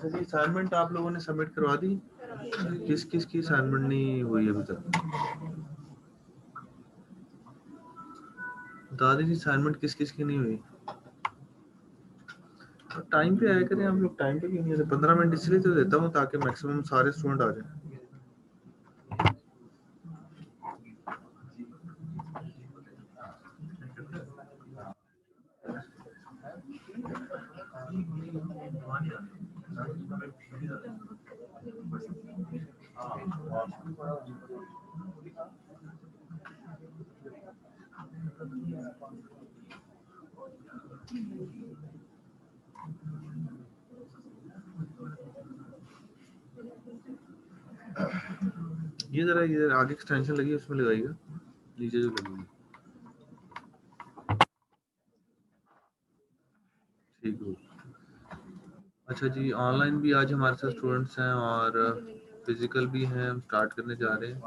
जी assignment आप लोगों ने सबमिट करवा दी? किस किस की असाइनमेंट नहीं हुई अभी तक? बता दीजिए असाइनमेंट किस किस की नहीं हुई। टाइम पे आया करें हम लोग, टाइम पे क्यों नहीं आते? 15 मिनट इसलिए तो देता हूँ ताकि मैक्सिमम सारे स्टूडेंट आ जाए। ये जरा ये आगे एक्सटेंशन लगी उसमें लगाइएगा, नीचे जो लगी ठीक हो। अच्छा जी, ऑनलाइन भी आज हमारे साथ स्टूडेंट्स हैं और फिजिकल भी हैं, हम स्टार्ट करने जा रहे हैं।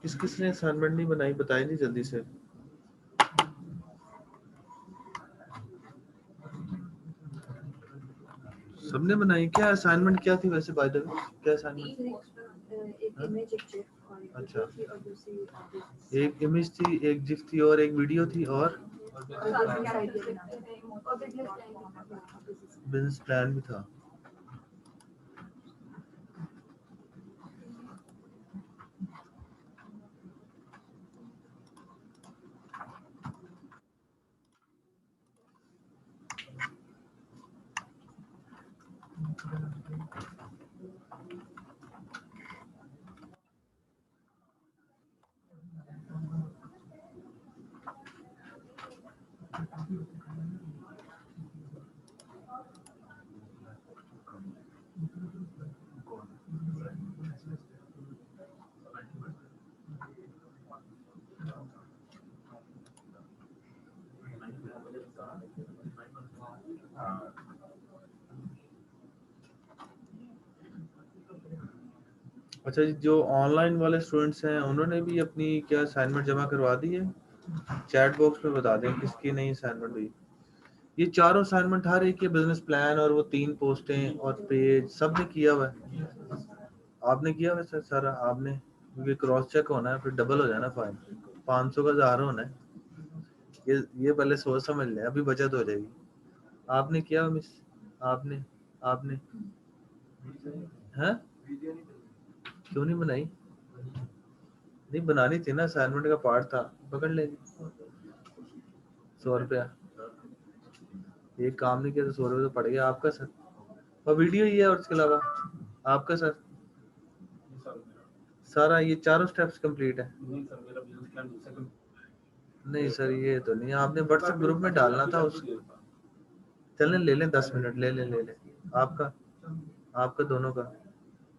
किस किस ने असाइनमेंट नहीं बनाई बताएं नहीं जल्दी से। सबने बनाई? क्या असाइनमेंट क्या थी वैसे बाय द वे? क्या असाइनमेंट? अच्छा, एक इमेज थी, एक जिफ थी और एक वीडियो थी और बिजनेस प्लान भी था। अच्छा जी, जो ऑनलाइन वाले स्टूडेंट्स हैं उन्होंने भी अपनी क्या असाइनमेंट जमा करवा दी है? चैट बॉक्स में बता दें किसकी नहीं असाइनमेंट हुई। ये चारों असाइनमेंट हर एक के बिजनेस प्लान और वो 3 पोस्टें और पेज सब ने किया हुआ है। आपने किया हुआ है सारा? आपने, क्योंकि क्रॉस चेक होना है फिर डबल हो जाना फाइन, 500 का 1000 होना है। ये पहले सोच समझ लें, अभी बचत हो जाएगी। आपने किया मिस? आपने आपने हैं? क्यों नहीं बनाई? नहीं बनानी थी ना, असाइनमेंट का पार्ट था, पकड़ लेंगे। 100 रुपया एक काम नहीं किया तो 100 रुपये तो पड़ गया आपका सर, और वीडियो ही है और इसके अलावा आपका सर सारा ये चारों स्टेप्स कंप्लीट है। नहीं सर ये तो नहीं, आपने व्हाट्सएप ग्रुप में डालना था उस। चलें ले लें 10 मिनट, ले लें आपका, आपका दोनों का,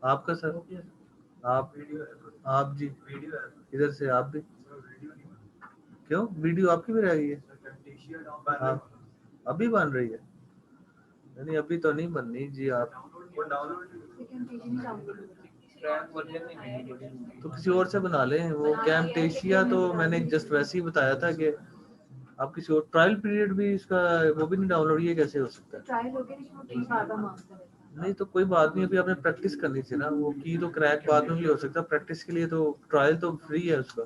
आपका सर, आप जी इधर से आप भी। क्यों वीडियो आपकी भी रह गई है? आप अभी बन रही है? नहीं अभी तो नहीं बननी जी। आप तो किसी और से बना लें, वो कैमटेशिया तो मैंने जस्ट वैसे ही बताया था कि आप किसी और ट्रायल पीरियड भी इसका वो भी नहीं डाउनलोड, ये कैसे हो सकता है? ट्रायल हो गया नहीं तो कोई बात नहीं, अभी आपने प्रैक्टिस करनी थी ना, वो की तो क्रैक बाद में भी हो सकता है, प्रैक्टिस के लिए तो ट्रायल तो फ्री है उसका।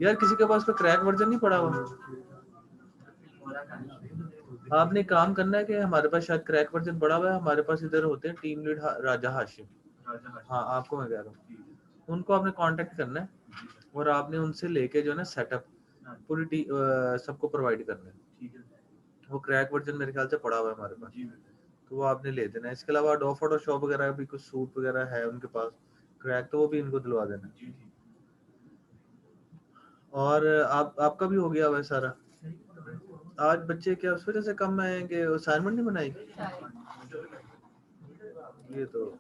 यार किसी के पास तो क्रैक वर्जन नहीं पड़ा हुआ। आपने काम करना है कि हमारे पास शायद क्रैक वर्जन पड़ा हुआ है, हमारे पास इधर होते हैं टीम लीड राजा हाशिम। हाँ आपको मैं कह रहा हूँ, उनको आपने कांटेक्ट करना है और आपने उनसे लेके जो है ना सेटअप पूरी सबको प्रोवाइड करना है। वो क्रैक वर्जन मेरे ख्याल से पड़ा हुआ है हमारे पास, तो वो आपने ले देना है। इसके अलावा डो फोटोशॉप वगैरह भी कुछ सूट वगैरह है उनके पास क्रैक, तो वो भी इनको दिलवा देना। और आपका भी हो गया हुआ है सारा। आज बच्चे क्या उस वजह से कम आएंगे, असाइनमेंट नहीं बनाई? ये तो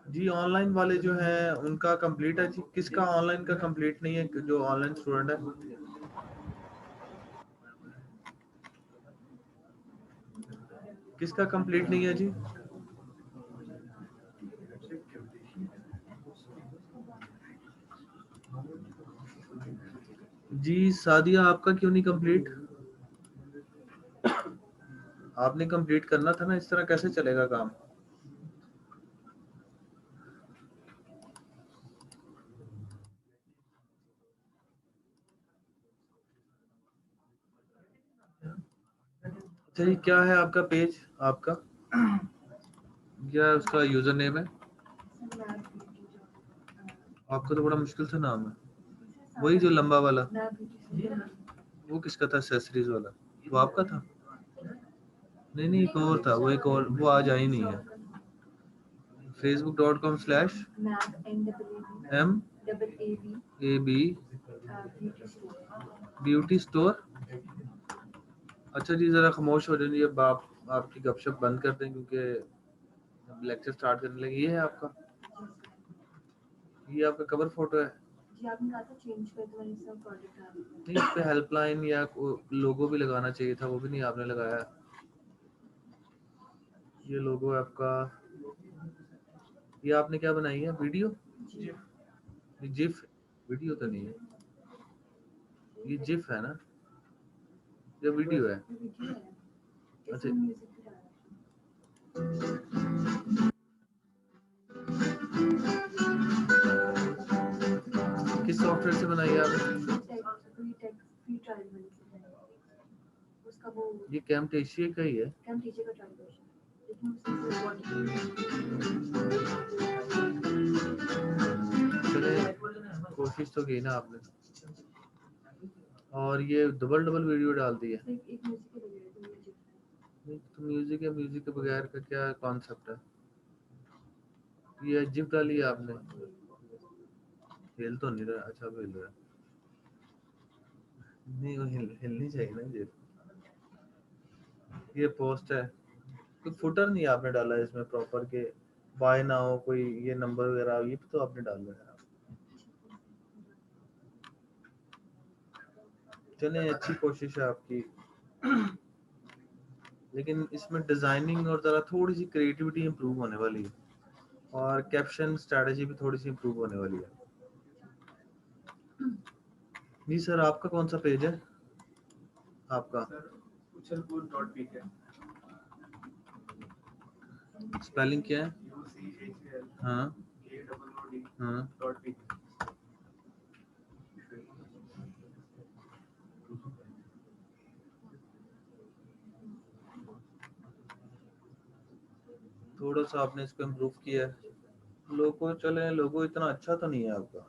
जी ऑनलाइन वाले जो है उनका कंप्लीट है जी। किसका ऑनलाइन का कंप्लीट नहीं है जो ऑनलाइन स्टूडेंट है? किसका कंप्लीट नहीं है जी? जी सादिया आपका क्यों नहीं कंप्लीट? आपने कंप्लीट करना था ना, इस तरह कैसे चलेगा काम? अच्छा जी क्या है आपका पेज? आपका क्या उसका यूजर नेम है? आपका तो बड़ा मुश्किल सा नाम है। वही जो लंबा वाला, वो किसका था? एक्सेसरीज वाला वो आपका था? नहीं नहीं एक और था, वो एक और, वो आज आई नहीं है। facebook.com/MAB beauty store. अच्छा जी जरा खामोश हो जाइए, अब आप आपकी गपशप बंद कर दें क्योंकि लेक्चर स्टार्ट करने लगे। ये है आपका, ये आपका कवर फोटो है जी। आपने कहा था चेंज कर दो, मैंने सब प्रोजेक्ट डाल दिया। नहीं इस पे हेल्पलाइन या लोगो भी लगाना चाहिए था, वो भी नहीं आपने लगाया। ये लोगो है आपका। ये आपने क्या बनाई है? वीडियो? ये जिफ? वीडियो तो नहीं है, ये जिफ है ना? ये वीडियो है? अच्छा किस सॉफ्टवेयर से बनाई है आपने? ये कैमटेशिया का ही है। चले कोशिश तो की ना आपने। और ये डबल डबल वीडियो डाल दी है। तो म्यूजिक है, म्यूजिक के बगैर का क्या कॉन्सेप्ट है? ये जिप डाली है आपने? हिल तो नहीं रहा? अच्छा हिल रहा है। नहीं वो हिलनी चाहिए ना जिप। ये पोस्ट है, कोई फुटर नहीं आपने डाला है इसमें प्रॉपर के बाय ना हो कोई ये नंबर वगैरह, ये तो आपने डाला है। चले अच्छी कोशिश है आपकी, लेकिन इसमें डिजाइनिंग और जरा थोड़ी सी क्रिएटिविटी इंप्रूव होने वाली है, और कैप्शन स्ट्रेटजी भी थोड़ी सी इंप्रूव होने वाली है। जी सर आपका कौन सा पेज है? आपका स्पेलिंग क्या है? हाँ हाँ थोड़ा सा आपने इसको इम्प्रूव किया है। लोगो चले, लोगो इतना अच्छा तो नहीं है आपका।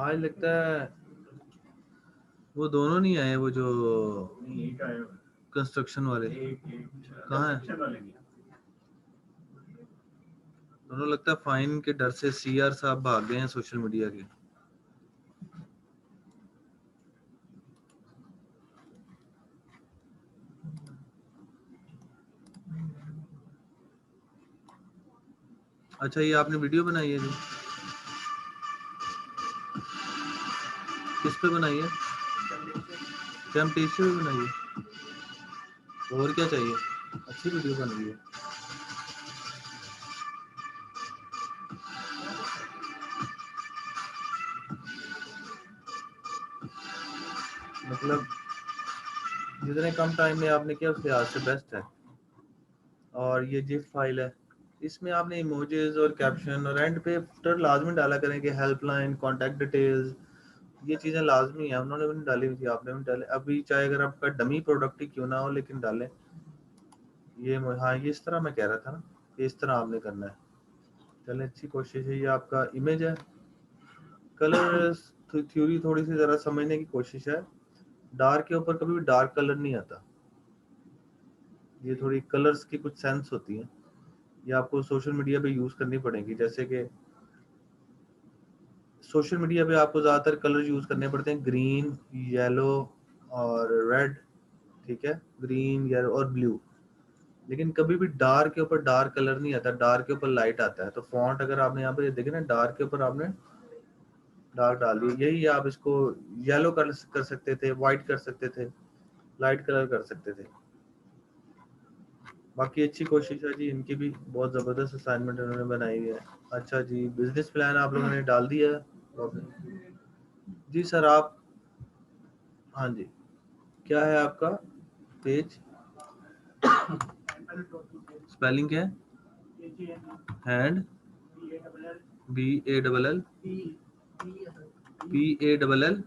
आज लगता है वो दोनों नहीं आए, वो जो कंस्ट्रक्शन वाले कहाँ है? दोनों लगता है फाइन के डर से सीआर साहब भाग गए हैं सोशल मीडिया के। अच्छा ये आपने वीडियो बनाई है जी? किस पे बनाई है? कैमटेशिया पे बनाई है? और क्या चाहिए? अच्छी वीडियो बन रही है। मतलब जितने कम टाइम में आपने किया उस लिहाज से बेस्ट है। और ये जिप फाइल है, इसमें आपने इमोजेस और कैप्शन और एंड पे फुटर लाजमी डाला करें कि हेल्पलाइन, कॉन्टैक्ट डिटेल्स, ये चीज़ें लाजमी है। उन्होंने भी नहीं डाली हुई थी, आपने भी डाले। अभी चाहे अगर आपका डमी प्रोडक्ट ही क्यों ना हो लेकिन डालें। ये हाँ ये इस तरह मैं कह रहा था ना, ये इस तरह आपने करना है। चले अच्छी कोशिश है। ये आपका इमेज है, कलर थ्योरी थोड़ी सी जरा समझने की कोशिश है। डार्क के ऊपर कभी भी डार्क कलर नहीं आता, ये थोड़ी कलर्स की कुछ सेंस होती है, ये आपको सोशल मीडिया पे यूज करनी पड़ेगी। जैसे कि सोशल मीडिया पे आपको ज्यादातर कलर यूज करने पड़ते हैं, ग्रीन, येलो और रेड, ठीक है, ग्रीन, येलो और ब्लू। लेकिन कभी भी डार्क के ऊपर डार्क कलर नहीं आता, डार्क के ऊपर लाइट आता है। तो फॉन्ट अगर आपने यहाँ पे देखे ना, डार्क के ऊपर आपने डार्क डाल दिया, यही आप इसको येलो कर सकते थे, व्हाइट कर सकते थे, लाइट कलर कर सकते थे। बाकी अच्छी कोशिश है जी, इनकी भी बहुत जबरदस्त असाइनमेंट उन्होंने बनाई है। अच्छा जी, बिजनेस प्लान आप लोगों ने डाल दिया है जी सर? आप, हाँ जी, क्या है आपका पेज? स्पेलिंग क्या है? Hand, BALL PALLED,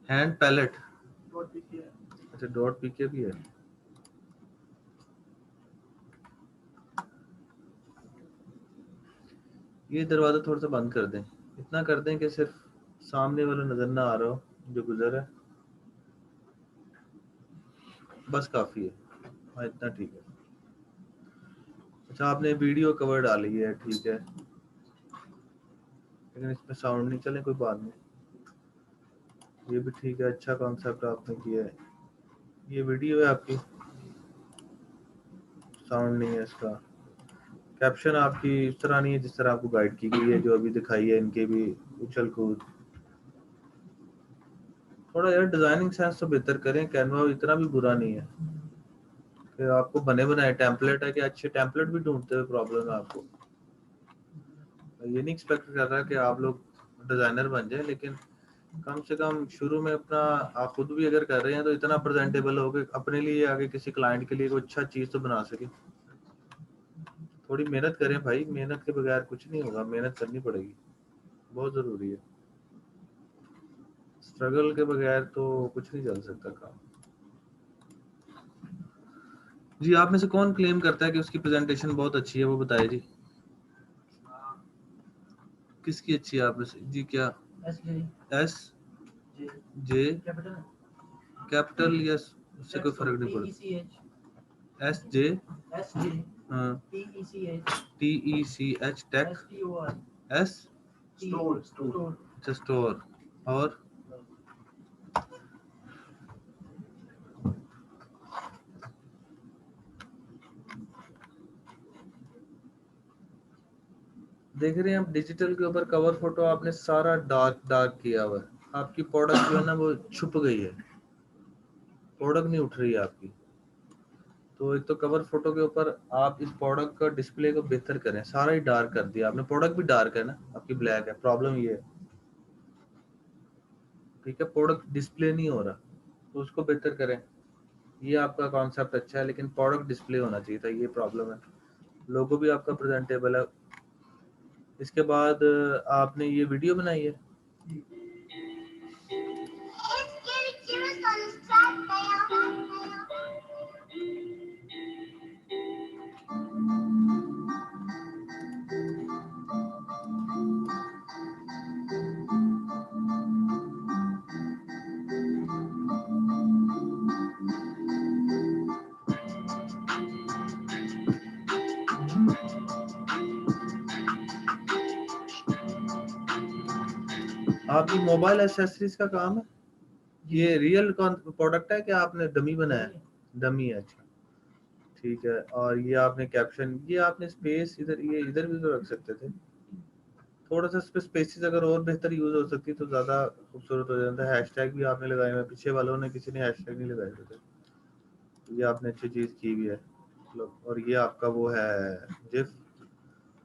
hand pallet, अच्छा डॉट PK भी है। ये दरवाजा थोड़ा सा बंद कर दें, इतना कर दें कि सिर्फ सामने वाला नजर ना आ रहा हो जो गुजर है, बस काफी है। हाँ इतना ठीक है। अच्छा आपने वीडियो कवर डाली है, ठीक है, लेकिन इसमें साउंड नहीं, चले कोई बात नहीं, ये भी ठीक है। अच्छा कॉन्सेप्ट आपने किया है। ये वीडियो है आपकी, साउंड नहीं है इसका। कैप्शन आपकी इस तरह नहीं है जिस तरह आपको गाइड की गई है, जो अभी दिखाई है इनके भी उछल कूद। थोड़ा यार डिजाइनिंग सेंस तो बेहतर करें, कैनवा इतना भी बुरा नहीं है कि आपको बने बनाए टेम्पलेट है कि अच्छे टेम्पलेट भी ढूंढते हुए प्रॉब्लम है आपको। ये नहीं एक्सपेक्ट कर रहा कि आप लोग डिजाइनर बन जाए, लेकिन कम से कम शुरू में अपना, आप खुद भी अगर कर रहे हैं तो इतना प्रेजेंटेबल हो कि अपने लिए आगे किसी क्लाइंट के लिए कोई अच्छा चीज तो बना सके। थोड़ी मेहनत करें भाई, मेहनत के बगैर कुछ नहीं होगा, मेहनत करनी पड़ेगी, बहुत जरूरी है। स्ट्रगल के बगैर तो कुछ नहीं चल सकता काम। जी आप में से कौन क्लेम करता है कि उसकी प्रेजेंटेशन बहुत अच्छी है, वो बताए जी। किसकी अच्छी है आप में से जी? क्या S J कैपिटल या उससे कोई फर्क नहीं पड़ता? SJ, हाँ, TECH टेक, S अच्छा स्टोर, और देख रहे हैं आप डिजिटल के ऊपर कवर फोटो आपने सारा डार्क डार्क किया हुआ है, आपकी प्रोडक्ट जो है ना वो छुप गई है, प्रोडक्ट नहीं उठ रही है आपकी। तो एक तो कवर फोटो के ऊपर आप इस प्रोडक्ट का डिस्प्ले को बेहतर करें, सारा ही डार्क कर दिया आपने, प्रोडक्ट भी डार्क है ना, आपकी ब्लैक है, प्रॉब्लम ये है, ठीक है, प्रोडक्ट डिस्प्ले नहीं हो रहा, तो उसको बेहतर करें। ये आपका कॉन्सेप्ट अच्छा है, लेकिन प्रोडक्ट डिस्प्ले होना चाहिए था, ये प्रॉब्लम है। लोगो भी आपका प्रेजेंटेबल है। इसके बाद आपने ये वीडियो बनाई है, आपकी मोबाइल एसेसरीज का काम है, ये रियल प्रोडक्ट है कि आपने डमी बनाया? डमी है, अच्छा ठीक है। और ये आपने कैप्शन, ये आपने स्पेस इधर, ये इधर भी तो रख सकते थे, थोड़ा सा स्पेसेस अगर और बेहतर यूज हो सकती तो ज्यादा खूबसूरत हो जाता है। हैशटैग भी आपने लगाए हुए, पीछे वालों ने किसी ने हैशटैग नहीं लगाए थे, ये आपने अच्छी चीज की भी है। और ये आपका वो है जिफ,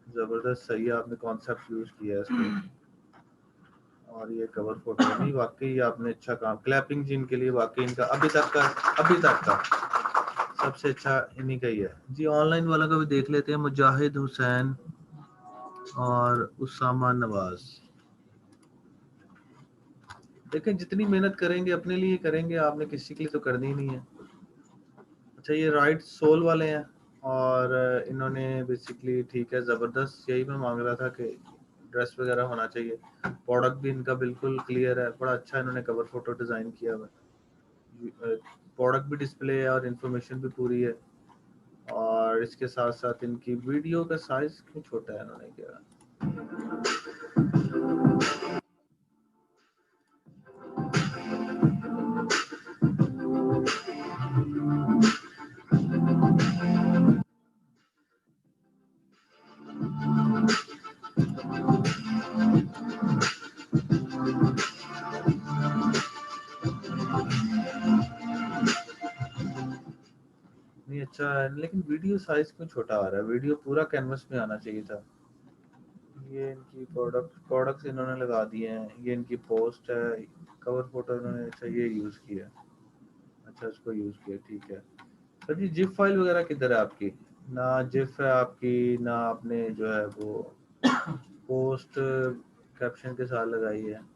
जबरदस्त, सही है, आपने कॉन्सेप्ट यूज किया है इसको। और ये कवर फोटो नहीं, वाकई आपने अच्छा काम, क्लैपिंग जिनके लिए वाकई इनका अभी तक का सबसे अच्छा इन्हीं का ही है जी। ऑनलाइन वाला का भी देख लेते हैं, मुजाहिद हुसैन और उसामा नवाज। देखें जितनी मेहनत करेंगे अपने लिए करेंगे, आपने किसी के लिए तो करनी ही नहीं है। अच्छा ये राइट सोल वाले हैं, और इन्होंने बेसिकली ठीक है ज़बरदस्त, यही मैं मांग रहा था कि ड्रेस वगैरह होना चाहिए। प्रोडक्ट भी इनका बिल्कुल क्लियर है, बड़ा अच्छा इन्होंने कवर फोटो डिज़ाइन किया हुआ है। प्रोडक्ट भी डिस्प्ले है और इन्फॉर्मेशन भी पूरी है। और इसके साथ साथ इनकी वीडियो का साइज क्यों छोटा है इन्होंने किया। नहीं अच्छा है, लेकिन वीडियो साइज क्यों छोटा आ रहा है, वीडियो पूरा कैनवस में आना चाहिए था। ये इनकी प्रोडक्ट्स इन्होंने लगा दिए हैं, ये इनकी पोस्ट है, कवर फोटो इन्होंने अच्छा ये यूज़ किया, अच्छा इसको यूज़ किया, ठीक है। सर जी जिप फाइल वगैरह किधर है आपकी, ना जिप है आपकी, ना आपने जो है वो पोस्ट कैप्शन के साथ लगाई है।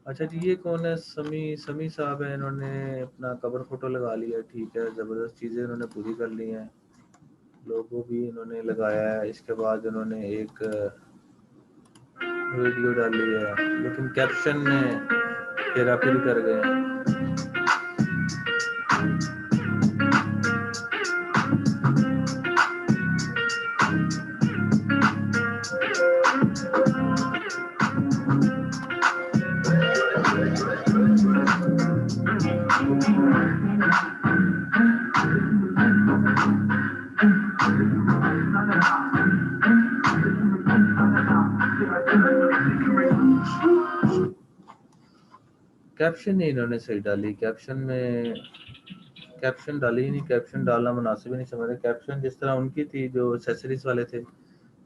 अच्छा जी ये कौन है, समी समी साहब है, इन्होंने अपना कवर फोटो लगा लिया, ठीक है ज़बरदस्त चीज़ें इन्होंने पूरी कर ली हैं, लोगो भी इन्होंने लगाया है, इसके बाद इन्होंने एक वीडियो डाली है, लेकिन कैप्शन में हेरा फेरी कर गए हैं। कैप्शन नहीं इन्होंने सही डाली, कैप्शन में कैप्शन डाली ही नहीं, कैप्शन डालना मुनासिब ही नहीं समझ रहे। कैप्शन जिस तरह उनकी थी जो एक्सेसरीज वाले थे,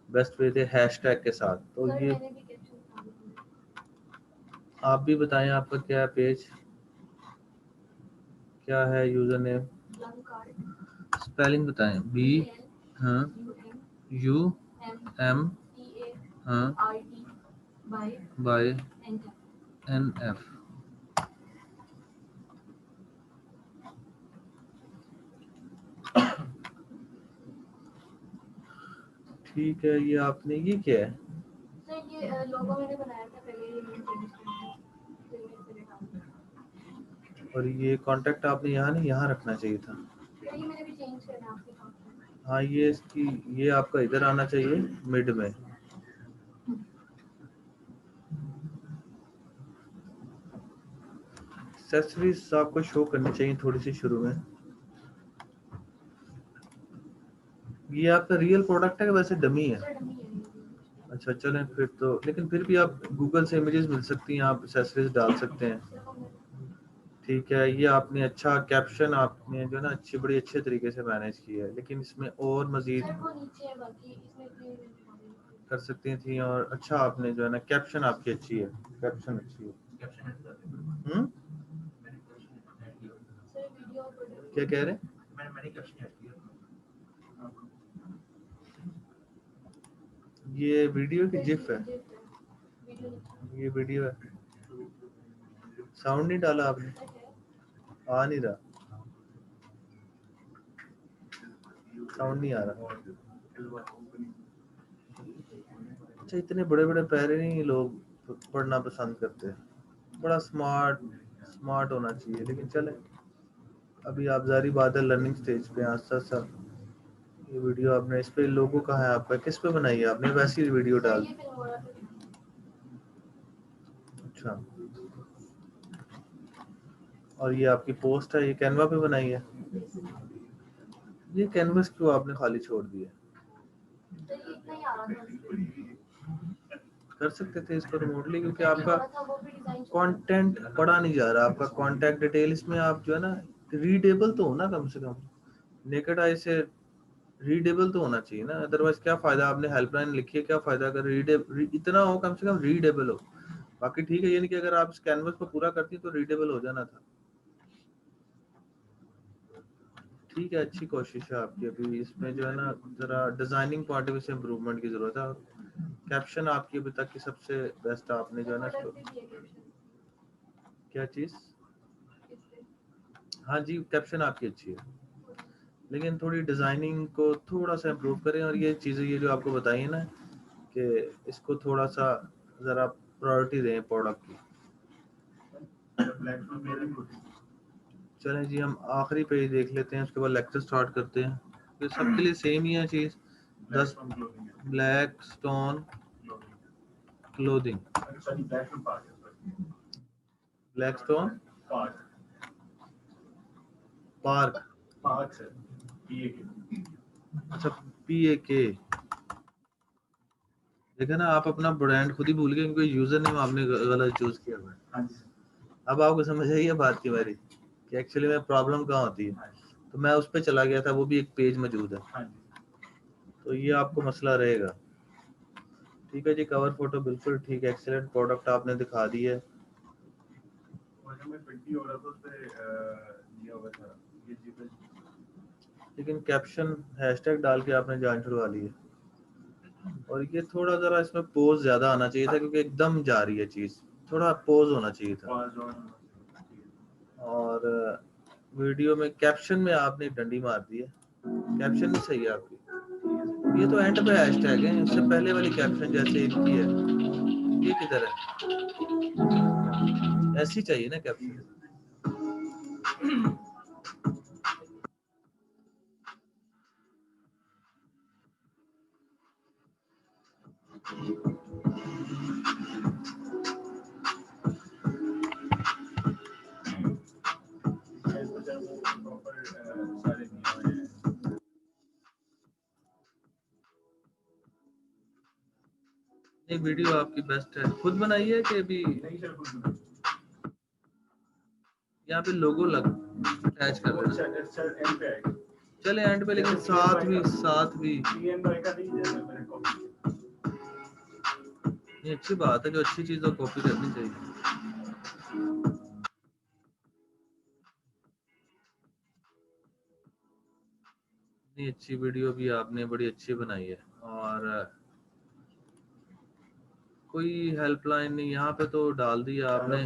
बेस्ट वे थे हैशटैग के साथ, तो ये आप भी बताएं आपका क्या पेज क्या है, यूजर नेम स्पेलिंग बताएं, बी हाँ यू एम हाँ बाय एन एफ। ठीक है, ये आपने ये क्या है सर, ये लोगो मैंने बनाया था पहले, ये मैंने चेंज किया है। और ये कांटेक्ट आपने यहाँ नहीं यहाँ रखना चाहिए था, ये मैंने भी चेंज करना आपके साथ। हाँ ये इसकी ये आपका इधर आना चाहिए मिड में। एक्सेसरीज आपको शो करनी चाहिए थोड़ी सी शुरू में। ये आपका रियल प्रोडक्ट है कि वैसे डमी है? अच्छा चलें फिर तो, लेकिन फिर भी आप गूगल से इमेजेस मिल सकती हैं, आप एक्सेसरीज डाल सकते हैं। ठीक है, ये आपने अच्छा कैप्शन आपने जो है ना अच्छी बड़ी अच्छे तरीके से मैनेज किया है, लेकिन इसमें और मजीद कर सकती थी। और अच्छा आपने जो है ना कैप्शन आपकी अच्छी है, कैप्शन अच्छी है। क्या कह रहे हैं? ये वीडियो की जिफ है, ये वीडियो है। साउंड नहीं डाला आपने, आ नहीं रहा, साउंड नहीं आ रहा। अच्छा इतने बड़े बड़े पैरे नहीं लोग पढ़ना पसंद करते, बड़ा स्मार्ट स्मार्ट होना चाहिए, लेकिन चले अभी आप जारी बात है लर्निंग स्टेज पे आस्ता आस्ता। ये वीडियो आपने इस पे लोगो कहाँ है आपका, किस पे बनाई है आपने, वैसी वीडियो डाल। अच्छा और ये आपकी पोस्ट है, ये कैनवा पे बनाई है? ये कैनवस क्यों आपने खाली छोड़ दिया? कर सकते थे इसको रिमोटली, क्योंकि आपका कंटेंट पढ़ा नहीं जा रहा, आपका कॉन्टैक्ट डिटेल इसमें आप जो है ना रीडेबल तो हो ना, कम से कम नेकेड आई से रीडेबल तो होना चाहिए ना, अदरवाइज क्या फायदा, आपने हेल्पलाइन लिखी है, क्या फायदा अगर इतना हो कम से कम रीडेबल हो। बाकी ठीक है, ये नहीं कि अगर आप इस कैनवस को पूरा करती तो रीडेबल हो जाना था। ठीक है अच्छी कोशिश है आपकी, अभी इसमें जो है ना जरा डिजाइनिंग पार्ट में से इम्प्रूवमेंट की जरूरत है। कैप्शन आपकी अभी तक की सबसे बेस्ट आपने जो है ना इसको क्या चीज, हाँ जी कैप्शन आपकी अच्छी है, लेकिन थोड़ी डिज़ाइनिंग को थोड़ा सा इम्प्रूव करें, और ये चीज़ें ये जो आपको बताई है ना कि इसको थोड़ा सा ज़रा प्रायोरिटी दें प्रोडक्ट की। चलें जी, हम आखिरी पेज देख लेते हैं, उसके बाद लेक्चर स्टार्ट करते हैं। तो सबके लिए सेम ही है चीज़। 10 black stone clothing, black stone park, अच्छा PAK। देखा ना, आप अपना ब्रांड खुद ही भूल गए क्योंकि यूजर नेम आपने गलत चूज किया हुआ है। अब आपको समझ आई है बात की बारी कि एक्चुअली में प्रॉब्लम कहाँ होती है। तो मैं उस पर चला गया था, वो भी एक पेज मौजूद है, तो ये आपको मसला रहेगा। ठीक है जी, कवर फोटो बिल्कुल ठीक है, एक्सीलेंट प्रोडक्ट आपने दिखा दी है। लेकिन कैप्शन हैशटैग डाल के आपने जान छुड़वा ली है, और ये थोड़ा जरा इसमें पोज ज्यादा आना चाहिए था क्योंकि एकदम जा रही है चीज, थोड़ा पोज होना चाहिए था। और वीडियो में कैप्शन में आपने डंडी मार दी है, कैप्शन नहीं सही है आपकी। ये तो एंड पे हैशटैग है, इससे पहले वाली कैप्शन जैसे इनकी है, ये किधर है? ऐसी चाहिए ना कैप्शन। ये वीडियो आपकी बेस्ट है, खुद बनाई है कि अभी यहाँ पे लोगो लग अटैच कर देना? चले एंड पे, लेकिन साथ भी ये अच्छी बात है, जो अच्छी चीज को कॉपी करनी चाहिए। इतनी अच्छी वीडियो भी आपने बड़ी अच्छी बनाई है, और कोई हेल्पलाइन नहीं यहाँ पे तो डाल दिया आपने,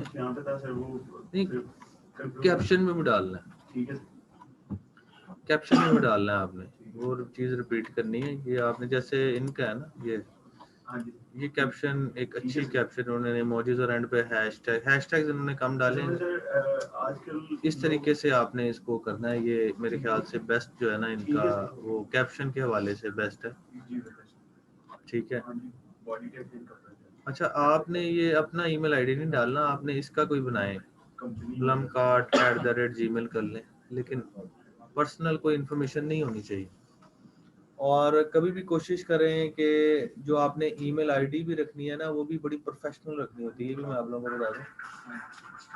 नहीं कैप्शन में भी डालना है, कैप्शन में भी डालना है आपने, वो चीज रिपीट करनी है। ये आपने जैसे इनका है ना, ये कैप्शन एक अच्छी कैप्शन उन्होंने इमोजीज और एंड पे हैशटैग्स उन्होंने कम डाले हैं। इस तरीके से आपने इसको करना है, ये मेरे ख्याल से बेस्ट जो है ना इनका, वो कैप्शन के हवाले से बेस्ट है। ठीक है, अच्छा आपने ये अपना ईमेल आईडी नहीं डालना, आपने इसका कोई बनाए, plumcart@gmail कर लें, लेकिन पर्सनल कोई इन्फॉर्मेशन नहीं होनी चाहिए। और कभी भी कोशिश करें कि जो आपने ईमेल आईडी भी रखनी है ना, वो भी बड़ी प्रोफेशनल रखनी होती है, ये भी मैं आप लोगों को बता दूं,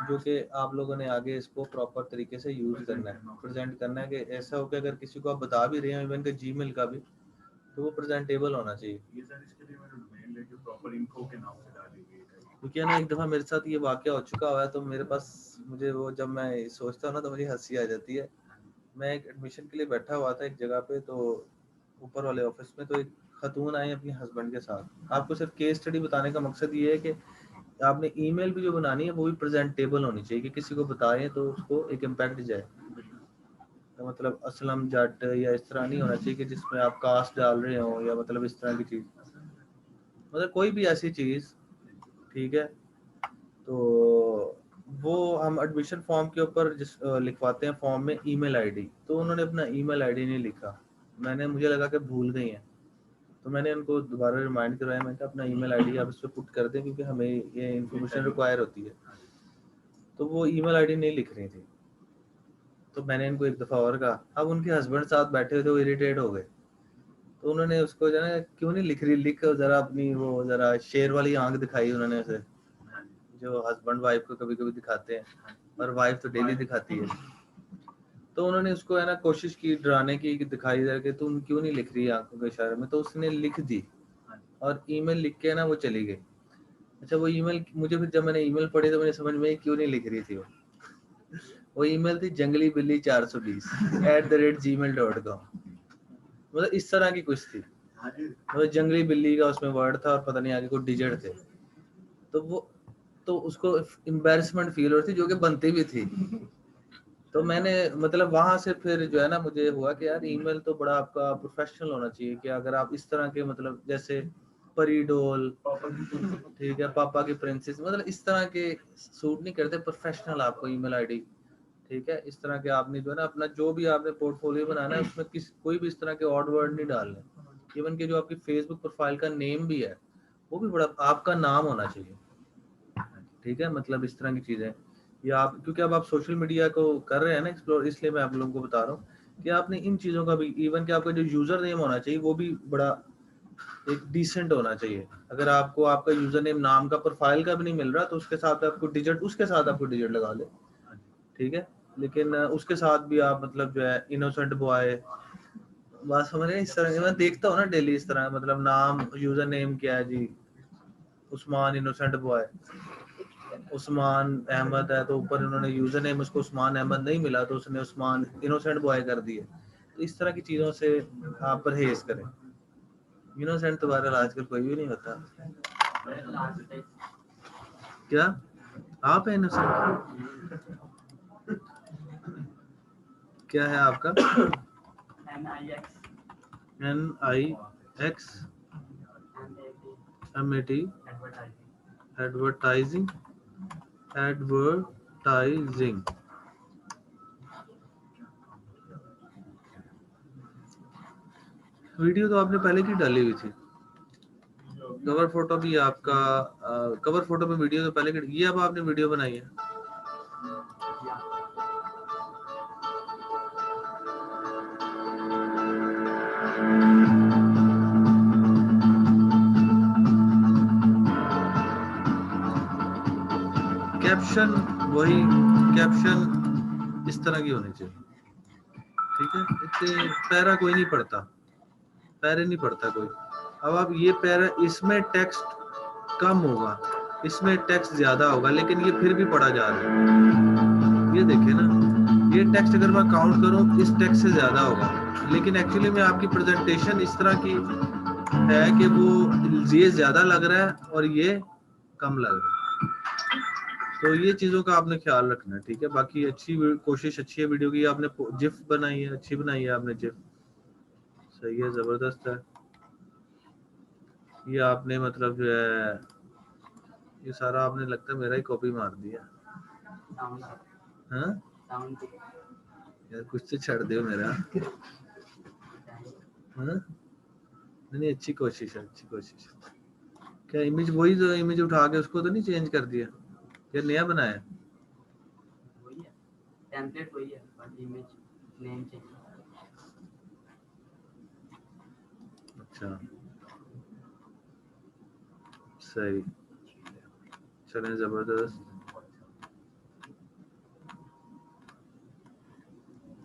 जो कि आप लोगों ने आगे इसको प्रॉपर तरीके से यूज करना है, प्रेजेंट करना है कि ऐसा हो कि अगर किसी को आप बता भी रहे हैं इवन के जीमेल का भी, तो वो प्रेजेंटेबल होना चाहिए। क्योंकि ना एक दफ़ा मेरे साथ ये वाक़या हो चुका हुआ है, तो मेरे पास, मुझे वो जब मैं सोचता हूँ ना तो मुझे हंसी आ जाती है। मैं एक एडमिशन के लिए बैठा हुआ था एक जगह पे, तो ऊपर वाले ऑफिस में, तो एक खातून आई अपने हस्बैंड के साथ। आपको सिर्फ केस स्टडी बताने का मकसद ये है कि आपने ईमेल भी जो बनानी है वो भी प्रेजेंटेबल होनी चाहिए, कि किसी को बताएं तो उसको एक इम्पैक्ट जाए। तो मतलब असलम जट या इस तरह नहीं होना चाहिए कि जिसमें आप कास्ट डाल रहे हो, या मतलब इस तरह की चीज़, मतलब कोई भी ऐसी चीज़। ठीक है, तो वो हम एडमिशन फॉर्म के ऊपर लिखवाते हैं फॉर्म में ईमेल आईडी, तो उन्होंने अपना ईमेल आईडी नहीं लिखा। मुझे लगा कि भूल गई हैं, तो मैंने उनको दोबारा रिमाइंड करवाया, मैंने कहा अपना ईमेल आईडी आप इस पर पुट कर दें क्योंकि हमें ये इन्फॉर्मेशन रिक्वायर होती है। तो वो ईमेल आईडी नहीं लिख रही थी, तो मैंने इनको एक दफ़ा और कहा। अब उनके हस्बैंड साथ बैठे हुए थे, वो इरिटेट हो गए, तो उन्होंने उसको जो है क्यों नहीं लिख रही, लिख ज़रा अपनी वो ज़रा शेर वाली आंख दिखाई उन्होंने उसे, जो हस्बैंड वाइफ को कभी कभी दिखाते हैं, और वाइफ तो डेली दिखाती है। तो उन्होंने उसको है ना कोशिश की डराने की, दिखाई दे कि तुम क्यों नहीं लिख रही आंखों के इशारे में, तो उसने लिख दी, और ईमेल लिख के ना वो चली गई। अच्छा, वो ईमेल मुझे फिर जब मैंने ईमेल पढ़ी तो मैंने समझ में क्यों नहीं लिख रही थी वो ईमेल थी जंगली बिल्ली 420@gmail.com। मतलब इस तरह की कुछ थी, मतलब जंगली बिल्ली का उसमें वर्ड था और पता नहीं आगे कुछ डिजिट थे। तो वो, तो उसको एम्बैरेसमेंट फील हो रही थी, जो कि बनती भी थी। तो मैंने मतलब वहां से फिर जो है ना मुझे हुआ कि यार ईमेल तो बड़ा आपका प्रोफेशनल होना चाहिए कि अगर आप इस तरह के मतलब जैसे परीडोल, ठीक है, पापा की प्रिंसेस, मतलब इस तरह के सूट नहीं करते, प्रोफेशनल आपको ईमेल आईडी, ठीक है, इस तरह के आपने जो है ना अपना जो भी आपने पोर्टफोलियो बनाना है उसमें कोई भी इस तरह के ऑड वर्ड नहीं डालने। इवन के जो आपकी फेसबुक प्रोफाइल का नेम भी है वो भी बड़ा आपका नाम होना चाहिए, ठीक है, मतलब इस तरह की चीजें। या आप क्योंकि अब आप सोशल मीडिया को कर रहे हैं ना एक्सप्लोर, इसलिए मैं आप लोगों को बता रहा हूँ कि आपने इन चीजों का भी, इवन कि आपका जो यूजर नेम होना चाहिए वो भी बड़ा एक डिसेंट होना चाहिए। अगर आपको आपका यूजर नेम नाम का प्रोफाइल का भी नहीं मिल रहा तो उसके साथ आपको डिजिट लगा ले, ठीक है, लेकिन उसके साथ भी आप मतलब जो है इनोसेंट बॉय, बात समझ रहे हैं, इस तरह के मैं देखता हूँ ना डेली इस तरह, मतलब नाम यूजर नेम क्या है जी, उस्मान इनोसेंट बॉय, उस्मान अहमद है तो ऊपर उन्होंने यूजर नेम उसको उस्मान अहमद नहीं मिला तो उसने उस्मान इनोसेंट बॉय कर दिए। तो इस तरह की चीजों से आप परहेज करें। इनोसेंट तो बहरहाल आजकल कोई भी नहीं होता। क्या आप है इनोसेंट? क्या है आपका? NIX MAT advertising, advertising. Video तो आपने पहले की डाली हुई थी, कवर फोटो भी आपका, कवर फोटो पे वीडियो तो पहले की, ये अब आपने वीडियो बनाई है। कैप्शन वही, कैप्शन इस तरह की होनी चाहिए, ठीक है, इतने पैरा कोई नहीं पढ़ता, पैरे नहीं पढ़ता कोई। अब आप ये पैरा, इसमें टेक्स्ट कम होगा, इसमें टेक्स्ट ज्यादा होगा, लेकिन ये फिर भी पढ़ा जा रहा है। ये देखे ना, ये टेक्स्ट अगर मैं काउंट करूं इस टेक्स्ट से ज्यादा होगा, लेकिन एक्चुअली में आपकी प्रेजेंटेशन इस तरह की है कि वो ये ज्यादा लग रहा है और ये कम लग रहा है। तो ये चीजों का आपने ख्याल रखना है, ठीक है। बाकी अच्छी कोशिश अच्छी है वीडियो की, आपने जिफ बनाई है, अच्छी बनाई है आपने जिफ, सही है, जबरदस्त है। ये आपने मतलब जो है ये सारा आपने लगता है मेरा ही कॉपी मार दिया। हाँ यार कुछ तो छड़ दो मेरा। हाँ नहीं, अच्छी कोशिश है, अच्छी कोशिश है। क्या इमेज वही जो इमेज उठा के उसको तो नहीं चेंज कर दिया, या नया बनाया? वही है, टेम्पलेट वही है, बट इमेज नेम चेंज। अच्छा सही, चलें, जबरदस्त।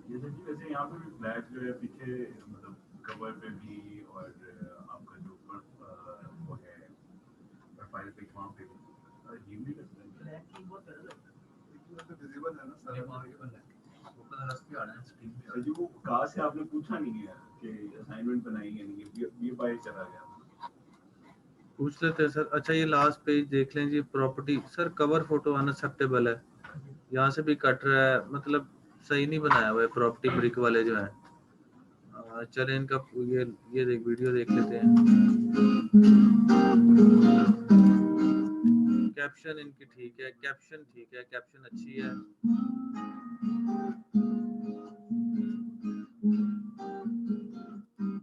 ये देखिए वैसे यहाँ पे भी ब्लैक जो है पीछे मतलब कवर पे भी और आपका जो वो है प्रोफाइल पिक वहाँ पे भी अजीब नहीं लगता है। ब्लैक की बहुत अलग लगता है, तो विजिबल है ना सारा, वहाँ पे ब्लैक वो कलर पे आ रहा है स्क्रीन पे। जो वो कहाँ से आपने पूछा नहीं है कि असाइनमेंट बनाई है नहीं, ये बाय चला गया पूछ लेते हैं सर। अच्छा ये लास्ट पेज देख लें जी, property sir, cover photo unacceptable है, यहाँ से भी कट रहा है, मतलब सही नहीं बनाया हुआ है प्रॉपर्टी ब्रिक वाले जो है। चलें इनका ये देख वीडियो देख लेते हैं। कैप्शन इनकी ठीक है, कैप्शन ठीक है, कैप्शन अच्छी है।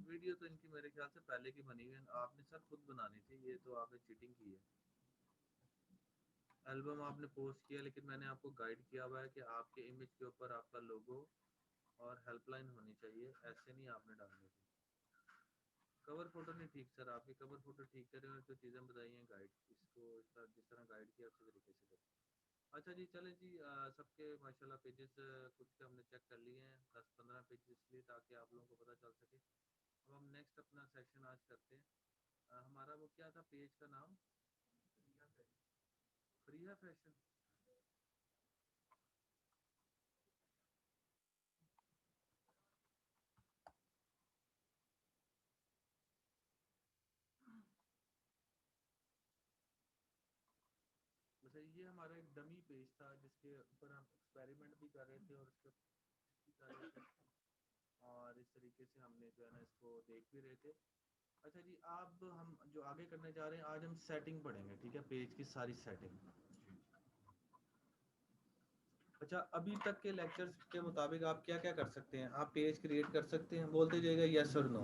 वीडियो तो इनकी मेरे ख्याल से पहले की बनी हुई है, आपने सर खुद बनानी थी, ये तो आपने चीटिंग की है। एल्बम आपने पोस्ट किया, लेकिन मैंने आपको गाइड किया हुआ है कि आपके इमेज के ऊपर आपका लोगो और हेल्पलाइन होनी चाहिए, ऐसे नहीं आपने डालनी थी। कवर फोटो नहीं ठीक सर, आपकी कवर फोटो ठीक करें और जो चीज़ें बताई हैं गाइड, इसको जिस तरह गाइड किया उसी तरीके से करें। अच्छा जी, चले जी, सबके माशाल्लाह पेजेस कुछ के हमने चेक कर लिए हैं, 10-15 पेज, इसलिए ताकि आप लोगों को पता चल सके। अब हम नेक्स्ट अपना सेशन आज करते हैं। हमारा वो क्या था पेज का नाम? प्रिया फैशन। अच्छा ये हमारा एक डमी पेज था जिसके ऊपर हम एक्सपेरिमेंट भी कर रहे थे और उसके भी कर रहे थे, और इस तरीके से हमने जो है ना इसको देख भी रहे थे। अच्छा जी, आप हम जो आगे करने जा रहे हैं, आज हम सेटिंग पढ़ेंगे, ठीक है, पेज की सारी सेटिंग। अच्छा, अभी तक के लेक्चर्स के मुताबिक आप क्या क्या कर सकते हैं? आप पेज क्रिएट कर सकते हैं, बोलते जाइएगा यस और नो।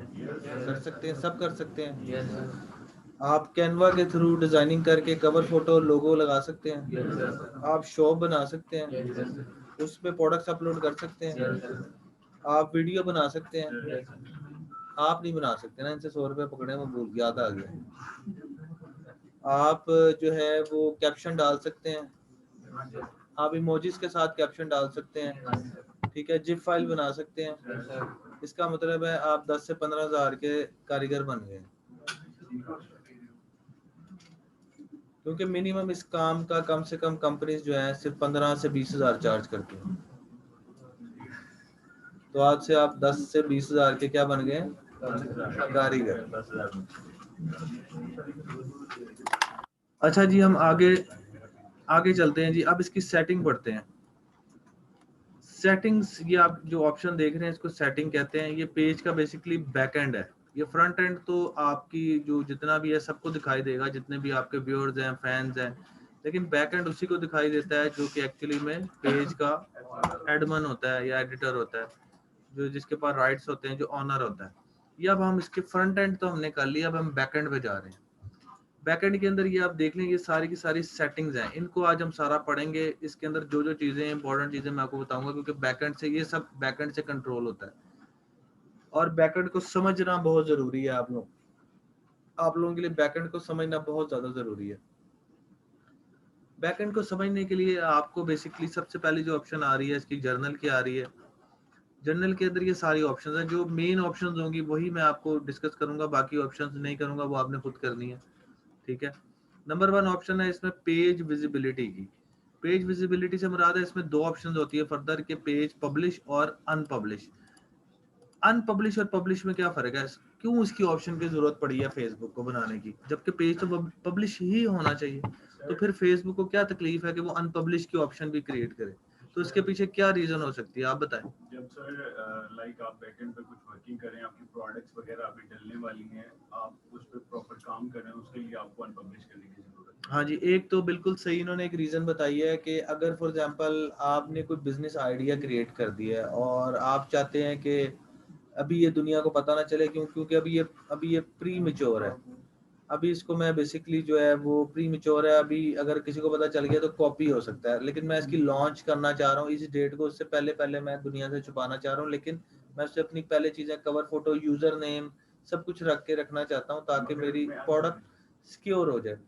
कर सकते हैं, सब कर सकते हैं। yes, आप कैनवा के थ्रू डिजाइनिंग करके कवर फोटो लोगो लगा सकते हैं। yes, आप शॉप बना सकते हैं। yes, उसमें प्रोडक्ट्स अपलोड कर सकते हैं। yes, आप वीडियो बना सकते हैं। yes, आप नहीं बना सकते ना, इनसे 100 रुपये पकड़े, वो भूल याद आ गया। आप जो है वो कैप्शन डाल सकते हैं, आप इमोजीज के साथ कैप्शन डाल सकते हैं, ठीक है, जिप फाइल बना सकते हैं। इसका मतलब है आप 10 से 15 हज़ार के कारीगर बन गए, क्योंकि मिनिमम इस काम का कम से कम कंपनीज जो है सिर्फ 15 से 20 हज़ार चार्ज करती हैं। तो आज से आप 10 से 20 हज़ार के क्या बन गए? कारीगर। अच्छा जी, हम आगे चलते हैं जी। अब इसकी सेटिंग पढ़ते हैं। सेटिंग्स, ये आप जो ऑप्शन देख रहे हैं इसको सेटिंग कहते हैं। ये पेज का बेसिकली बैक एंड है। ये फ्रंट एंड तो आपकी जो जितना भी है सबको दिखाई देगा, जितने भी आपके व्यूअर्स हैं, फैंस हैं, लेकिन बैक एंड उसी को दिखाई देता है जो कि एक्चुअली में पेज का एडमिन होता है या एडिटर होता है, जो जिसके पास राइट्स होते हैं, जो ऑनर होता है। ये अब हम इसके फ्रंट एंड तो हमने कर लिया, अब हम बैक एंड पे जा रहे हैं। बैकएंड के अंदर ये आप देख लें, ये सारी की सारी सेटिंग्स हैं, इनको आज हम सारा पढ़ेंगे। इसके अंदर जो जो चीजें इंपॉर्टेंट चीजें मैं आपको बताऊंगा, क्योंकि बैकएंड से ये सब बैकएंड से कंट्रोल होता है, और बैकएंड को समझना बहुत जरूरी है। आप लोगों के लिए बैकएंड को समझना बहुत ज्यादा जरूरी है। बैकएंड को समझने के लिए आपको बेसिकली सबसे पहले जो ऑप्शन आ रही है इसकी, जर्नल की आ रही है। जर्नल के अंदर ये सारी ऑप्शंस हैं, जो मेन ऑप्शंस होंगी वही मैं आपको डिस्कस करूंगा, बाकी ऑप्शंस नहीं करूंगा, वो आपने खुद करनी है, ठीक है। नंबर 1 ऑप्शन है इसमें पेज विजिबिलिटी की। पेज विजिबिलिटी से मुराद है, इसमें 2 ऑप्शन होती है फर्दर के, पेज पब्लिश और अनपब्लिश। अनपब्लिश और पब्लिश में क्या फर्क है? क्यों इसकी ऑप्शन की जरूरत पड़ी है फेसबुक को बनाने की, जबकि पेज तो पब्लिश ही होना चाहिए? तो फिर फेसबुक को क्या तकलीफ है कि वो अनपब्लिश की ऑप्शन भी क्रिएट करे? तो इसके पीछे क्या रीजन हो सकती है, आप बताएं। जब सर लाइक आप बैकएंड पे कुछ वर्किंग करें, आपकी प्रोडक्ट्स वगैरह अभी डलने वाली हैं, आप उस पर प्रॉपर काम कर रहे हैं, उसके लिए आपको अनपब्लिश करने की जरूरत है। हाँ जी, एक तो बिल्कुल सही इन्होंने एक रीजन बताई है कि अगर फॉर एग्जांपल आपने कोई बिजनेस आइडिया क्रिएट कर दिया है और आप चाहते हैं कि अभी ये दुनिया को पता ना चले, क्योंकि अभी ये प्री मेच्योर है। अभी इसको मैं बेसिकली जो है वो प्री मेच्योर है, अभी अगर किसी को पता चल गया तो कॉपी हो सकता है, लेकिन मैं इसकी लॉन्च करना चाह रहा हूँ इस डेट को, उससे पहले पहले मैं दुनिया से छुपाना चाह रहा हूँ, लेकिन मैं उससे अपनी पहले चीजें, कवर फोटो, यूजर नेम, सब कुछ रख के रखना चाहता हूँ ताकि मेरी प्रोडक्ट सिक्योर हो जाए।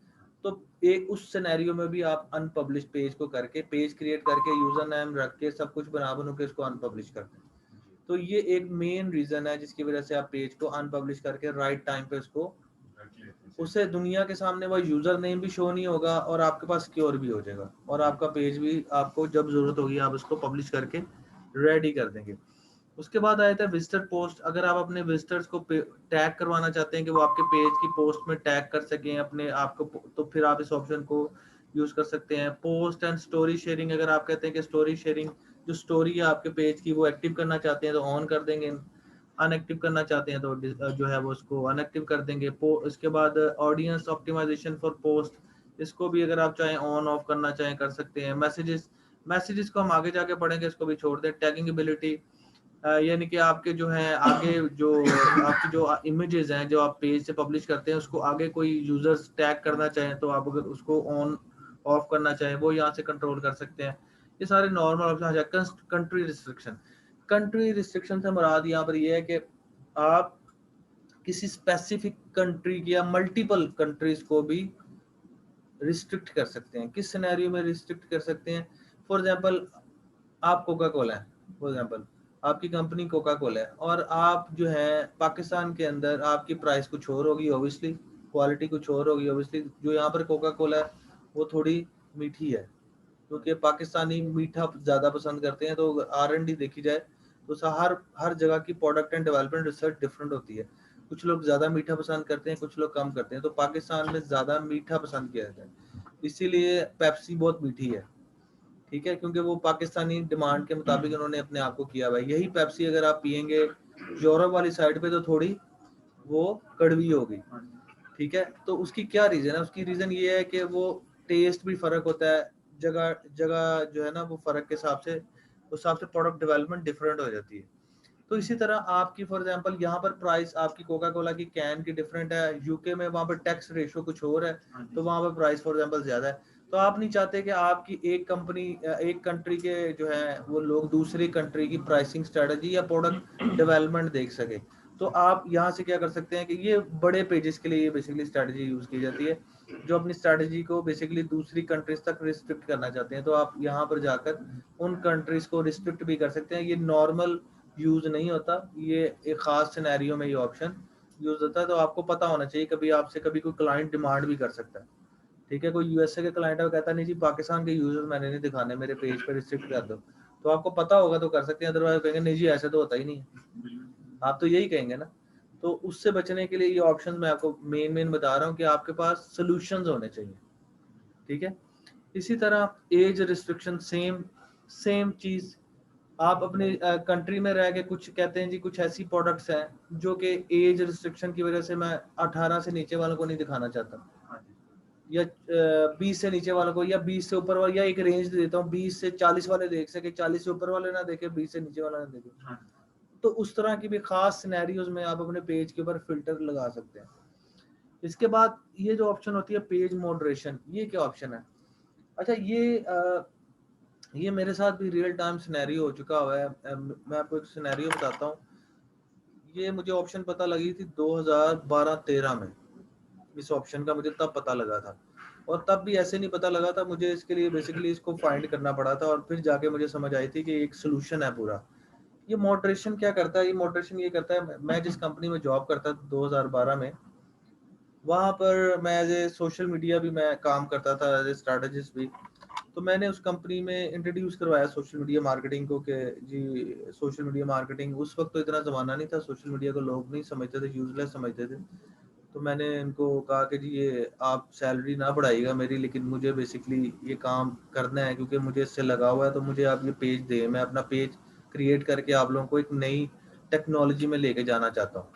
तो एक उस सिनेरियो में भी आप अनपब्लिश पेज को करके, पेज क्रिएट करके, यूजर नेम रख के, सब कुछ बनू के इसको अनपब्लिश करते हैं। तो ये एक मेन रीजन है जिसकी वजह से आप पेज को अनपब्लिश करके राइट टाइम पे उसको, उससे दुनिया के सामने वो यूजर नेम भी शो नहीं होगा और आपके पास सिक्योर भी हो जाएगा, और आपका पेज भी आपको जब जरूरत होगी आप उसको पब्लिश करके रेडी कर देंगे। उसके बाद आया था विजिटर पोस्ट। अगर आप अपने विजिटर्स को टैग करवाना चाहते हैं कि वो आपके पेज की पोस्ट में टैग कर सकें अपने आपको, तो फिर आप इस ऑप्शन को यूज कर सकते हैं। पोस्ट एंड स्टोरी शेयरिंग, अगर आप कहते हैं कि स्टोरी शेयरिंग, जो स्टोरी है आपके पेज की वो एक्टिव करना चाहते हैं तो ऑन कर देंगे, अनएक्टिव करना चाहते हैं तो जो है वो उसको अनएक्टिव कर देंगे। इसके बाद ऑडियंस ऑप्टिमाइजेशन फॉर पोस्ट, इसको भी अगर आप चाहें ऑन ऑफ करना चाहें कर सकते हैं। मैसेजेस को हम आगे जाके पढ़ेंगे, इसको भी छोड़ दें। टैगिंग एबिलिटी, यानी कि आपके जो है आगे जो आपकी जो इमेजेस हैं जो आप पेज से पब्लिश करते हैं, उसको आगे कोई यूजर्स टैग करना चाहें तो आप अगर उसको ऑन ऑफ करना चाहें वो यहाँ से कंट्रोल कर सकते हैं। ये सारे नॉर्मल ऑप्शन है। कंट्री रिस्ट्रिक्शन, कंट्री रिस्ट्रिक्शन से मुराद यहाँ पर ये है कि आप किसी स्पेसिफिक कंट्री की या मल्टीपल कंट्रीज को भी रिस्ट्रिक्ट कर सकते हैं। किस सिनेरियो में रिस्ट्रिक्ट कर सकते हैं? फॉर एग्जांपल, आप कोका कोला है, फॉर एग्जांपल आपकी कंपनी कोका कोला है, और आप जो है पाकिस्तान के अंदर आपकी प्राइस कुछ और होगी, ऑब्वियसली क्वालिटी कुछ और होगी, ऑब्वियसली जो यहाँ पर कोका कोला है वो थोड़ी मीठी है, क्योंकि पाकिस्तानी मीठा ज़्यादा पसंद करते हैं। तो R&D देखी जाए तो हर जगह की product and development research different होती है। कुछ लोग ज़्यादा मीठा पसंद करते हैं, कुछ लोग कम करते हैं। तो पाकिस्तान में ज़्यादा मीठा पसंद किया जाता है, इसीलिए पेप्सी बहुत मीठी है। ठीक है, क्योंकि वो पाकिस्तानी डिमांड के मुताबिक उन्होंने अपने आप को किया हुआ है। यही पेप्सी अगर आप पियेंगे यूरोप वाली साइड पे तो थोड़ी वो कड़वी होगी, ठीक है। तो उसकी क्या रीजन है? उसकी रीजन ये है कि वो टेस्ट भी फर्क होता है, जगह जगह जो है ना वो फर्क के हिसाब से, उस हिसाब से प्रोडक्ट डेवलपमेंट डिफरेंट हो जाती है। तो इसी तरह आपकी फॉर एग्जांपल यहाँ पर प्राइस आपकी कोका कोला की कैन की डिफरेंट है, यूके में वहाँ पर टैक्स रेशियो कुछ और है, तो वहाँ पर प्राइस फॉर एग्जांपल ज्यादा है। तो आप नहीं चाहते कि आपकी एक कंपनी, एक कंट्री के जो है वो लोग दूसरी कंट्री की प्राइसिंग स्ट्रेटजी या प्रोडक्ट डेवलपमेंट देख सके। तो आप यहाँ से क्या कर सकते हैं कि ये बड़े पेजेस के लिए ये बेसिकली स्ट्रेटजी यूज की जाती है, जो अपनी स्ट्रेटजी को बेसिकली दूसरी कंट्रीज तक रिस्ट्रिक्ट करना चाहते हैं। तो आप यहाँ पर जाकर उन कंट्रीज को रिस्ट्रिक्ट भी कर सकते हैं। ये नॉर्मल यूज नहीं होता, ये एक खास सिनेरियो में ये ऑप्शन यूज होता है। तो आपको पता होना चाहिए, कभी आपसे कभी कोई क्लाइंट डिमांड भी कर सकता है, ठीक है। कोई यूएसए के क्लाइंट है वो कहता नहीं जी पाकिस्तान के यूजर्स मैंने नहीं दिखाने, मेरे पेज पे रिस्ट्रिक्ट कर दो, तो आपको पता होगा तो कर सकते हैं, अदरवाइज कहेंगे नहीं जी ऐसे तो होता ही नहीं है, आप तो यही कहेंगे ना। तो उससे बचने के लिए ये ऑप्शन मैं आपको मेन बता रहा हूँ कि आपके पास सोल्यूशंस होने चाहिए, ठीक है। इसी तरह एज रिस्ट्रिक्शन सेम चीज, आप अपनी कंट्री में रह के कुछ कहते हैं जी कुछ ऐसी प्रोडक्ट्स हैं जो कि एज रिस्ट्रिक्शन की वजह से मैं 18 से नीचे वालों को नहीं दिखाना चाहता, या 20 से नीचे वालों को, या 20 से ऊपर वाले, या एक रेंज दे देता हूँ 20 से 40 वाले देख सके, 40 से ऊपर वाले ना देखे, 20 से नीचे वाला ना देखे। तो उस तरह की भी खास सिनेरियोज में आप अपने पेज के ऊपर फिल्टर लगा सकते हैं। इसके बाद ये जो ऑप्शन होती है पेज मॉडरेशन, ये क्या ऑप्शन है? अच्छा, ये मेरे साथ भी रियल टाइम सिनेरियो हो चुका हुआ है। मैं आपको एक सिनेरियो बताता हूँ। ये मुझे ऑप्शन पता लगी थी 2012-13 में, इस ऑप्शन का मुझे तब पता लगा था, और तब भी ऐसे नहीं पता लगा था मुझे, इसके लिए बेसिकली इसको फाइंड करना पड़ा था, और फिर जाके मुझे समझ आई थी कि एक सोल्यूशन है पूरा। ये मॉडरेशन क्या करता है? ये मॉडरेशन ये करता है, मैं जिस कंपनी में जॉब करता था 2012 में, वहाँ पर मैं एज ए सोशल मीडिया भी मैं काम करता था, एज ए स्ट्रेटेजिस्ट भी। तो मैंने उस कंपनी में इंट्रोड्यूस करवाया सोशल मीडिया मार्केटिंग को, कि जी सोशल मीडिया मार्केटिंग, उस वक्त तो इतना ज़माना नहीं था, सोशल मीडिया को लोग नहीं समझते थे, यूजलेस समझते थे। तो मैंने इनको कहा कि जी ये आप सैलरी ना बढ़ाइएगा मेरी, लेकिन मुझे बेसिकली ये काम करना है क्योंकि मुझे इससे लगा हुआ है, तो मुझे आप ये पेज दें, मैं अपना पेज क्रिएट करके आप लोगों को एक नई टेक्नोलॉजी में लेके जाना चाहता हूँ।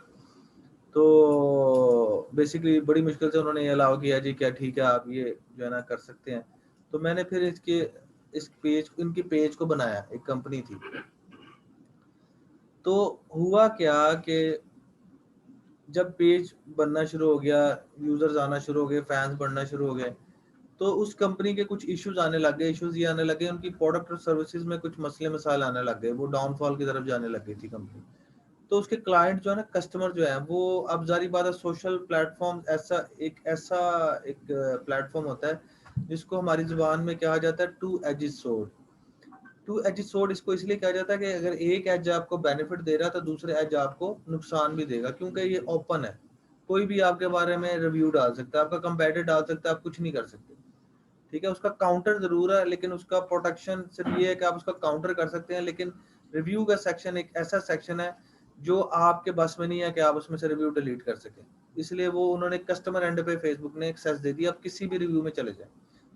तो बेसिकली बड़ी मुश्किल से उन्होंने ये अलाउ किया जी, क्या ठीक है आप ये जो है ना कर सकते हैं। तो मैंने फिर इनकी पेज को बनाया, एक कंपनी थी। तो हुआ क्या कि जब पेज बनना शुरू हो गया, यूजर्स आना शुरू हो गए, फैंस बढ़ना शुरू हो गए, तो उस कंपनी के कुछ इश्यूज आने लग गए। इश्यूज ये आने लगे, उनकी प्रोडक्ट और सर्विसेज में कुछ मसले मसाइल आने लग गए, वो डाउनफॉल की तरफ जाने लग गई थी कंपनी। तो उसके क्लाइंट जो है ना, कस्टमर जो है वो, अब जारी बात है, सोशल प्लेटफॉर्म ऐसा एक प्लेटफॉर्म होता है जिसको हमारी जुबान में कहा जाता है two edge sword. Two edge sword इसको इसलिए कहा जाता है कि अगर एक एज आपको बेनिफिट दे रहा है तो दूसरे एज आपको नुकसान भी देगा, क्योंकि ये ओपन है, कोई भी आपके बारे में रिव्यू डाल सकता है, आपका कंपेटिटर डाल सकता है, आप कुछ नहीं कर सकते, ठीक है। उसका काउंटर जरूर है, लेकिन उसका प्रोटेक्शन सिर्फ ये है कि आप उसका काउंटर कर सकते हैं, लेकिन रिव्यू का सेक्शन एक ऐसा सेक्शन है जो आपके बस में नहीं है कि आप उसमें से रिव्यू डिलीट कर सकें। इसलिए वो उन्होंने कस्टमर एंड पे फेसबुक ने एक्सेस दे दिया, आप किसी भी रिव्यू में चले जाएं,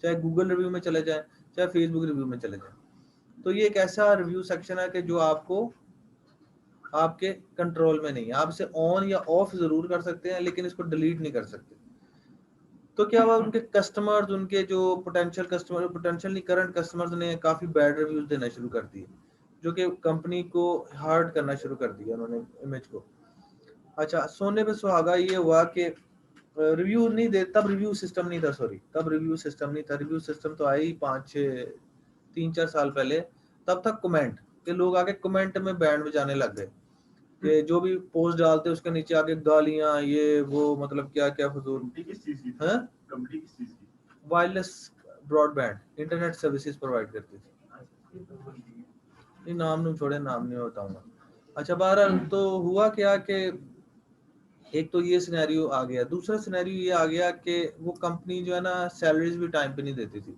चाहे गूगल रिव्यू में चले जाएं, चाहे फेसबुक रिव्यू में चले जाएं। तो ये एक ऐसा रिव्यू सेक्शन है कि जो आपको आपके कंट्रोल में नहीं है, आप इसे ऑन या ऑफ जरूर कर सकते हैं, लेकिन इसको डिलीट नहीं कर सकते। तो क्या हुआ, उनके कस्टमर्स, उनके जो पोटेंशियल नहीं, करंट कस्टमर्स ने काफी बैड रिव्यूज देना शुरू कर दिए, जो कि कंपनी को हर्ट करना शुरू कर दिया उन्होंने, इमेज को। अच्छा, सोने पे सुहागा ये हुआ कि रिव्यू नहीं दे, तब रिव्यू सिस्टम नहीं था, सॉरी, तब रिव्यू सिस्टम नहीं था, रिव्यू सिस्टम तो आया ही 3-4 साल पहले। तब तक कमेंट के लोग आके कमेंट में बैंड बजाने लग गए कि जो भी पोस्ट डालते उसके नीचे आके गालियां, ये वो, मतलब क्या क्या फजूल। किस चीज की? हाँ, कंपनी किस चीज की? Wireless broadband internet services provide करती थी। नहीं, नाम नहीं छोड़े, नाम नहीं बताऊंगा। अच्छा, बहरहाल तो हुआ क्या कि एक तो ये सिनेरियो आ गया, दूसरा सिनेरियो ये आ गया कि वो कंपनी जो है ना सैलरीज भी टाइम पे नहीं देती थी।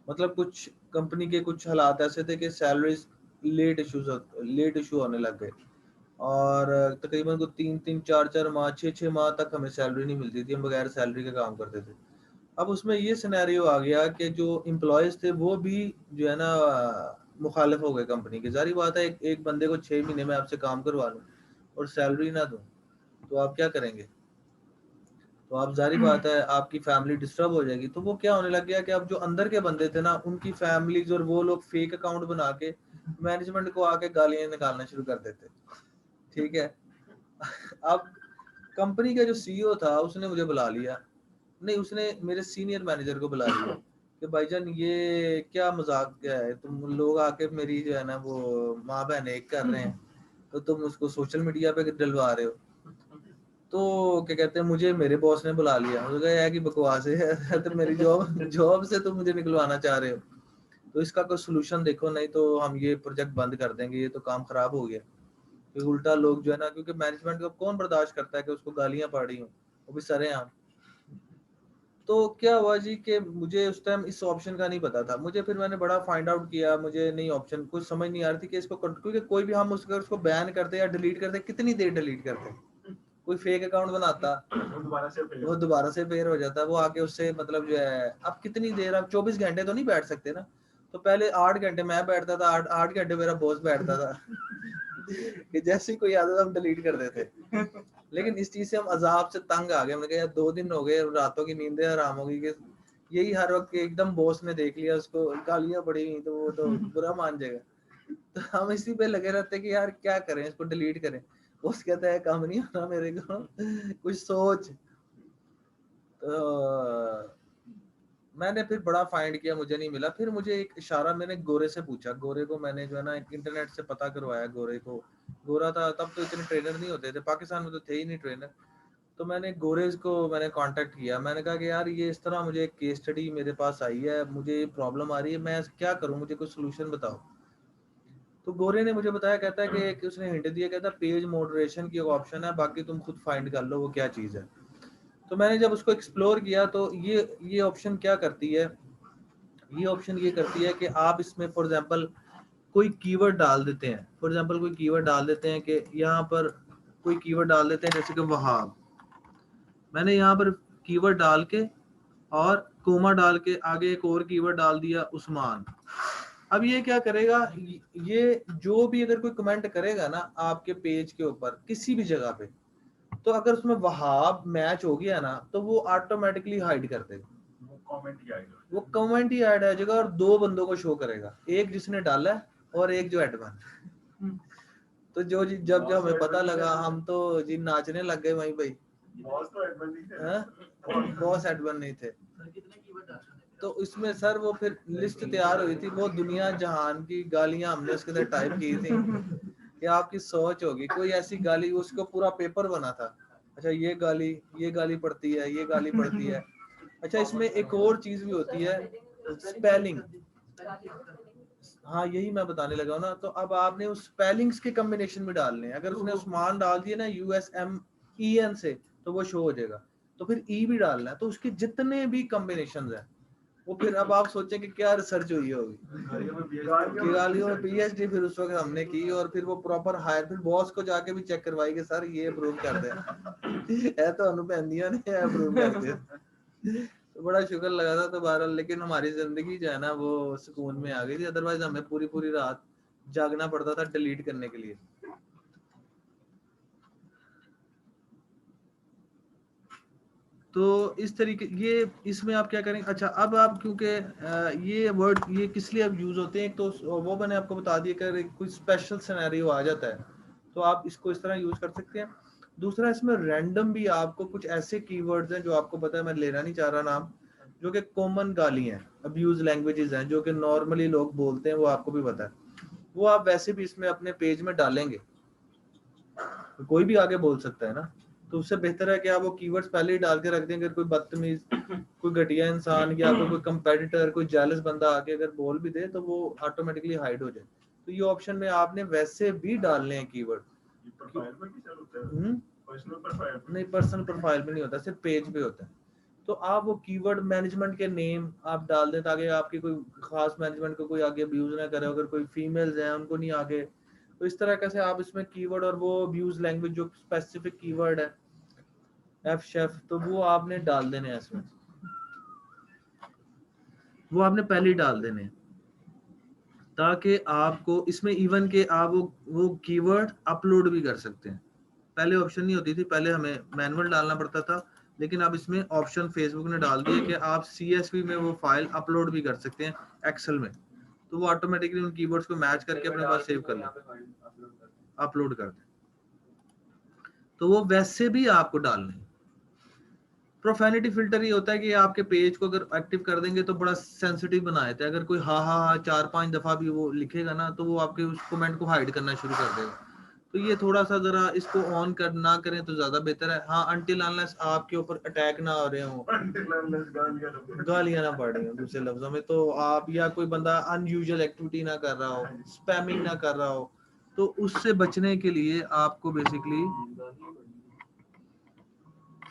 मतलब कुछ कंपनी के कुछ हालात ऐसे थे कि सैलरीज लेट इशू होने लग गए, और तकरीबन को 3-3 4-4 माह 6-6 माह तक हमें सैलरी नहीं मिलती थी, हम बगैर सैलरी के काम करते थे। अब उसमें ये सिनेरियो आ गया कि जो एम्प्लॉयज थे वो भी जो है ना मुखालिफ हो गए कंपनी के। जारी बात है, एक बंदे को 6 महीने में आपसे काम करवा लूं और सैलरी ना दूं तो आप क्या करेंगे? तो आप जारी बात है आपकी फैमिली डिस्टर्ब हो जाएगी। तो वो क्या होने लग गया कि अब जो अंदर के बंदे थे ना, उनकी फैमिलीज और वो लोग फेक अकाउंट बना के मैनेजमेंट को आके गालियां निकालना शुरू कर देते। ठीक है। अब कंपनी का जो सीईओ था उसने मुझे बुला लिया, नहीं उसने मेरे सीनियर मैनेजर को बुला लिया कि भाईजान ये क्या मजाक क्या है, तुम लोग आके मेरी जो है ना वो माँ बहन एक कर रहे हैं तो तुम उसको सोशल मीडिया पे डलवा रहे हो। तो क्या कहते हैं, मुझे मेरे बॉस ने बुला लिया, मुझे कहा यार की बकवास है तो मेरी जॉब जॉब से तुम मुझे निकलवाना चाह रहे हो, तो इसका कोई सोल्यूशन देखो, नहीं तो हम ये प्रोजेक्ट बंद कर देंगे, ये तो काम खराब हो गया। क्योंकि उल्टा लोग जो है ना, क्योंकि मैनेजमेंट को कौन बर्दाश्त करता है कि उसको गालियां पड़ रही हो, वो भी सरेआम। तो क्या हुआ जी कि मुझे उस टाइम इस ऑप्शन का नहीं पता था, मुझे फिर मैंने बड़ा फाइंड आउट किया, मुझे नई ऑप्शन कुछ समझ नहीं आ रही थी कि इसको क्योंकि कोई भी हम उसको बैन करते या डिलीट करते, कितनी देर डिलीट करते, कोई फेक अकाउंट बनाता वो दोबारा से पेयर हो जाता, वो आके उससे मतलब जो है, अब कितनी देर, आप 24 घंटे तो नहीं बैठ सकते ना। तो पहले 8 घंटे मैं बैठता था, 8 8 घंटे मेरा बॉस बैठता था कि जैसे ही कोई आदत हम डिलीट कर देते। लेकिन इस चीज से हम अजाब से तंग आ गए, हमने कहा यार 2 दिन हो गए, रातों की नींदें हराम हो गई कि यही हर वक्त एकदम बॉस ने देख लिया, उसको गालियां पड़ी हुई तो वो तो बुरा मान जाएगा। तो हम इसी पे लगे रहते कि यार क्या करें, इसको डिलीट करें। बॉस कहता है काम नहीं होना मेरे को, कुछ सोच। तो मैंने फिर बड़ा फाइंड किया, मुझे नहीं मिला। फिर मुझे एक इशारा, मैंने गोरे से पूछा, गोरे को मैंने जो है ना इंटरनेट से पता करवाया, गोरे को, गोरा था तब तो इतने ट्रेनर नहीं होते थे, पाकिस्तान में तो थे ही नहीं ट्रेनर। तो मैंने गोरेज को मैंने कांटेक्ट किया, मैंने कहा कि यार ये इस तरह मुझे एक केस स्टडी मेरे पास आई है, मुझे ये प्रॉब्लम आ रही है, मैं क्या करूं, मुझे कोई सोल्यूशन बताओ। तो गोरे ने मुझे बताया, कहता है कि एक उसने हिंट दिया, कहता है पेज मॉडरेशन की एक ऑप्शन है, बाकी तुम खुद फाइंड कर लो वो क्या चीज़ है। तो मैंने जब उसको एक्सप्लोर किया तो ये ऑप्शन क्या करती है, ये ऑप्शन ये करती है कि आप इसमें फॉर एग्जांपल कोई कीवर्ड डाल देते हैं, फॉर एग्जांपल कोई कीवर्ड डाल देते हैं कि यहाँ पर कोई कीवर्ड डाल देते हैं जैसे कि वहाब, मैंने यहाँ पर कीवर्ड डाल के और कोमा डाल के आगे एक और कीवर्ड डाल दिया उस्मान। अब ये क्या करेगा, ये जो भी अगर कोई कमेंट करेगा ना आपके पेज के ऊपर किसी भी जगह पे, तो अगर उसमें वहाब मैच हो गया ना तो वो ऑटोमेटिकली हाइड कर देगा, वो कमेंट ही ऐड आ जाएगा और 2 बंदों को शो करेगा, एक जिसने डाला है और एक जो एडमिन। तो जो जी जब जब हमें पता लगा हम तो जी नाचने लग गए वहीं भाई। बॉस तो एडमिन नहीं थे, बॉस एडमिन नहीं थे। तो इसमें सर वो फिर लिस्ट तैयार हुई थी, वो दुनिया जहान की गालियां हमने उसके अंदर टाइप की थी कि आपकी सोच होगी कोई ऐसी गाली, उसको पूरा पेपर बना था। अच्छा ये गाली पड़ती है, ये गाली पड़ती है। अच्छा इसमें एक और चीज भी होती है, स्पेलिंग। हाँ यही मैं बताने लगा हूँ ना। तो अब आपने उस स्पेलिंग्स के कॉम्बिनेशन में डालने हैं, अगर उसने उस्मान डाल दिया ना USMEN से तो वो शो हो जाएगा, तो फिर ई भी डालना है, तो उसके जितने भी कॉम्बिनेशन है वो फिर अब आप सोचें कि क्या रिसर्च हुई होगी, गालियों में PhD फिर उस वक्त हमने की, और फिर वो प्रॉपर हायर, फिर बॉस को जाके भी चेक करवाई कि सर ये अप्रूव कर दे है तो अनुपैंदिया ने अप्रूव कर दिया। तो बड़ा शुक्र लगा था तो बहरहाल, लेकिन हमारी जिंदगी जो है ना वो सुकून में आ गई थी, अदरवाइज हमें पूरी पूरी रात जागना पड़ता था डिलीट करने के लिए। तो इस तरीके ये इसमें आप क्या करेंगे। अच्छा अब आप क्योंकि ये वर्ड ये किस लिए अब यूज होते हैं, तो वो मैंने आपको बता दिया कि अगर कोई स्पेशल सिनेरियो आ जाता है तो आप इसको इस तरह यूज कर सकते हैं। दूसरा इसमें रैंडम भी आपको कुछ ऐसे कीवर्ड्स हैं जो आपको पता है, मैं लेना नहीं चाह रहा नाम, जो कि कॉमन गाली हैं, अब्यूज लैंग्वेजेस हैं, जो कि नॉर्मली लोग बोलते हैं, वो आपको भी पता है, वो आप वैसे भी इसमें अपने पेज में डालेंगे, कोई भी आगे बोल सकता है ना। तो उससे बेहतर है कि आप वो कीवर्ड्स पहले ही डाल के रख दें, अगर कोई बदतमीज, कोई घटिया इंसान या कोई कंपेटिटर, कोई जेलस बंदा आके अगर बोल भी दे तो वो ऑटोमेटिकली हाइड हो जाए। तो ये ऑप्शन में आपने वैसे भी डालने हैं कीवर्ड। नहीं पर्सनल प्रोफाइल में नहीं होता, सिर्फ पेज पे होता है। तो आप वो कीवर्ड मैनेजमेंट के नेम आप डाल दें ताकि आपकी कोई खास मैनेजमेंट को कोई आगे अब्यूज ना करे, अगर कोई फीमेल्स हैं उनको नहीं आगे। तो इस तरह कैसे आप इसमें कीवर्ड और वो अब्यूज लैंग्वेज जो स्पेसिफिक कीवर्ड है एफ शेफ, तो वो आपने डाल देने हैं इसमें। वो आपने पहले ही डाल देने हैं, ताकि आपको इसमें इवन के आप वो कीवर्ड अपलोड भी कर सकते हैं। पहले ऑप्शन नहीं होती थी, पहले हमें मैनुअल डालना पड़ता था, लेकिन अब इसमें ऑप्शन फेसबुक ने डाल दिया कि आप CSV में वो फाइल अपलोड भी कर सकते हैं एक्सेल में, तो वो ऑटोमेटिकली उन कीवर्ड्स को मैच करके अपने पास सेव कर ले, अपलोड कर दे। तो वो वैसे भी आपको डालने हैं। प्रोफेनिटी फिल्टर ये होता है कि आपके पेज को अगर एक्टिव कर देंगे तो बड़ा सेंसिटिव बना देता है। अगर कोई हा हा हा 4-5 दफा भी वो लिखेगा ना, तो वो आपके उस कमेंट को हाइड करना शुरू कर देगा। तो ये थोड़ा सा जरा इसको ऑन कर ना करें तो ज्यादा बेहतर है। हाँ, अनटिल अनलेस आपके ऊपर अटैक ना हो रहे हो, गालियां ना पड़ रही हो दूसरे लफ्जों में, तो आप या कोई बंदा अनयूजुअल एक्टिविटी ना कर रहा हो, स्पैमिंग ना कर रहा हो, तो उससे बचने के लिए आपको बेसिकली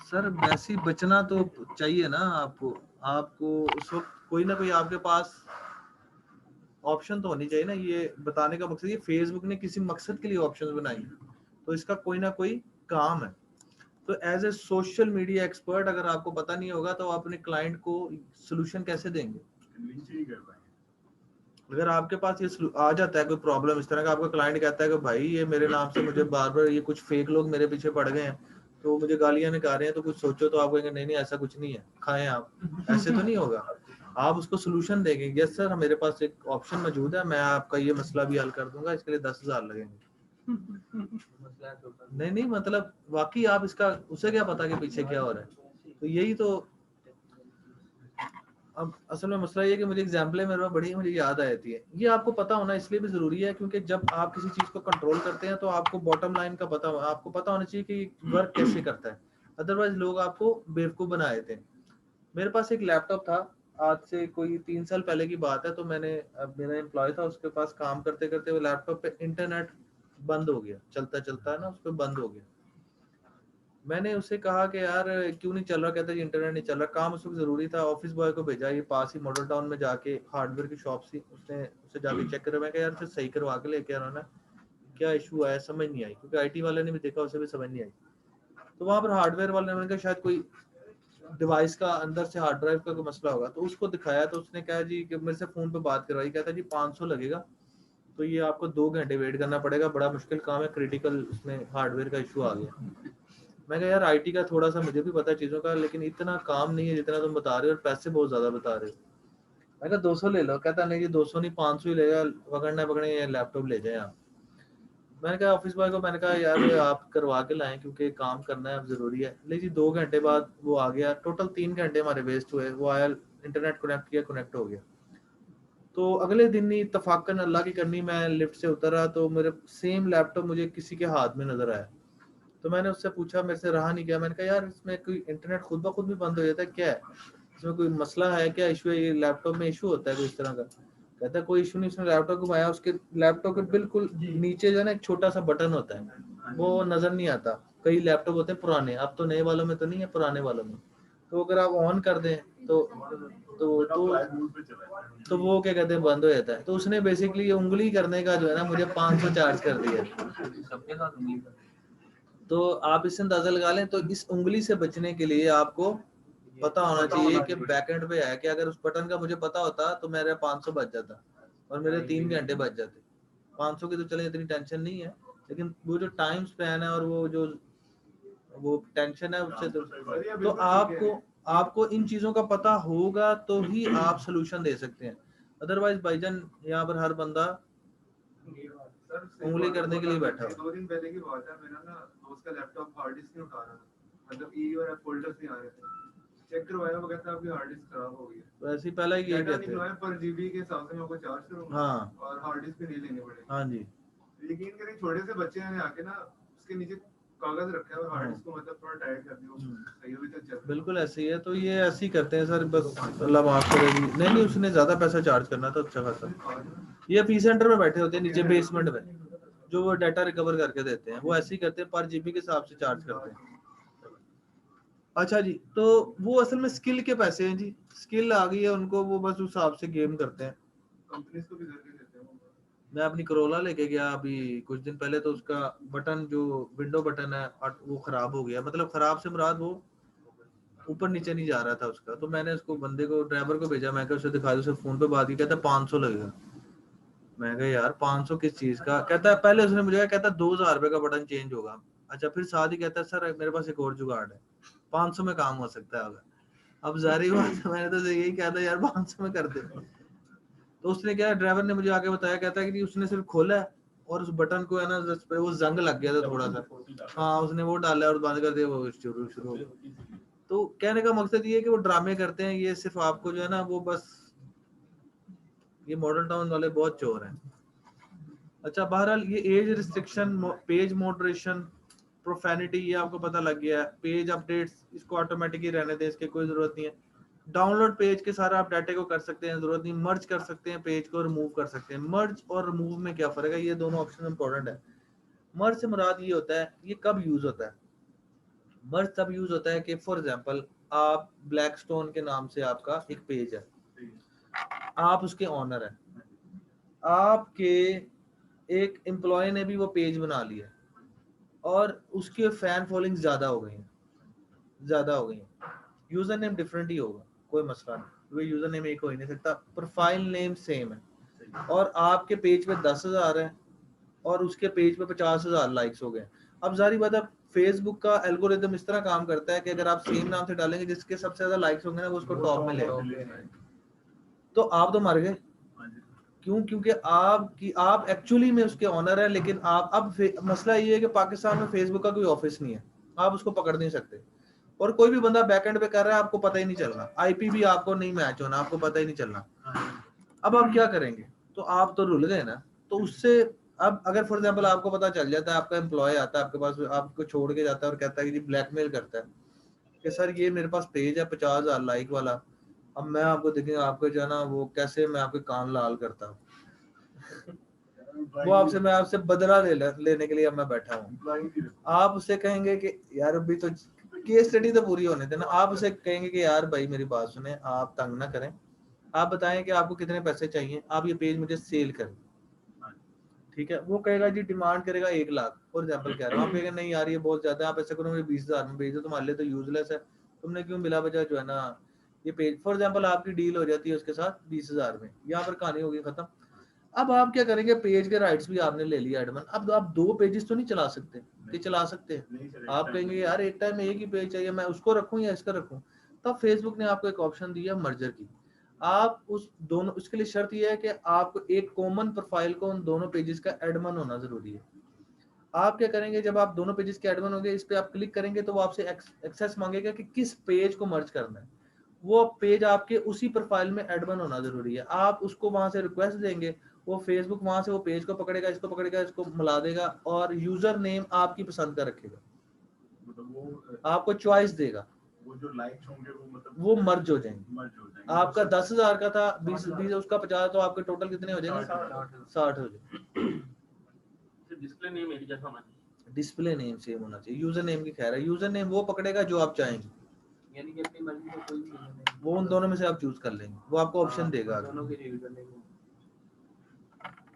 सर वैसे ही बचना तो चाहिए ना आपको। आपको उस वक्त कोई ना कोई आपके पास ऑप्शन तो होनी चाहिए ना। ये बताने का मकसद, ये फेसबुक ने किसी मकसद के लिए ऑप्शंस बनाई, तो इसका कोई ना कोई काम है। तो as a social media expert अगर आपको पता नहीं होगा तो आप अपने क्लाइंट को सोल्यूशन कैसे देंगे? अगर आपके पास ये आ जाता है कोई प्रॉब्लम इस तरह का, आपका क्लाइंट कहता है कि भाई ये मेरे नाम से मुझे बार बार ये कुछ फेक लोग मेरे पीछे पड़ गए हैं, तो मुझे गालियां निकाल रहे हैं, तो कुछ सोचो, तो आप कहेंगे नहीं नहीं ऐसा कुछ नहीं है, खाएं आप। ऐसे तो नहीं होगा। आप उसको सोल्यूशन देंगे, यस सर मेरे पास एक ऑप्शन मौजूद है, मैं आपका ये मसला भी हल कर दूंगा, इसके लिए 10,000 लगेंगे। नहीं नहीं, मतलब वाकई आप इसका, उसे क्या पता कि पीछे क्या हो रहा है। तो यही तो अब असल में मसला ये है कि मुझे एग्जाम्पल मेरे पास बड़ी मुझे याद आ जाती है। ये आपको पता होना इसलिए भी जरूरी है क्योंकि जब आप किसी चीज को कंट्रोल करते हैं तो आपको बॉटम लाइन का पता, आपको पता होना चाहिए कि वर्क कैसे करता है। अदरवाइज लोग आपको बेवकूफ बना देते हैं। मेरे पास एक लैपटॉप था, आज से कोई 3 साल पहले की बात है। तो मैंने, अब मेरा एम्प्लॉय था, उसके पास काम करते करते वो लैपटॉप पे इंटरनेट बंद हो गया, चलता चलता है ना, उस पर बंद हो गया। मैंने उसे कहा कि यार क्यों नहीं चल रहा? कहता जी इंटरनेट नहीं चल रहा। काम उस वक्त जरूरी था, ऑफिस बॉय को भेजा, ये पास ही मॉडल टाउन में जाके हार्डवेयर की शॉप थी, उसने उसे जाके चेक करा। मैं कहा यार फिर सही करवा के लेके आना ना, क्या इशू आया समझ नहीं आई, क्योंकि IT वाले ने भी देखा, उसे भी समझ नहीं आई। तो वहां पर हार्डवेयर वाले ने, मैंने कहा शायद कोई डिवाइस का अंदर से हार्ड ड्राइव का कोई मसला होगा। तो उसको दिखाया, तो उसने कहा जी कि मेरे से फोन पे बात करवाई, कहता जी 500 लगेगा, तो ये आपको 2 घंटे वेट करना पड़ेगा, बड़ा मुश्किल काम है, क्रिटिकल उसमें हार्डवेयर का इशू आ गया। मैं कहा यार IT का थोड़ा सा मुझे भी पता है चीज़ों का, लेकिन इतना काम नहीं है जितना तुम बता रहे हो, और पैसे बहुत ज़्यादा बता रहे हो। मैं कहा 200 ले लो। कहता नहीं जी 200 नहीं, 500 ही लेगा, पकड़ना पकड़े ये लैपटॉप ले जाए आप। मैंने कहा ऑफिस बॉय को, मैंने कहा यार आप करवा के लाएं क्योंकि काम करना है, अब जरूरी है। ले जी 2 घंटे बाद वो आ गया, टोटल 3 घंटे हमारे वेस्ट हुए। वो आया, इंटरनेट कनेक्ट किया, कनेक्ट हो गया। तो अगले दिन ही इत्तफाकन अल्लाह की करनी, मैं लिफ्ट से उतरा तो मेरे सेम लैपटॉप मुझे किसी के हाथ में नजर आया। तो मैंने उससे पूछा, मेरे से रहा नहीं गया, मैंने कहा यार इसमें कोई इंटरनेट खुद ब खुद भी बंद हो जाता है क्या है, इसमें कोई मसला है क्या, इशू है, ये लैपटॉप में इशू होता है कोई इस तरह का? कहता है कोई इशू नहीं। उसने लैपटॉप घुमाया, उसके लैपटॉप के बिल्कुल नीचे जो है ना एक छोटा सा बटन होता है, वो नजर नहीं आता। कई लैपटॉप होते हैं पुराने, अब तो नए वालों में तो नहीं है, पुराने वालों में, तो अगर आप ऑन कर दें तो वो क्या कहते हैं बंद हो जाता है। तो उसने बेसिकली ये उंगली करने का जो है ना मुझे 500 चार्ज कर दिया। सबके साथ उंगली, तो आप इससे अंदाजा लगा लें। तो इस उंगली से बचने के लिए आपको पता होना चाहिए कि बैकएंड पे है कि अगर उस बटन का मुझे पता होता तो मेरा 500 बच जाता और मेरे 3 घंटे बच जाते। 500 की तो चले इतनी टेंशन नहीं है, लेकिन वो जो टाइम स्पैन है और वो टेंशन है उससे, तो आपको आपको इन चीजों का पता होगा तो ही आप सोल्यूशन दे सकते हैं। अदरवाइज भाईजान यहाँ पर हर बंदा उंगली करने के लिए बैठा हो। 2 दिन पहले की बात है, मेरा ना दोस्त का लैपटॉप हार्ड डिस्क नहीं उठा रहा था, मतलब ई और एफ फोल्डर्स नहीं आ रहे थे। चेक करवाया, वो कहता है आपकी हार्ड डिस्क खराब हो गई है। वैसे ही पहला ही ये कहते हैं पर जीबी के हिसाब से मैं आपको चार्ज करूंगा, हाँ और हार्ड डिस्क भी नहीं लेनी पड़ेगी। हाँ जी, यकीन करें छोटे से बच्चे ने आके ना उसके नीचे कागज रखा है और हार्ड हाँ। डिस्क को मतलब थोड़ा टाइट कर दिया, सही अभी तक चल रहा है। बिल्कुल ऐसे ही है। तो ये ऐसे ही करते हैं सर, बस अल्लाह माफ करे जी। नहीं नहीं, उसने ज्यादा पैसा चार्ज करना था अच्छा खासा। ये पी सेंटर में बैठे होते हैं नीचे बेसमेंट में, जो वो डाटा रिकवर करके देते हैं, वो ऐसे ही करते हैं, पर जीबी के हिसाब से चार्ज करते हैं। अच्छा जी, तो वो असल में स्किल के पैसे हैं जी, स्किल आ गई है उनको, वो बस उस हिसाब से गेम करते हैं। कंपनीज को भी करके देते हैं वो। मैं अपनी करोला लेके गया अभी कुछ दिन पहले, तो उसका बटन जो विंडो बटन है वो खराब हो गया। मतलब खराब से मुराद वो ऊपर नीचे नहीं जा रहा था उसका। तो मैंने उसको बंदे को ड्राइवर को भेजा, मैं कहा उसे दिखा दो, उसे फोन पे बात की, कहता 500 लगेगा। मैं कहा यार 500 किस चीज का? कहता है पहले उसने मुझे कहता 2000 रुपए का बटन चेंज होगा। अच्छा, फिर साथ ही कहता है सर मेरे पास एक और जुगाड़ है, 500 में काम हो सकता है। अब जारी बात है, मैंने तो यही कहा था यार 500 में कर दे। तो उसने क्या, ड्राइवर ने मुझे आगे बताया, कहता है कि उसने सिर्फ खोला है और उस बटन को है ना जिस पे वो जंग लग गया था थोड़ा सा, हाँ उसने वो डाला और बंद कर दिया, वो शुरू शुरू हो गया। तो कहने का मकसद ये है कि वो ड्रामे करते हैं, ये सिर्फ आपको जो है ना वो बस, ये मॉडल टाउन वाले बहुत चोर हैं। अच्छा, बहरहाल ये age restriction, page moderation, profanity, ये आपको पता लग गया है। पेज अपडेट्स, इसको ऑटोमेटिक ही रहने दें, इसकी कोई जरूरत नहीं है। डाउनलोड पेज के सारा आप डाटा को कर सकते हैं, जरूरत नहीं। मर्ज कर सकते हैं पेज को, रिमूव कर सकते हैं। मर्ज और रिमूव में क्या फर्क है, ये दोनों ऑप्शन इंपॉर्टेंट है। मर्ज से मुराद ये होता है, ये कब यूज होता है? मर्ज तब यूज होता है कि फॉर एग्जांपल आप ब्लैकस्टोन के नाम से आपका एक पेज है, आप उसके ऑनर है, आपके एक एम्प्लॉय ने भी वो पेज बना लिया और उसके फैन फॉलोइंग ज्यादा हो गई है, यूजर नेम डिफरेंट ही होगा, कोई मसला नहीं, वो यूजर नेम एक हो ही नहीं सकता, प्रोफाइल नेम सेम है, और आपके पेज पे 10,000 है और उसके पेज पे 50,000 लाइक्स हो गए। अब जारी बात है, फेसबुक का एल्गोरिदम इस तरह काम करता है कि अगर आप सेम नाम से डालेंगे, जिसके सबसे ज्यादा लाइक्स होंगे ना वो उसको टॉप में लेगा। तो आप तो मर गए। क्यों? क्योंकि आप एक्चुअली में उसके ऑनर है, लेकिन आप अब मसला ये है कि पाकिस्तान में फेसबुक का कोई ऑफिस नहीं है, आप उसको पकड़ नहीं सकते, और कोई भी बंदा बैकएंड पे कर रहा है, आपको पता ही नहीं चलना, आईपी भी आपको नहीं मैच होना, आपको पता ही नहीं चलना। अब आप क्या करेंगे? तो आप तो रुल गए ना। तो उससे अब अगर फॉर एग्जांपल आपको पता चल जाता है, आपका एम्प्लॉय आता है आपके पास, आपको छोड़ के जाता है और कहता है कि जी ब्लैकमेल करता है कि सर ये मेरे पास पेज है 50,000 लाइक वाला, अब मैं आपको देखेंगे आपको जो है ना वो कैसे मैं आपके कान लाल करता हूँ, वो आपसे, मैं आपसे बदला लेने के लिए अब मैं बैठा हूँ। आप उसे कहेंगे कि यार अभी तो केस स्टडी तो पूरी होने देना, आप उसे कहेंगे कि यार भाई मेरी बात सुने, आप तंग ना करें, आप बताएं कि आपको कितने पैसे चाहिए, आप ये पेज मुझे सेल करें, ठीक है? वो कहेगा जी, डिमांड करेगा 1 लाख, फॉर एग्जाम्पल कह रहा हूँ, आप कहेंगे नहीं यार ये बहुत ज्यादा है, आप ऐसा करो मुझे 20,000 में भेज दो, तुम्हारे लिए तो यूजलेस है, तुमने क्यों बिला वजह जो है ना ये पेज, फॉर एग्जाम्पल आपकी डील हो जाती है उसके साथ 20,000 में, यहाँ पर कहानी होगी खत्म। अब आप क्या करेंगे, पेज के राइट्स भी आपने ले लिया एडमन, अब आप 2 पेजेस तो नहीं चला सकते, कि चला सकते हैं? आप कहेंगे यार एक टाइम में एक ही पेज चाहिए, मैं उसको रखूं या इसका रखूं? तब फेसबुक ने आपको एक ऑप्शन दिया मर्जर की। आप उस दोनों, उसके लिए शर्त यह है कि आपको एक कॉमन प्रोफाइल को उन दोनों पेजेस का एडमन होना जरूरी है। आप क्या करेंगे, जब आप दोनों पेजेस के एडमन होंगे, इस पे आप क्लिक करेंगे तो वो आपसे एक्सेस मांगेगा कि किस पेज को मर्ज करना है, वो पेज आपके उसी प्रोफाइल में एडमन होना जरूरी है। आप उसको वहां से रिक्वेस्ट देंगे, वो फेसबुक वहां से वो पेज को पकड़ेगा, इसको पकड़ेगा, इसको मिला देगा और यूजर नेम आपकी पसंद का रखेगा, मतलब वो आपको चॉइस देगा, वो जो लाइक्स होंगे वो मतलब वो मर्ज हो जाएंगे। आपका 10,000 का था, 20 उसका 50, तो आपके टोटल कितने हो जाएंगे? 60 हो जाएंगे। डिस्प्ले नेम एक जैसा होना चाहिए, डिस्प्ले नेम सेम होना चाहिए, यूजर नेम की खैर है, यूजर नेम वो पकड़ेगा जो आप चाहेंगे, यानी कि अपनी मर्जी का कोई नहीं, वो उन दोनों में से आप चूज कर लेंगे, वो आपको ऑप्शन देगा। दोनों के यूजर नेम।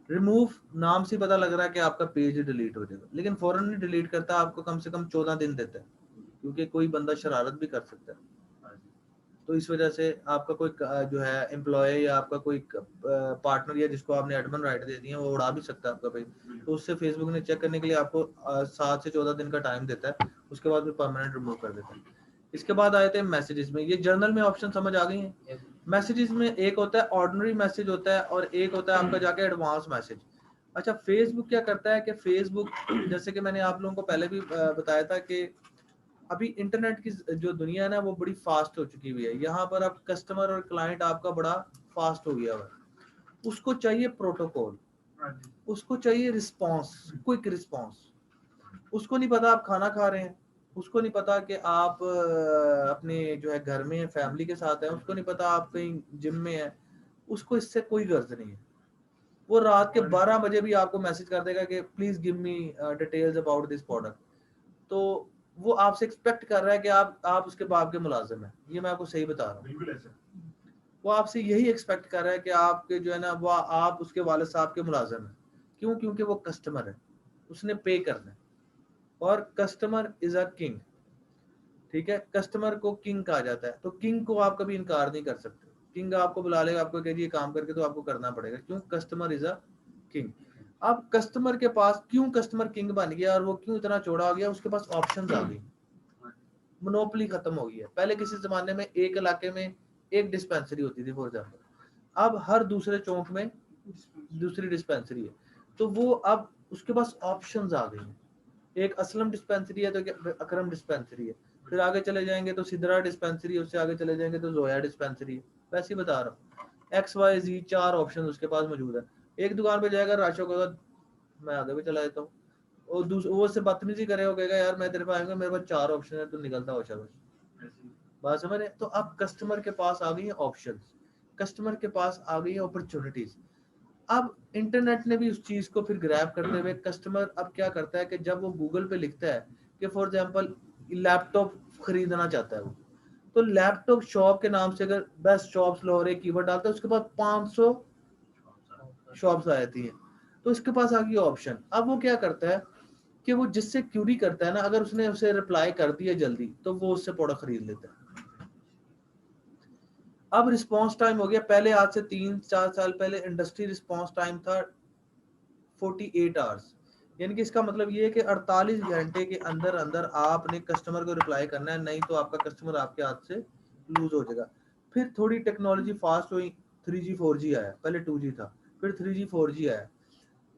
रिमूव, नाम से पता लग रहा है कि आपका पेज डिलीट हो जाएगा, लेकिन फौरन नहीं डिलीट करता, आपको कम से कम 14 दिन देता है, क्योंकि कोई बंदा शरारत भी कर सकता है। तो इस वजह से आपका कोई जो है एम्प्लॉय या आपका कोई पार्टनर या जिसको आपने एडमिन राइट दे दिए वो उड़ा भी सकता है आपका पेज, तो उससे फेसबुक ने चेक करने के लिए आपको 7 से 14 दिन का टाइम देता है, उसके बाद फिर परमानेंट रिमूव कर देता है। इसके बाद आए थे मैसेजेस में, ये जर्नल में ऑप्शन समझ आ गई हैं। मैसेजेस में एक होता है ऑर्डिनरी मैसेज होता है और एक होता है आपका जाके एडवांस मैसेज। अच्छा, फेसबुक क्या करता है कि फेसबुक जैसे कि मैंने आप लोगों को पहले भी बताया था कि अभी इंटरनेट की जो दुनिया है ना वो बड़ी फास्ट हो चुकी हुई है, यहाँ पर अब कस्टमर और क्लाइंट आपका बड़ा फास्ट हो गया हुआ, उसको चाहिए प्रोटोकॉल, उसको चाहिए रिस्पॉन्स, क्विक रिस्पॉन्स। उसको नहीं पता आप खाना खा रहे हैं, उसको नहीं पता कि आप अपने जो है घर में फैमिली के साथ हैं, उसको नहीं पता आप कहीं जिम में हैं, उसको इससे कोई गर्ज नहीं है। वो रात के 12 बजे भी आपको मैसेज कर देगा कि please give me details about this product. तो वो आपसे एक्सपेक्ट कर रहा है कि आप उसके बाप के मुलाजिम हैं, ये मैं आपको सही बता रहा हूँ। बिल्कुल ऐसा वो आपसे यही एक्सपेक्ट कर रहा है कि आपके जो है ना वो आप उसके वालिद साहब के मुलाजिम हैं। क्यों? क्योंकि वो कस्टमर है, उसने पे करना है, और कस्टमर इज अ किंग, ठीक है, कस्टमर को किंग कहा जाता है, तो किंग को आप कभी इनकार नहीं कर सकते। किंग आपको बुला लेगा, आपको कहेगी ये काम करके, तो आपको करना पड़ेगा, क्यों, कस्टमर इज अ किंग। अब कस्टमर के पास क्यों कस्टमर किंग बन गया और वो क्यों इतना चौड़ा हो गया, उसके पास ऑप्शंस आ गई, मोनोपोली खत्म हो गई है। पहले किसी जमाने में एक इलाके में एक डिस्पेंसरी होती थी फॉर एग्जाम्पल, अब हर दूसरे चौक में दूसरी डिस्पेंसरी है, तो वो अब उसके पास ऑप्शंस आ गई हैं। एक असलम डिस्पेंसरी है तो एक अकरम डिस्पेंसरी है, फिर आगे चले जाएंगे तो सिदरा डिस्पेंसरी है, उससे आगे चले जाएंगे तो जोया डिस्पेंसरी है। वैसे ही बता रहा हूँ, XYZ 4 ऑप्शन उसके पास मौजूद है। एक दुकान पे जाएगा, राशो को मैं आगे भी चला देता हूँ, और वो उससे बदतमीजी करेगा, कहेगा यार मैं तेरे पास आऊंगा, मेरे पास 4 ऑप्शन है, तू निकलता हो चलो। बात समझ रहे? तो अब कस्टमर के पास आ गई है ऑप्शंस, कस्टमर के पास आ गई है अपॉर्चुनिटीज। अब इंटरनेट ने भी उस चीज को फिर ग्रैब करते हुए कस्टमर अब क्या करता है कि जब वो गूगल पे लिखता है कि फॉर एग्जांपल लैपटॉप खरीदना चाहता है वो, तो लैपटॉप शॉप के नाम से अगर बेस्ट शॉप्स लाहौर एक कीवर्ड डालता है, उसके पास 500 शॉप्स आ जाती हैं, तो इसके पास आ गई ऑप्शन। अब वो क्या करता है कि वो जिससे क्यूरी करता है ना, अगर उसने उसे रिप्लाई कर दिया जल्दी, तो वो उससे प्रोडक्ट खरीद लेता है। अब रिस्पांस टाइम हो गया, पहले आज से 3-4 साल पहले इंडस्ट्री रिस्पांस टाइम था 48 आवर्स, यानी कि इसका मतलब ये है कि 48 घंटे के अंदर अंदर आपने कस्टमर को रिप्लाई करना है, नहीं तो आपका कस्टमर आपके हाथ से लूज हो जाएगा। फिर थोड़ी टेक्नोलॉजी फास्ट हुई, 3G 4G आया, पहले 2G था, फिर 3G 4G आया,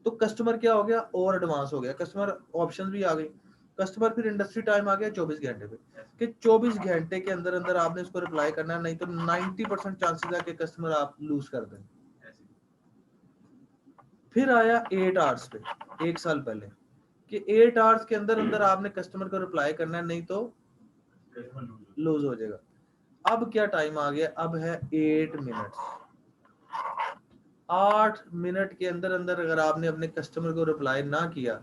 तो कस्टमर क्या हो गया, और एडवांस हो गया, कस्टमर ऑप्शन भी आ गई। कस्टमर फिर इंडस्ट्री टाइम आ गया 24 घंटे पे, कि 24 घंटे के अंदर अंदर आपने इसको रिप्लाई करना है, नहीं तो 90% चांसेस है कि कस्टमर आप लूज कर दें। फिर आया 8 आवर्स पे, एक साल पहले, कि 8 आवर्स के अंदर अंदर आपने कस्टमर को रिप्लाई करना है, नहीं तो लूज हो जाएगा। अब क्या टाइम आ गया, अब है 8 मिनट। 8 मिनट के अंदर अंदर अगर आपने अपने कस्टमर को रिप्लाई ना किया,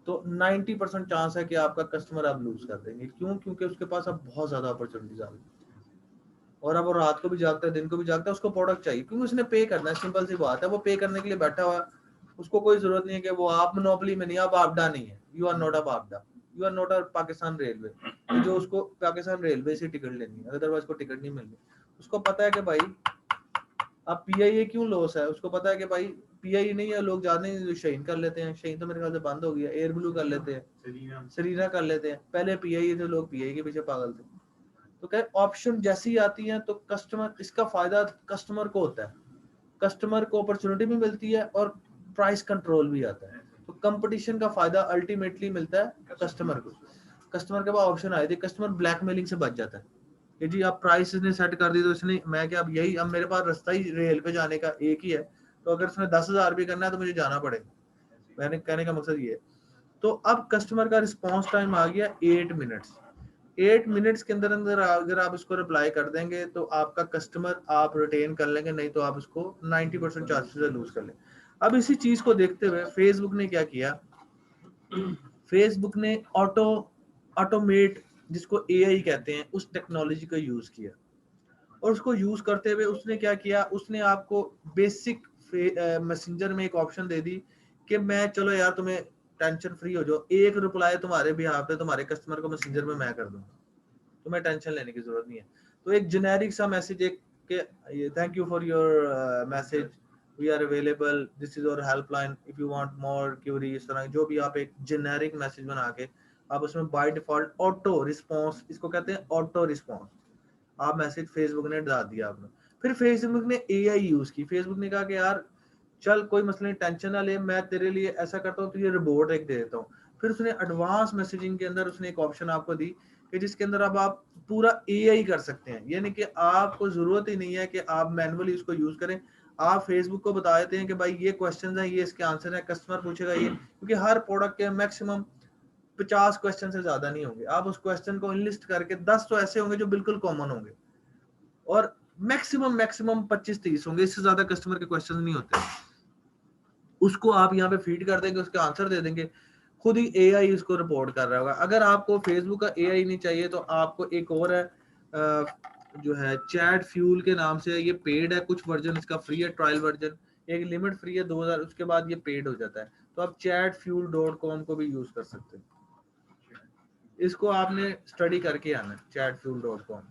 तो 90% चांस है कि आपका कस्टमर आप लूज कर देंगे। क्यों? क्योंकि उसके पास अब बहुत ज्यादा अपॉर्चुनिटीज आ गई, और अब वो रात को भी जागता है, दिन को भी जागता है, उसको प्रोडक्ट चाहिए, क्योंकि उसने पे करना है, सिंपल सी बात है, वो पे करने के लिए बैठा हुआ है, उसको कोई जरूरत नहीं है कि वो आप मोनोपोली में नहीं, आप आपदा नहीं है, यू आर नॉट अ आपदा, you are not a Pakistan railway, जो उसको पाकिस्तान रेलवे से टिकट लेनी है, अदरवाइज को टिकट नहीं मिलनी। उसको पता है कि भाई अब PIA क्यों लॉस है, उसको पता है कि भाई PIA नहीं है, लोग जाने शहीन कर लेते हैं, शहीन तो मेरे ख्याल से बंद हो गया, एयर ब्लू कर लेते हैं, सरीना कर लेते हैं, पहले PIA थे, लोग PIA के पीछे पागल थे। तो क्या ऑप्शन जैसी आती है तो कस्टमर, इसका फायदा कस्टमर को होता है, कस्टमर को अपॉर्चुनिटी भी मिलती है और प्राइस कंट्रोल भी आता है। तो कंपटीशन का फायदा अल्टीमेटली मिलता है कस्टमर को। कस्टमर के पास ऑप्शन आए थे, कस्टमर ब्लैकमेलिंग से बच जाता है कि जी आप प्राइस ने सेट कर दी, तो इसने मैं क्या, अब यही, अब मेरे पास रास्ता ही रेल पे जाने का एक ही है, तो अगर उसने 10,000 भी करना है तो मुझे जाना पड़ेगा। मैंने कहने का मकसद ये है। तो अब कस्टमर का रिस्पॉन्स टाइम आ गया 8 मिनट्स। 8 मिनट्स के अंदर अंदर अगर आप इसको रिप्लाई कर देंगे तो आपका कस्टमर आप रिटेन कर लेंगे, नहीं तो आप इसको 90% चांसेस से लूज कर लेंगे। अब इसी चीज को देखते हुए फेसबुक ने क्या किया, फेसबुक ने ऑटोमेट, जिसको AI कहते हैं, उस टेक्नोलॉजी का यूज किया, और उसको यूज करते हुए उसने क्या किया, उसने आपको बेसिक मैसेंजर में एक ऑप्शन दे दी कि मैं, चलो यार तुम्हें टेंशन फ्री हो जाओ, एक रिप्लाई तुम्हारे बिहाफ पे तुम्हारे कस्टमर को मैसेंजर में मैं कर दूंगा, तुम्हें टेंशन लेने की जरूरत नहीं है। तो एक जेनेरिक सा मैसेज, एक के thank you for your message, we are available, this is our helpline if you want more query, इस तरह जो भी आप एक जेनेरिक मैसेज बना के आप उसमें बाय डिफॉल्ट ऑटो रिस्पॉन्स, इसको कहते हैं ऑटो रिस्पॉन्स, आप मैसेज फेसबुक ने डाल दिया आपने। फिर फेसबुक ने AI यूज की, फेसबुक ने कहा कि यार चल कोई मसला नहीं, टेंशन ना ले, मैं तेरे लिए ऐसा करता हूँ, तुझे रिपोर्ट एक दे देता हूँ। फिर उसने एडवांस मैसेजिंग के अंदर उसने एक ऑप्शन आपको दी कि जिसके अंदर अब आप पूरा AI कर सकते हैं, यानी कि आपको जरूरत ही नहीं है कि आप मैनुअली उसको यूज करें। आप फेसबुक को बता देते हैं कि भाई ये क्वेश्चन है, ये इसके आंसर है, कस्टमर पूछेगा ये, क्योंकि हर प्रोडक्ट के मैक्सिमम 50 क्वेश्चन से ज्यादा नहीं होंगे, आप उस क्वेश्चन को इनलिस्ट करके 10 तो ऐसे होंगे जो बिल्कुल कॉमन होंगे, और मैक्सिमम 25-30 होंगे, इससे ज्यादा कस्टमर के क्वेश्चन नहीं होते। उसको आप यहाँ पे फीड कर देंगे, उसके आंसर दे देंगे, खुद ही AI उसको रिपोर्ट कर रहा होगा। अगर आपको फेसबुक का AI नहीं चाहिए तो आपको एक और है, जो है चैट फ्यूल के नाम से, ये पेड है, कुछ वर्जन इसका फ्री है, ट्रायल वर्जन, एक लिमिट फ्री है 2000, उसके बाद ये पेड हो जाता है। तो आप chatfuel.com को भी यूज कर सकते हैं। इसको आपने स्टडी करके आना chatfuel.com।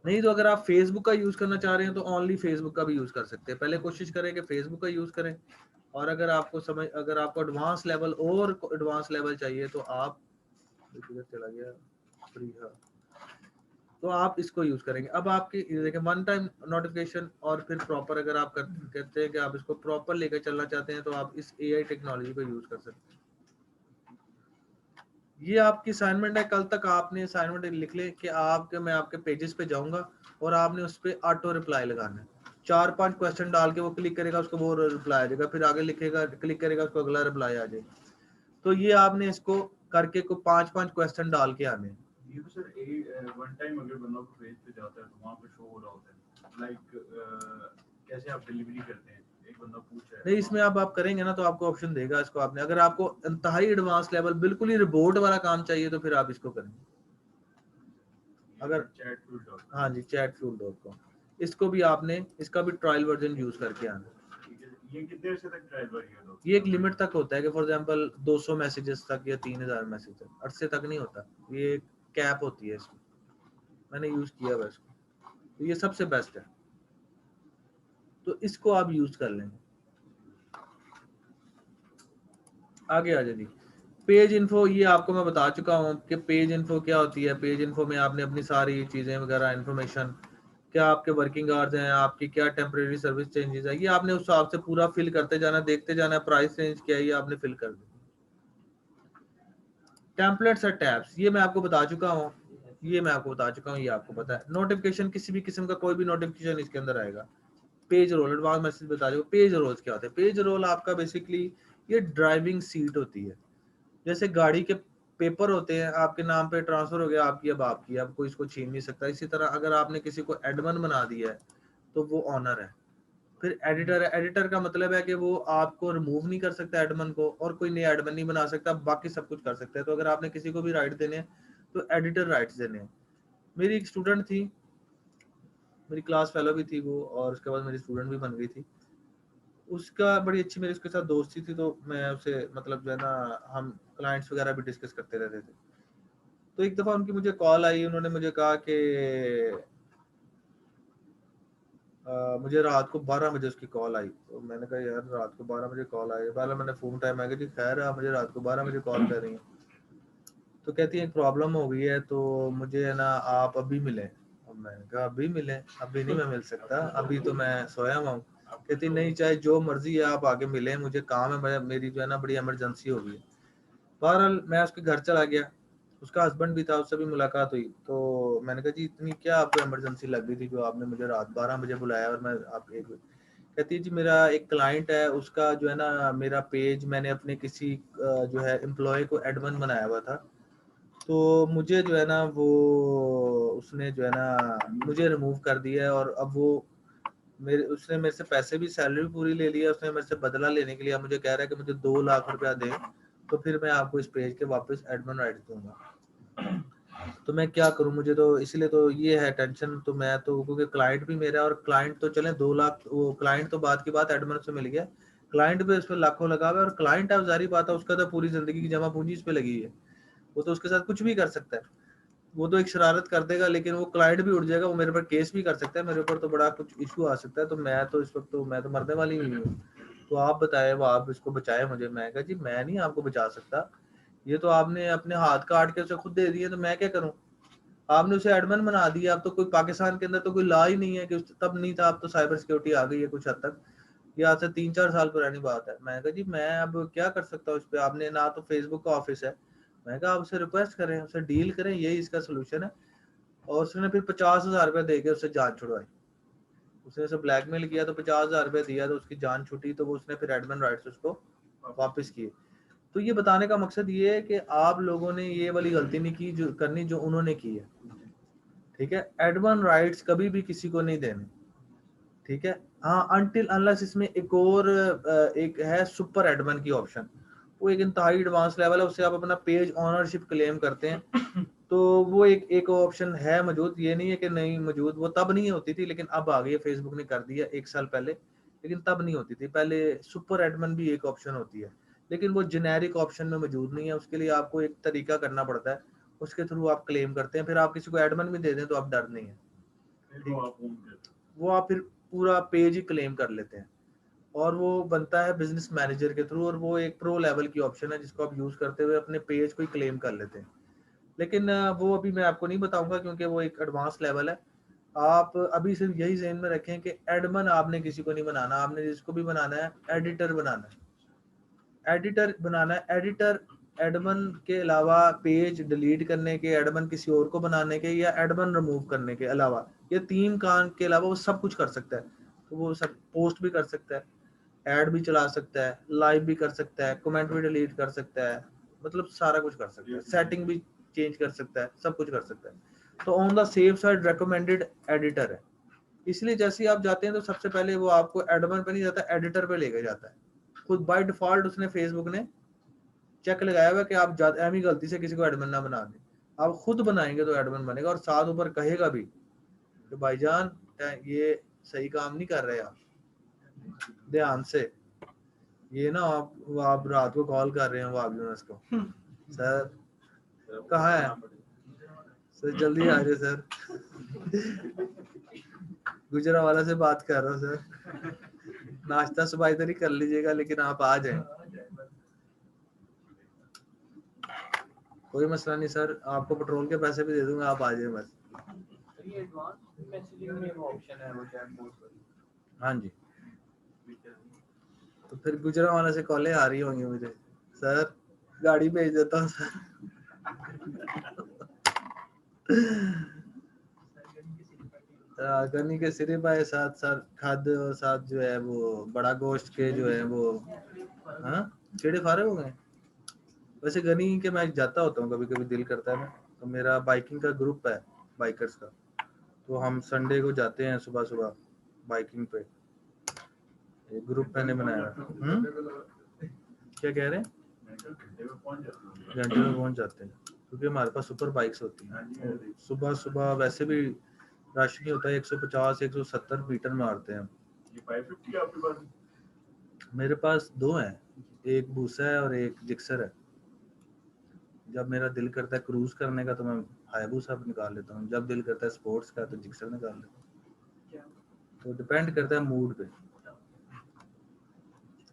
नहीं तो अगर आप फेसबुक का यूज करना चाह रहे हैं तो ओनली फेसबुक का भी यूज कर सकते हैं। पहले कोशिश करें कि फेसबुक का यूज करें, और अगर आपको एडवांस लेवल चाहिए तो आप चला गया फ्री है तो आप इसको यूज करेंगे। अब आपकी देखिए वन टाइम नोटिफिकेशन, और फिर प्रॉपर अगर आप कहते हैं कि आप इसको प्रॉपर लेकर चलना चाहते हैं तो आप इस एआई टेक्नोलॉजी को यूज कर सकते हैं। ये आपकी असाइनमेंट है, कल तक आपने असाइनमेंट लिख ले कि मैं आपके पेजेस पे जाऊंगा और आपने उस पर ऑटो रिप्लाई लगाना है। 4-5 क्वेश्चन डाल के वो क्लिक करेगा, उसको वो रिप्लाई आ जाएगा, फिर आगे लिखेगा, क्लिक करेगा, उसको अगला रिप्लाई आ जाएगा। तो ये आपने इसको करके को 5-5 क्वेश्चन डाल के आने। ये तो सर वन टाइम अगर बंदा पेज पे जाता है तो वहाँ पे शो हो रहा होता है, लाइक कैसे आप डिलीवरी करते हैं, एक बंदा पूछ रहा है। नहीं, इसमें आप करेंगे ना तो आपको ऑप्शन देगा इसको। आपने अगर आपको इंतहाई एडवांस लेवल बिल्कुल ही रिपोर्ट वाला काम चाहिए तो फिर आप इसको करेंगे। अगर हाँ जी chatfuel.com, इसको भी आपने इसका भी ट्रायल वर्जन यूज करके आना। ये कितने देर से तक ट्रायल वर्जन होता है? ये एक लिमिट तक होता है कि फॉर एग्जांपल 200 मैसेजेस तक या 3000 मैसेज तक, 800 तक नहीं होता। ये एक कैप होती है इसकी, मैंने यूज किया हुआ इसको, तो ये सबसे बेस्ट है, तो इसको आप यूज कर लेंगे। आगे आ जाइए। पेज इन्फो, ये आपको मैं बता चुका हूँ कि पेज इन्फो क्या होती है। पेज इन्फो में आपने अपनी सारी चीजें वगैरह इन्फॉर्मेशन, क्या आपके वर्किंग आवर्स हैं, आपकी क्या टेम्परेरी सर्विस चेंजेस है, ये आपने उस हिसाब से पूरा फिल करते जाना, देखते जाना, प्राइस रेंज क्या है ये आपने फिल कर देना। टेम्पलेट्स और टैब्स ये मैं आपको बता चुका हूँ, ये आपको पता है। नोटिफिकेशन, किसी भी किस्म का कोई भी नोटिफिकेशन इसके अंदर आएगा। पेज रोल, एडवांस मैसेज बता दूँ। पेज रोल्स क्या होते हैं? पेज रोल आपका बेसिकली ये ड्राइविंग सीट होती है। जैसे गाड़ी के पेपर होते हैं, आपके नाम पे ट्रांसफर हो गया, आपकी, अब कोई इसको छीन नहीं सकता। इसी तरह अगर आपने किसी को एडमिन बना दिया है तो वो ऑनर है। फिर एडिटर है, एडिटर का मतलब है कि वो आपको रिमूव नहीं कर सकता एडमिन को, और कोई नया एडमिन नहीं बना सकता, बाकी सब कुछ कर सकता है। तो अगर आपने किसी को भी राइट देने हैं तो एडिटर राइट्स देने हैं। मेरी एक स्टूडेंट थी, मेरी क्लास फेलो भी थी वो, और उसके बाद मेरी स्टूडेंट भी बन गई थी। उसका बड़ी अच्छी मेरी उसके साथ दोस्ती थी, तो मैं उसे मतलब जो है ना, हम क्लाइंट्स वगैरह भी डिस्कस करते रहते थे। तो एक दफ़ा उनकी मुझे कॉल आई, उन्होंने मुझे कहा कि मुझे रात को 12 बजे उसकी कॉल आई। तो मैंने कहा यार रात को 12 बजे कॉल आई, पहले मैंने फ़ोन टाइम आ गया जी, खैर आप मुझे रात को 12 बजे कॉल कर रही हैं। तो कहती है एक प्रॉब्लम हो गई है, तो मुझे है ना आप अभी मिलें। और मैंने कहा अभी मिलें? अभी नहीं मैं मिल सकता, अभी तो मैं सोया हुआ हूँ। कहती नहीं, चाहे जो मर्जी है आप आके मिलें, मुझे काम है, मेरी जो है ना बड़ी इमरजेंसी हो गई है। बहरहाल मैं उसके घर चला गया, उसका हस्बैंड भी था, उससे भी मुलाकात हुई। तो मैंने कहा जी इतनी क्या आपको इमरजेंसी लग गई थी जो आपने मुझे रात 12 बजे बुलाया और मैं आप एक। कहती है जी मेरा एक क्लाइंट है, उसका जो है ना मेरा पेज मैंने अपने किसी जो है एम्प्लॉय को एडमिन बनाया हुआ था, तो मुझे जो है ना वो उसने जो है ना मुझे रिमूव कर दिया है, और अब वो उसने मेरे से पैसे भी, सैलरी भी पूरी ले लिया। उसने मेरे से बदला लेने के लिए मुझे कह रहा है कि मुझे 2 लाख रुपया दें तो फिर मैं आपको इस पेज के वापस एडमिन राइट दूंगा। तो मैं क्या करूं? मुझे तो इसलिए तो ये है टेंशन। तो मैं तो, क्योंकि क्लाइंट भी मेरा, और क्लाइंट तो चले 2 लाख, वो क्लाइंट तो बात की बात एडमिन से मिल गया, क्लाइंट पे उस पर लाखों लगा हुआ है, और क्लाइंट है जारी बात है उसका तो पूरी जिंदगी की जमा पूंजी इस पे लगी है। वो तो उसके साथ कुछ भी कर सकता है, वो तो एक शरारत कर देगा, लेकिन वो क्लाइंट भी उठ जाएगा, वो मेरे पर केस भी कर सकता है, मेरे ऊपर तो बड़ा कुछ इशू आ सकता है। तो मैं तो इस वक्त तो मैं तो मरने वाली हुई हूँ। तो आप बताए, वो आप इसको बचाए मुझे। मैं कहा जी मैं नहीं आपको बचा सकता, ये तो आपने अपने हाथ काट के उसे खुद दे दिए, तो मैं क्या करूं? आपने उसे एडमिन बना दिया। अब तो कोई पाकिस्तान के अंदर तो कोई लॉ ही नहीं है कि तब नहीं था, अब तो साइबर सिक्योरिटी आ गई है कुछ हद तक। ये आज से 3-4 साल पुरानी बात है। मैं कहा जी मैं अब क्या कर सकता हूँ इस पे? आपने ना तो फेसबुक का ऑफिस है। मैं कहा आप उसे रिक्वेस्ट करें, उसे डील करें, यही इसका सोल्यूशन है। और उसने फिर 50,000 रुपया दे के उससे जान छुड़वाई। उसने उसे ब्लैकमेल किया, तो 50,000 रुपया दिया, तो उसकी जान छुटी। तो वो उसने फिर एडमिन राइट्स उसको वापस किए। तो ये बताने का मकसद ये है कि आप लोगों ने ये वाली गलती नहीं की जो करनी जो उन्होंने की है। ठीक है, एडमिन राइट्स कभी भी किसी को नहीं देने। ठीक है, हाँ अनटिल अनलेस इसमें एक और एक है सुपर एडमिन की ऑप्शन, वो एक इंतहाई एडवांस लेवल है, उससे आप अपना पेज ऑनरशिप क्लेम करते हैं। तो वो एक ऑप्शन है मौजूद, ये नहीं है कि नहीं मौजूद, वो तब नहीं होती थी लेकिन अब आ गई है, फेसबुक ने कर दिया 1 साल पहले, लेकिन तब नहीं होती थी। पहले सुपर एडमिन भी एक ऑप्शन होती है लेकिन वो जेनेरिक ऑप्शन में मौजूद नहीं है। उसके लिए आपको एक तरीका करना पड़ता है, उसके थ्रू आप क्लेम करते हैं। फिर आप किसी को एडमिन भी दे दें तो आप डर नहीं है, फिर वो आप own करते हो। वो आप फिर पूरा पेज ही क्लेम कर लेते हैं और वो बनता है बिजनेस मैनेजर के थ्रू, और वो एक प्रो लेवल की ऑप्शन है जिसको आप यूज करते हुए अपने पेज को ही क्लेम कर लेते हैं। लेकिन वो अभी मैं आपको नहीं बताऊंगा क्योंकि वो एक एडवांस लेवल है। आप अभी सिर्फ यही ज़हन में रखें कि एडमिन आपने किसी को नहीं बनाना, आपने जिसको भी बनाना है एडिटर बनाना है। एडिटर बनाना है, एडिटर एडमिन के अलावा पेज डिलीट करने के, एडमिन किसी और को बनाने के या एडमिन रिमूव करने के अलावा, ये 3 काम के अलावा वो सब कुछ कर सकता है। तो वो सब पोस्ट भी कर सकता है, ऐड भी चला सकता है, लाइव भी कर सकता है, कमेंट भी डिलीट कर सकता है, मतलब सारा कुछ कर सकता है, सेटिंग भी चेंज कर सकता है, सब कुछ कर सकता है। तो on the safe side recommended editor है। इसलिए जैसे ही आप जाते हैं तो सबसे पहले वो आपको एडमिन पे नहीं जाता, एडिटर पे लेके जाता है। खुद बाय डिफॉल्ट उसने फेसबुक ने चेक लगाया हुआ कि आप एमी गलती से किसी को एडमिन ना बना दें। आप खुद बनाएंगे तो एडमिन बनेगा, और साथ ऊपर कहेगा भी कि भाईजान ये सही काम नहीं कर रहे आप, ध्यान से। ये ना आप रात को कॉल कर रहे हैं वो आप यूनस को, सर कहाँ है सर, जल्दी आ जाए सर, गुजरावाला से बात कर रहा हूँ सर, नाश्ता सुबह इधर ही कर लीजिएगा लेकिन आप आ जाएं। कोई मसला नहीं सर, आपको पेट्रोल के पैसे भी दे दूंगा, आप आ जाए बस। ये एडवांस मैसेजिंग में वो ऑप्शन है वो चैट बॉट वाली। हाँ जी, तो फिर गुजरावाला से कॉलें आ रही होंगी मुझे, सर गाड़ी भेज देता हूँ सर। गन्नी के सिरे पाए साथ साथ खाद्य और साथ जो है वो बड़ा गोश्त के जो है वो, हाँ कीड़े फारे हो गए। वैसे गनी के मैं जाता होता हूँ कभी कभी, दिल करता है ना, तो मेरा बाइकिंग का ग्रुप है बाइकर्स का, तो हम संडे को जाते हैं सुबह सुबह बाइकिंग पे, एक ग्रुप मैंने बनाया। क्या कह रहे हैं? घंटे में पहुंच जाते हैं क्योंकि हमारे पास सुपर बाइक्स होती हैं। सुबह सुबह वैसे भी रश नहीं होता है, 150 170 मीटर मारते हैं। ये 550 आपके पास? मेरे पास 2 हैं, एक बूसा है और एक जिक्सर है। जब मेरा दिल करता है क्रूज करने का तो मैं हायाबूसा निकाल लेता हूँ, जब दिल करता है स्पोर्ट्स का तो जिक्सर निकाल लेता हूँ, तो डिपेंड करता है मूड पे।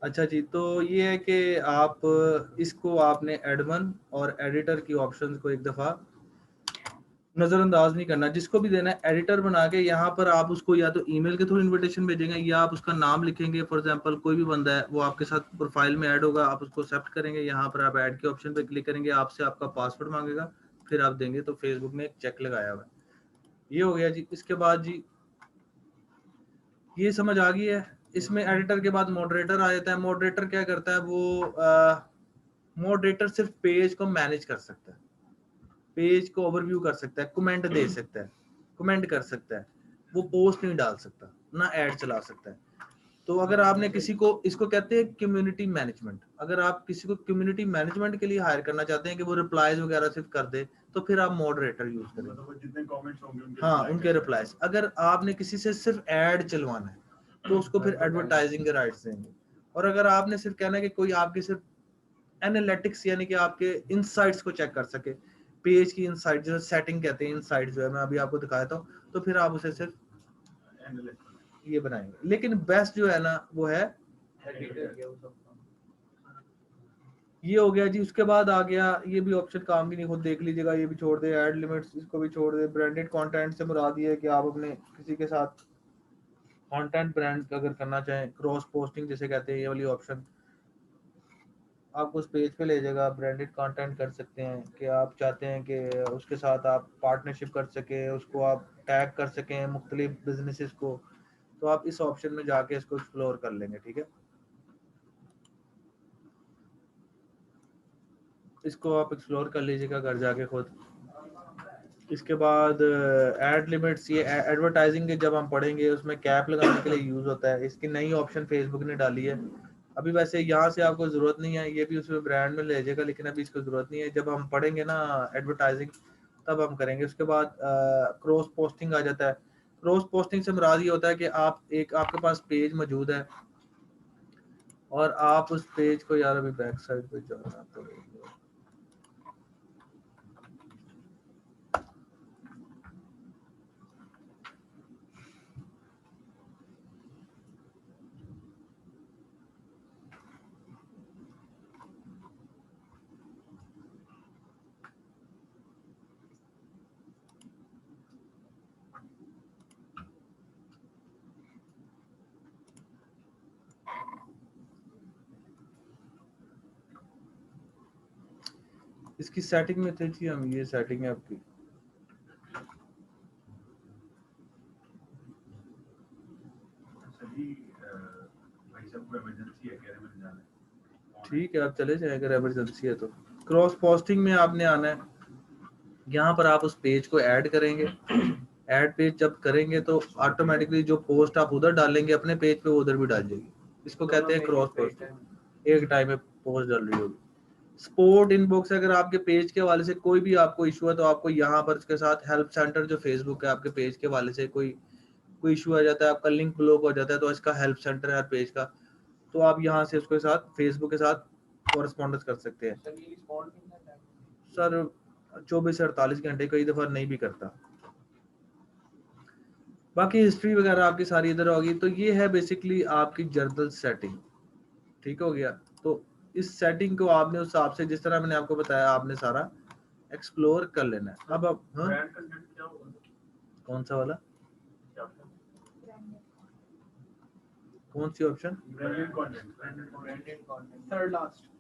अच्छा जी, तो ये है कि आप इसको आपने एडमिन और एडिटर की ऑप्शंस को एक दफ़ा नज़रअंदाज नहीं करना। जिसको भी देना है एडिटर बना के, यहाँ पर आप उसको या तो ईमेल के थ्रू इनविटेशन भेजेंगे या आप उसका नाम लिखेंगे। फॉर एग्जांपल कोई भी बंदा है वो आपके साथ प्रोफाइल में ऐड होगा, आप उसको एक्सेप्ट करेंगे, यहाँ पर आप ऐड के ऑप्शन पे क्लिक करेंगे, आपसे आपका पासवर्ड मांगेगा, फिर आप देंगे तो फेसबुक ने एक चेक लगाया हुआ है। ये हो गया जी। इसके बाद जी ये समझ आ गई है। इसमें एडिटर के बाद मॉडरेटर आ जाता है। मॉडरेटर क्या करता है, वो मॉडरेटर सिर्फ पेज को मैनेज कर सकता है, पेज को ओवरव्यू कर सकता है, कमेंट दे सकता है, कमेंट कर सकता है, वो पोस्ट नहीं डाल सकता, ना ऐड चला सकता है। तो अगर आपने किसी को, इसको कहते हैं कम्युनिटी मैनेजमेंट, अगर आप किसी को कम्युनिटी मैनेजमेंट के लिए हायर करना चाहते हैं कि वो रिप्लाईज वगैरह सिर्फ कर दे, तो फिर आप मॉडरेटर यूज करें। मतलब जितने कमेंट्स होंगे उनके हाँ, उनके रिप्लाईज। अगर आपने किसी से सिर्फ ऐड चलवाना है तो उसको फिर एडवर्टाइजिंग के राइट्स देंगे। और अगर आपने सिर्फ कहना है कि कोई आपके सिर्फ एनालिटिक्स यानी कि आपके इनसाइट्स को चेक कर सके, पेज की इनसाइट जो सेटिंग कहते हैं, इनसाइट जो है मैं अभी आपको दिखाता हूँ, तो फिर आप उसे सिर्फ ये बनाएंगे। लेकिन बेस्ट जो है ना वो है एडिटर या वो सब। ये हो गया जी। उसके बाद आ गया, ये भी ऑप्शन काम भी नहीं, खुद देख लीजिएगा, ये भी छोड़ दे, ऐड लिमिट्स इसको भी छोड़ दे। ब्रांडेड कंटेंट से मुराद ये है कि आप अपने किसी के साथ कंटेंट ब्रांड अगर करना चाहें, क्रॉस पोस्टिंग जिसे कहते हैं, ये वाली ऑप्शन आपको उस पेज पे ले जाएगा। ब्रांडेड कंटेंट कर सकते हैं कि आप चाहते हैं कि उसके साथ आप पार्टनरशिप कर सके, उसको आप टैग कर सकें मुख्तलिफ बिजनेसेस को, तो आप इस ऑप्शन में जाके इसको एक्सप्लोर कर लेंगे। ठीक है, इसको आप एक्सप्लोर कर लीजिएगा घर जाके खुद। इसके बाद ऐड लिमिट्स, ये एडवर्टाइजिंग के जब हम पढ़ेंगे उसमें कैप लगाने के लिए यूज होता है। इसकी नई ऑप्शन फेसबुक ने डाली है। अभी वैसे यहाँ से आपको जरूरत नहीं है, ये भी उसमें ब्रांड में ले जाएगा, लेकिन अभी इसको जरूरत नहीं है। जब हम पढ़ेंगे ना एडवर्टाइजिंग तब हम करेंगे। उसके बाद क्रॉस पोस्टिंग आ जाता है। क्रॉस पोस्टिंग से मुराद ये होता है कि आप एक, आपके पास पेज मौजूद है और आप उस पेज को यार अभी बैक साइड पे जाना तो इसकी सेटिंग में थे जी हम, ये सेटिंग है आपकी। सभी भाई साहब को इमरजेंसी है, कह रहे हैं जाना है। ठीक है आप चले जाए अगर इमरजेंसी है तो। क्रॉस पोस्टिंग में आपने आना है, यहाँ पर आप उस पेज को ऐड करेंगे। ऐड पेज जब करेंगे तो ऑटोमेटिकली जो पोस्ट आप उधर डालेंगे अपने पेज पे वो उधर भी डाल जाएगी। इसको कहते हैं क्रॉस पोस्टिंग। एक टाइम में पोस्ट डाल रही होगी। स्पोर्ट इनबॉक्स, अगर आपके पेज के हवाले से कोई भी आपको इशू है तो आपको यहाँ पर उसके साथ हेल्प सेंटर जो फेसबुक है आपके पेज के हवाले से कोई इशू आ जाता है, आपका लिंक ब्लॉक हो जाता है तो इसका हेल्प सेंटर है हर पेज का, तो आप यहाँ से उसके साथ फेसबुक के साथ कॉरेस्पॉन्डेंस कर सकते हैं। सर 24 से 48 घंटे, कई दफा नहीं भी करता। बाकी हिस्ट्री वगैरह आपकी सारी इधर होगी। तो ये है बेसिकली आपकी जर्नल सेटिंग। ठीक हो गया। तो इस सेटिंग को आपने उस हिसाब से जिस तरह मैंने आपको बताया आपने सारा एक्सप्लोर कर लेना है। अब आप ब्रांड कंटेंट क्या होगा? कौन सा वाला, कौन सी option? Branded content, third last.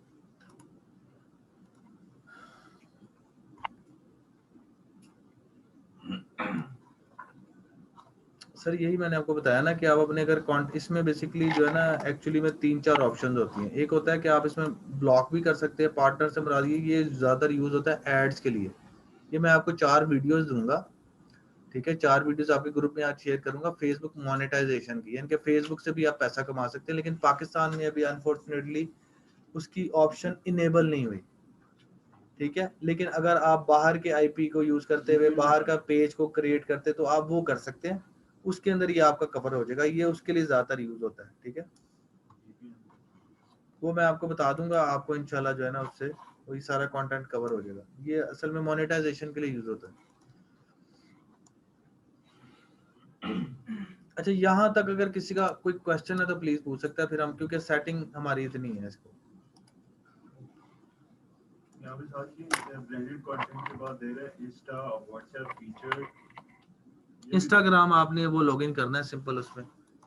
Sir यही मैंने आपको बताया ना कि आप अपने अगर इसमें बेसिकली जो है ना एक्चुअली में 3-4 ऑप्शंस होती हैं। एक होता है कि आप इसमें ब्लॉक भी कर सकते हैं, पार्टनर से मुराद ये ज़्यादातर यूज़ होता है एड्स के लिए। ये मैं आपको 4 वीडियोस दूंगा, ठीक है, 4 वीडियोस आपके ग्रुप में आज शेयर करूंगा फेसबुक मोनेटाइजेशन की, यानी कि फेसबुक से भी आप पैसा कमा सकते हैं। लेकिन पाकिस्तान में अभी अनफॉर्चुनेटली उसकी ऑप्शन इनेबल नहीं हुई, ठीक है। लेकिन अगर आप बाहर के आईपी को यूज करते हुए बाहर का पेज को क्रिएट करते तो आप वो कर सकते हैं, उसके अंदर ये आपका कवर हो जाएगा। ये उसके लिए ज्यादातर यूज होता है, ठीक है। वो मैं आपको बता दूंगा, आपको इंशाल्लाह जो है ना उससे वही सारा कंटेंट कवर हो जाएगा। ये असल में मोनेटाइजेशन के लिए यूज होता है। अच्छा, यहाँ तक अगर किसी का कोई क्वेश्चन है तो प्लीज पूछ सकता है, फिर हम, क्योंकि सेटिंग हमारी इतनी है इसको। यहाँ पे साथ ही ब्रांडेड कंटेंट के बाद दे रहा है इंस्टा और व्हाट्सएप फीचर। इंस्टाग्राम आपने वो लॉगिन करना है सिंपल, उसमें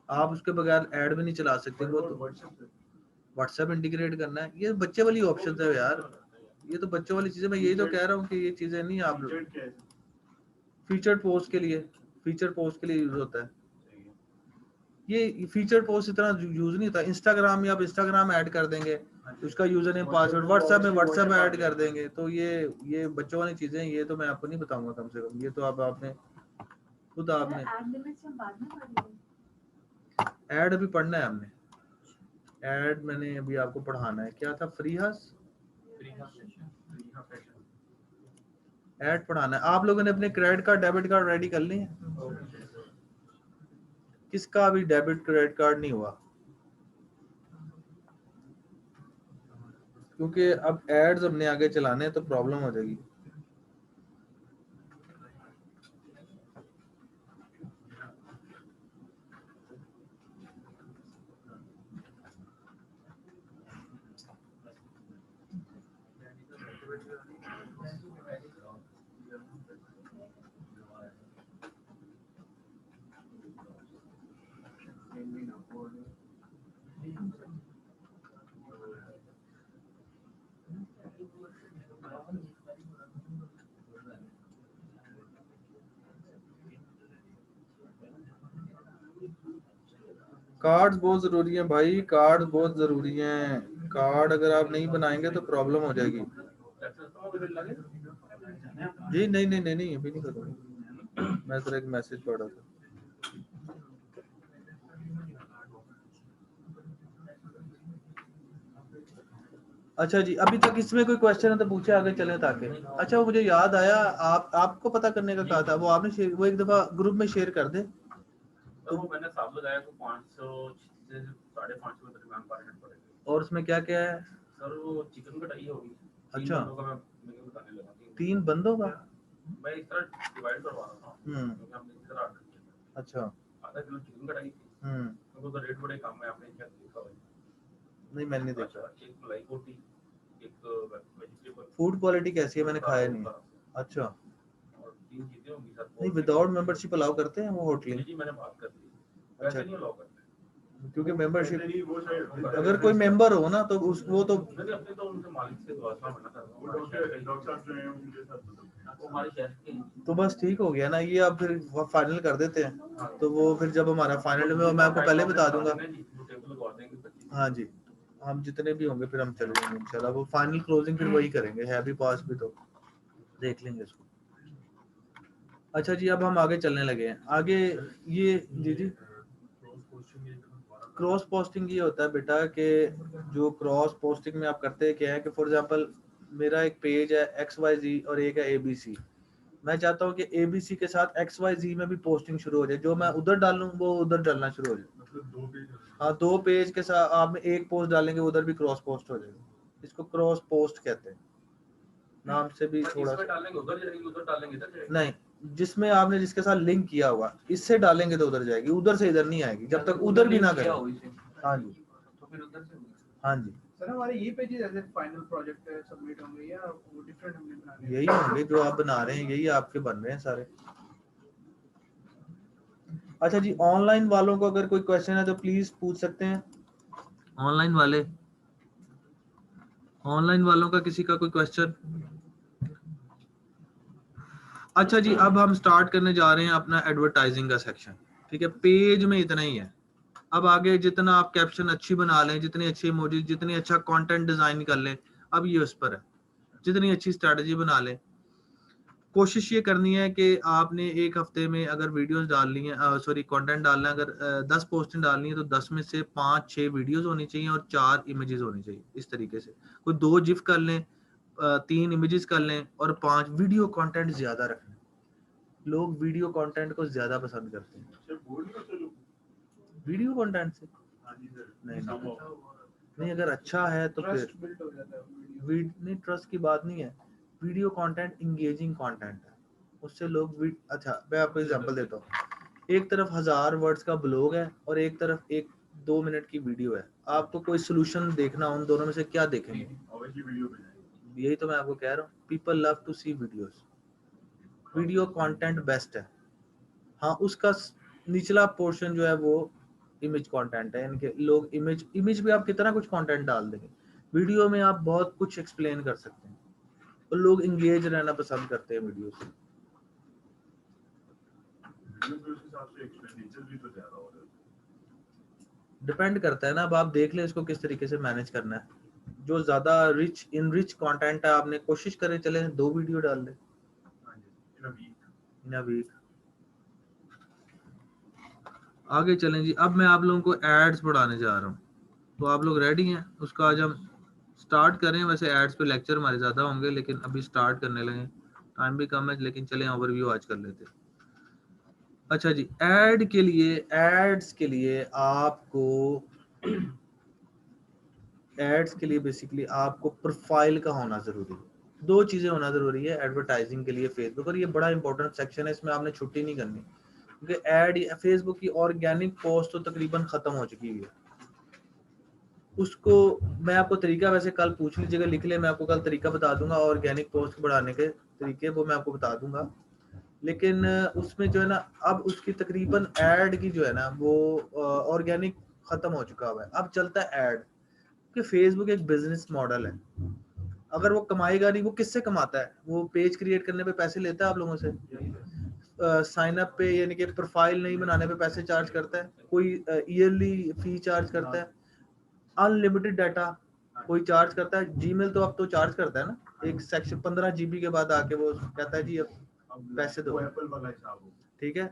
आप उसके बगैर ऐड भी नहीं चला सकते। वो तो व्हाट्सएप इंटीग्रेट करना है। ये बच्चे वाली ऑप्शन है यार, ये तो बच्चों वाली चीजें। मैं यही तो कह रहा हूँ कि ये चीजें नहीं, आप फीचर पोस्ट के लिए, फीचर पोस्ट के लिए यूज होता है। ये फीचर पोस्ट इतना यूज नहीं होता। इंस्टाग्राम में आप इंस्टाग्राम ऐड कर देंगे, उसका यूजर नेम पासवर्ड, व्हाट्सएप में व्हाट्सएप ऐड कर देंगे, तो ये बच्चों वाली चीजें, ये तो मैं आपको नहीं बताऊंगा कम से कम। ये तो आपने खुद आपने ऐड अभी पढ़ना है हमने। ऐड मैंने अभी आपको पढ़ाना है, क्या था, फ्री हाउस ऐड पढ़ाना है। आप लोगों ने अपने credit card debit card ready कर लिए? किसका अभी डेबिट क्रेडिट कार्ड नहीं हुआ? क्योंकि अब एड्स हमने आगे चलाने हैं तो प्रॉब्लम हो जाएगी। कार्ड बहुत जरूरी है भाई, कार्ड बहुत जरूरी है। कार्ड अगर आप नहीं बनाएंगे तो प्रॉब्लम हो जाएगी। जी नहीं नहीं नहीं नहीं, अभी नहीं करूँगा। मैं सिर्फ एक मैसेज पढ़ रहा था। अच्छा जी, अभी तक इसमें कोई क्वेश्चन है तो पूछे, आगे चले ताकि। अच्छा, वो मुझे याद आया, आपको पता करने का कहा था, वो आपने वो एक दफा ग्रुप में शेयर कर दे। तो मैंने साहब लगाया तो 500 से 550 दरमियान पर हेड पड़ेगा। और उसमें क्या क्या है? सर वो चिकन कढ़ाई होगी। अच्छा। 3 बंदों का मैं बताने लगा। 3 बंदों का? मैं इस तरह डिवाइड करवा रहा था क्योंकि हमने इस तरह ऑर्डर किया। अच्छा। आधा किलो चिकन कढ़ाई थी। तो तो रेट बड़े कम है, आपने क्या देखा भाई? नहीं मैंने नहीं देखा। अच्छा, एक मलाई कोटी, एक वेजिटेबल। फूड क्वालिटी कैसी है? मैंने खाया नहीं। अच्छा। और 3 चीजें होंगी सर। नहीं विदाउट मेंबरशिप अलाउ करते हैं वो होटलिंग? जी मैंने बात कर ली। अच्छा। वैसे नहीं अलाउ करते क्योंकि मेंबरशिप वो शायद अगर कोई मेंबर हो ना तो उस वो तो नहीं अपने तो उनके मालिक से दुआ मना कर रहा हूँ। डॉक्टर साहब जो हैं उनके साथ वो हमारे शेफ के हैं। तो बस ठीक हो गया ना, ये आप फिर फाइनल कर देते हैं तो वो फिर जब हमारा फाइनल में मैं आपको पहले बता दूंगा। हाँ जी, हम जितने भी होंगे फिर हम चले जाएंगे इंशाल्लाह। वो फाइनल क्लोजिंग फिर वही करेंगे, है भी पास भी तो देख लेंगे इसको। अच्छा जी, अब हम आगे चलने लगे हैं। आगे ये जी क्रॉस पोस्टिंग ये होता है बेटा कि जो क्रॉस पोस्टिंग में आप करते हैं क्या है कि फॉर एग्जांपल मेरा एक पेज है XYZ और एक है ABC। मैं चाहता हूँ कि ABC के साथ XYZ में भी पोस्टिंग शुरू हो जाए, जो मैं उधर डालूं वो उधर डालना शुरू हो जाए। मतलब 2 पेज। हाँ, 2 पेज के साथ आप एक पोस्ट डालेंगे उधर भी क्रॉस पोस्ट हो जाएगा। इसको क्रॉस पोस्ट कहते हैं, नाम से भी थोड़ा सा डालेंगे उधर जाएगी, उधर डालेंगे इधर जाएगी। नहीं, जिसमें आपने जिसके साथ लिंक किया होगा इससे डालेंगे तो उधर जाएगी, उधर से इधर नहीं आएगी जब तक उधर भी ना करें। हाँ जी, तो फिर उधर से हाँ जी, सर हमारे ये पेजेस ऐसे फाइनल प्रोजेक्ट सबमिट होंगे या वो डिफरेंट हमने बनाने हैं? यही होंगे जो आप बना रहे हैं, यही आपके बन रहे हैं सारे। अच्छा जी, ऑनलाइन वालों को अगर कोई क्वेश्चन है तो प्लीज पूछ सकते हैं। ऑनलाइन वालों का किसी का कोई क्वेश्चन? अच्छा जी, अब हम स्टार्ट करने जा रहे हैं अपना एडवर्टाइजिंग का सेक्शन। ठीक है, पेज में इतना ही है। अब आगे जितना आप कैप्शन अच्छी बना लें, जितनी अच्छी इमोजी, जितनी अच्छा कंटेंट डिजाइन कर लें, अब ये उस पर है। जितनी अच्छी स्ट्रेटजी बना लें, कोशिश ये करनी है कि आपने एक हफ्ते में अगर वीडियोस डालनी है, सॉरी कंटेंट डालना है, अगर 10 पोस्टें डालनी है तो 10 में से 5-6 वीडियोस होनी चाहिए और 4 इमेजेस होनी चाहिए। इस तरीके से कोई 2 जिफ कर लें, 3 इमेजेस कर लें और 5 वीडियो कंटेंट ज्यादा रखें। लोग वीडियो कंटेंट को ज्यादा पसंद करते हैं वीडियो कंटेंट से। नहीं अगर अच्छा है तो फिर बिल्ड हो जाता है नहीं, ट्रस्ट की बात नहीं है। वीडियो कंटेंट इंगेजिंग कंटेंट है, उससे लोग अच्छा मैं आपको एग्जांपल देता हूँ। एक तरफ 1000 वर्ड्स का ब्लॉग है और एक तरफ 1-2 मिनट की वीडियो है। आपको कोई सोल्यूशन देखना, उन दोनों में से क्या देखेंगे? यही तो मैं आपको कह रहा हूँ, people love to see videos. Video content best है। हाँ, उसका निचला पोर्शन जो है वो इमेज कंटेंट है, यानी कि लोग इमेज पे आप कितना कुछ कंटेंट डाल देंगे, वीडियो में आप बहुत कुछ एक्सप्लेन कर सकते हैं तो लोग इंगेज रहना पसंद करते हैं वीडियो से। डिपेंड करता है ना, अब आप देख लें इसको किस तरीके से मैनेज करना है। जो ज्यादा रिच कंटेंट है, आपने कोशिश करें चले 2 वीडियो डाल दें इन अ वीक। आगे चलें जी, अब मैं आप लोगों को एड्स पढ़ाने जा रहा हूँ, तो आप लोग रेडी हैं? उसका आज हम स्टार्ट करें। वैसे एड्स पे लेक्चर हमारे ज़्यादा होंगे लेकिन अभी स्टार्ट करने लगे, टाइम भी कम है, लेकिन चलें ओवरव्यू आज कर लेते हैं। अच्छा जी, एड्स के लिए बेसिकली आपको प्रोफाइल का होना ज़रूरी है। 2 चीज़ें होना ज़रूरी है एडवर्टाइजिंग के लिए फेसबुक, और ये बड़ा इंपॉर्टेंट सेक्शन है, इसमें आपने छुट्टी नहीं करनी, क्योंकि एड फेसबुक की ऑर्गेनिक पोस्ट तो तकरीबन ख़त्म हो चुकी है। उसको मैं आपको तरीका वैसे कल पूछ लीजिएगा, लिख ले, मैं आपको कल तरीका बता दूंगा ऑर्गेनिक पोस्ट बढ़ाने के तरीके, वो मैं आपको बता दूंगा। लेकिन उसमें जो है ना, अब उसकी तकरीबन ऐड की जो है ना वो ऑर्गेनिक खत्म हो चुका हुआ है, अब चलता है ऐड। कि फेसबुक एक बिजनेस मॉडल है, अगर वो कमाएगा नहीं, वो किससे कमाता है? वो पेज क्रिएट करने पे पैसे लेता है आप लोगों से, साइन अप पे यानी कि प्रोफाइल नहीं बनाने पे पैसे चार्ज करता है, कोई ईयरली फी चार्ज करता है, अनलिमिटेड डाटा कोई चार्ज करता है। जीमेल तो अब तो चार्ज करता है ना, एक सेक्शन 15 GB के बाद आके वो कहता है जी अब पैसे दो, ठीक है।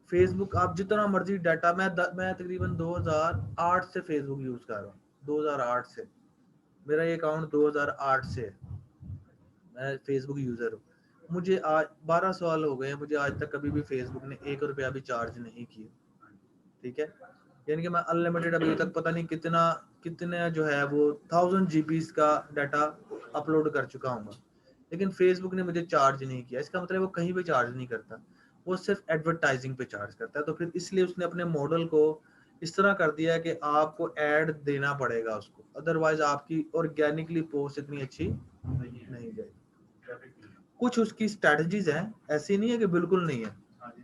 फेसबुक आप जितना मर्जी डाटा, मैं तकरीबन 2008 से फेसबुक यूज कर रहा हूँ, 2008 से मेरा ये अकाउंट 2008 से है, मैं फेसबुक यूजर हूँ। मुझे आज 12 साल हो गए हैं, मुझे आज तक कभी भी फेसबुक ने 1 रुपया भी चार्ज नहीं किया, ठीक है। यानी कि मैं अनलिमिटेड अभी तक पता नहीं कितने जो है वो 1000 GB का डाटा अपलोड कर चुका हूँ, लेकिन फेसबुक ने मुझे चार्ज नहीं किया। इसका मतलब वो कहीं पे चार्ज नहीं करता, वो सिर्फ एडवर्टाइजिंग पे चार्ज करता है। तो फिर इसलिए उसने अपने मॉडल को इस तरह कर दिया है कि आपको ऐड देना पड़ेगा उसको, अदरवाइज आपकी ऑर्गेनिकली पोस्ट इतनी अच्छी नहीं जाएगी। कुछ उसकी स्ट्रेटजीज हैं, ऐसी नहीं है कि बिल्कुल नहीं है,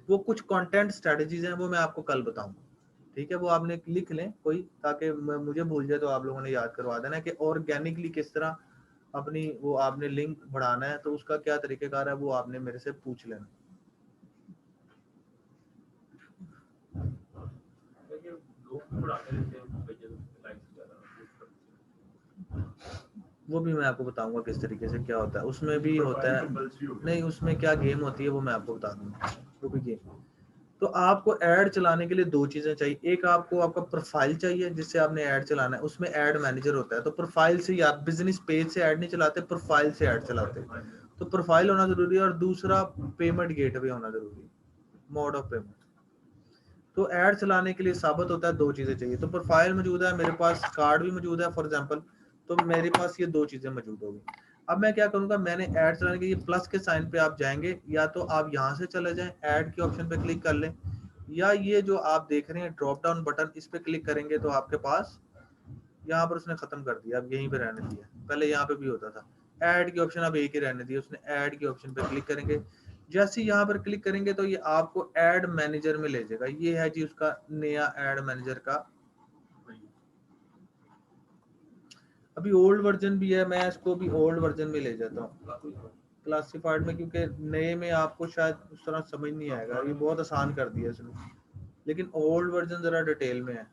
वो कुछ कंटेंट स्ट्रेटजीज हैं, वो मैं आपको कल बताऊंगा, ठीक है। वो आपने लिख लें कोई, ताकि मुझे भूल जाए तो आप लोगों ने याद करवा देना कि ऑर्गेनिकली किस तरह अपनी वो आपने लिंक बढ़ाना है, तो उसका क्या तरीकेकार है वो आपने मेरे से पूछ लेना। वो भी मैं आपको बताऊंगा किस तरीके से क्या होता है, उसमें भी होता है नहीं, उसमें क्या गेम होती है वो मैं आपको बता दूंगा, वो भी गेम। तो आपको ऐड चलाने के लिए दो चीजें चाहिए, एक आपको आपका प्रोफाइल चाहिए जिससे आपने ऐड चलाना है, उसमें ऐड मैनेजर होता है। तो प्रोफाइल से आप बिजनेस पेज से ऐड नहीं चलाते, प्रोफाइल से ऐड चलाते, तो प्रोफाइल होना जरूरी है। और दूसरा पेमेंट गेटवे होना जरूरी है, मोड ऑफ पेमेंट। तो ऐड चलाने के लिए साबित होता है दो चीजें चाहिए। तो प्रोफाइल मौजूद है, मेरे पास कार्ड भी मौजूद है फॉर एग्जांपल, तो मेरे पास ये दो चीजें मौजूद होगी। अब मैं क्या करूंगा, मैंने ऐड चलाने के लिए प्लस के साइन पे आप जाएंगे, या तो आप यहाँ से चले जाएं, ऐड के ऑप्शन पे क्लिक कर लें, या ये जो आप देख रहे हैं ड्रॉप डाउन बटन, इस पे क्लिक करेंगे तो आपके पास यहाँ पर उसने खत्म कर दिया, अब यहीं पे रहने दिया, पहले यहाँ पे भी होता था। ऐड के ऑप्शन अब एक ही रहने दिया, उसने ऐड के ऑप्शन पे क्लिक करेंगे। जैसे यहाँ पर क्लिक करेंगे तो ये आपको ऐड मैनेजर में ले जाएगा। ये है जी उसका नया ऐड मैनेजर का, अभी ओल्ड वर्जन भी है, मैं इसको भी ओल्ड वर्जन में ले जाता हूँ क्लासिफाइड में, क्योंकि नए में आपको शायद उस तरह समझ नहीं आएगा, ये बहुत आसान कर दिया इसने, लेकिन ओल्ड वर्जन जरा डिटेल में है।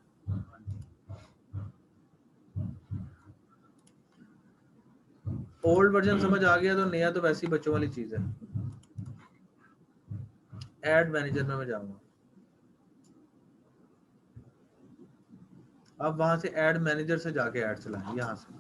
ओल्ड वर्जन समझ आ गया तो नया तो वैसी बच्चों वाली चीज है। ऐड मैनेजर में मैं जाऊंगा, अब वहां से ऐड मैनेजर से जाके ऐड चलाएं यहाँ से।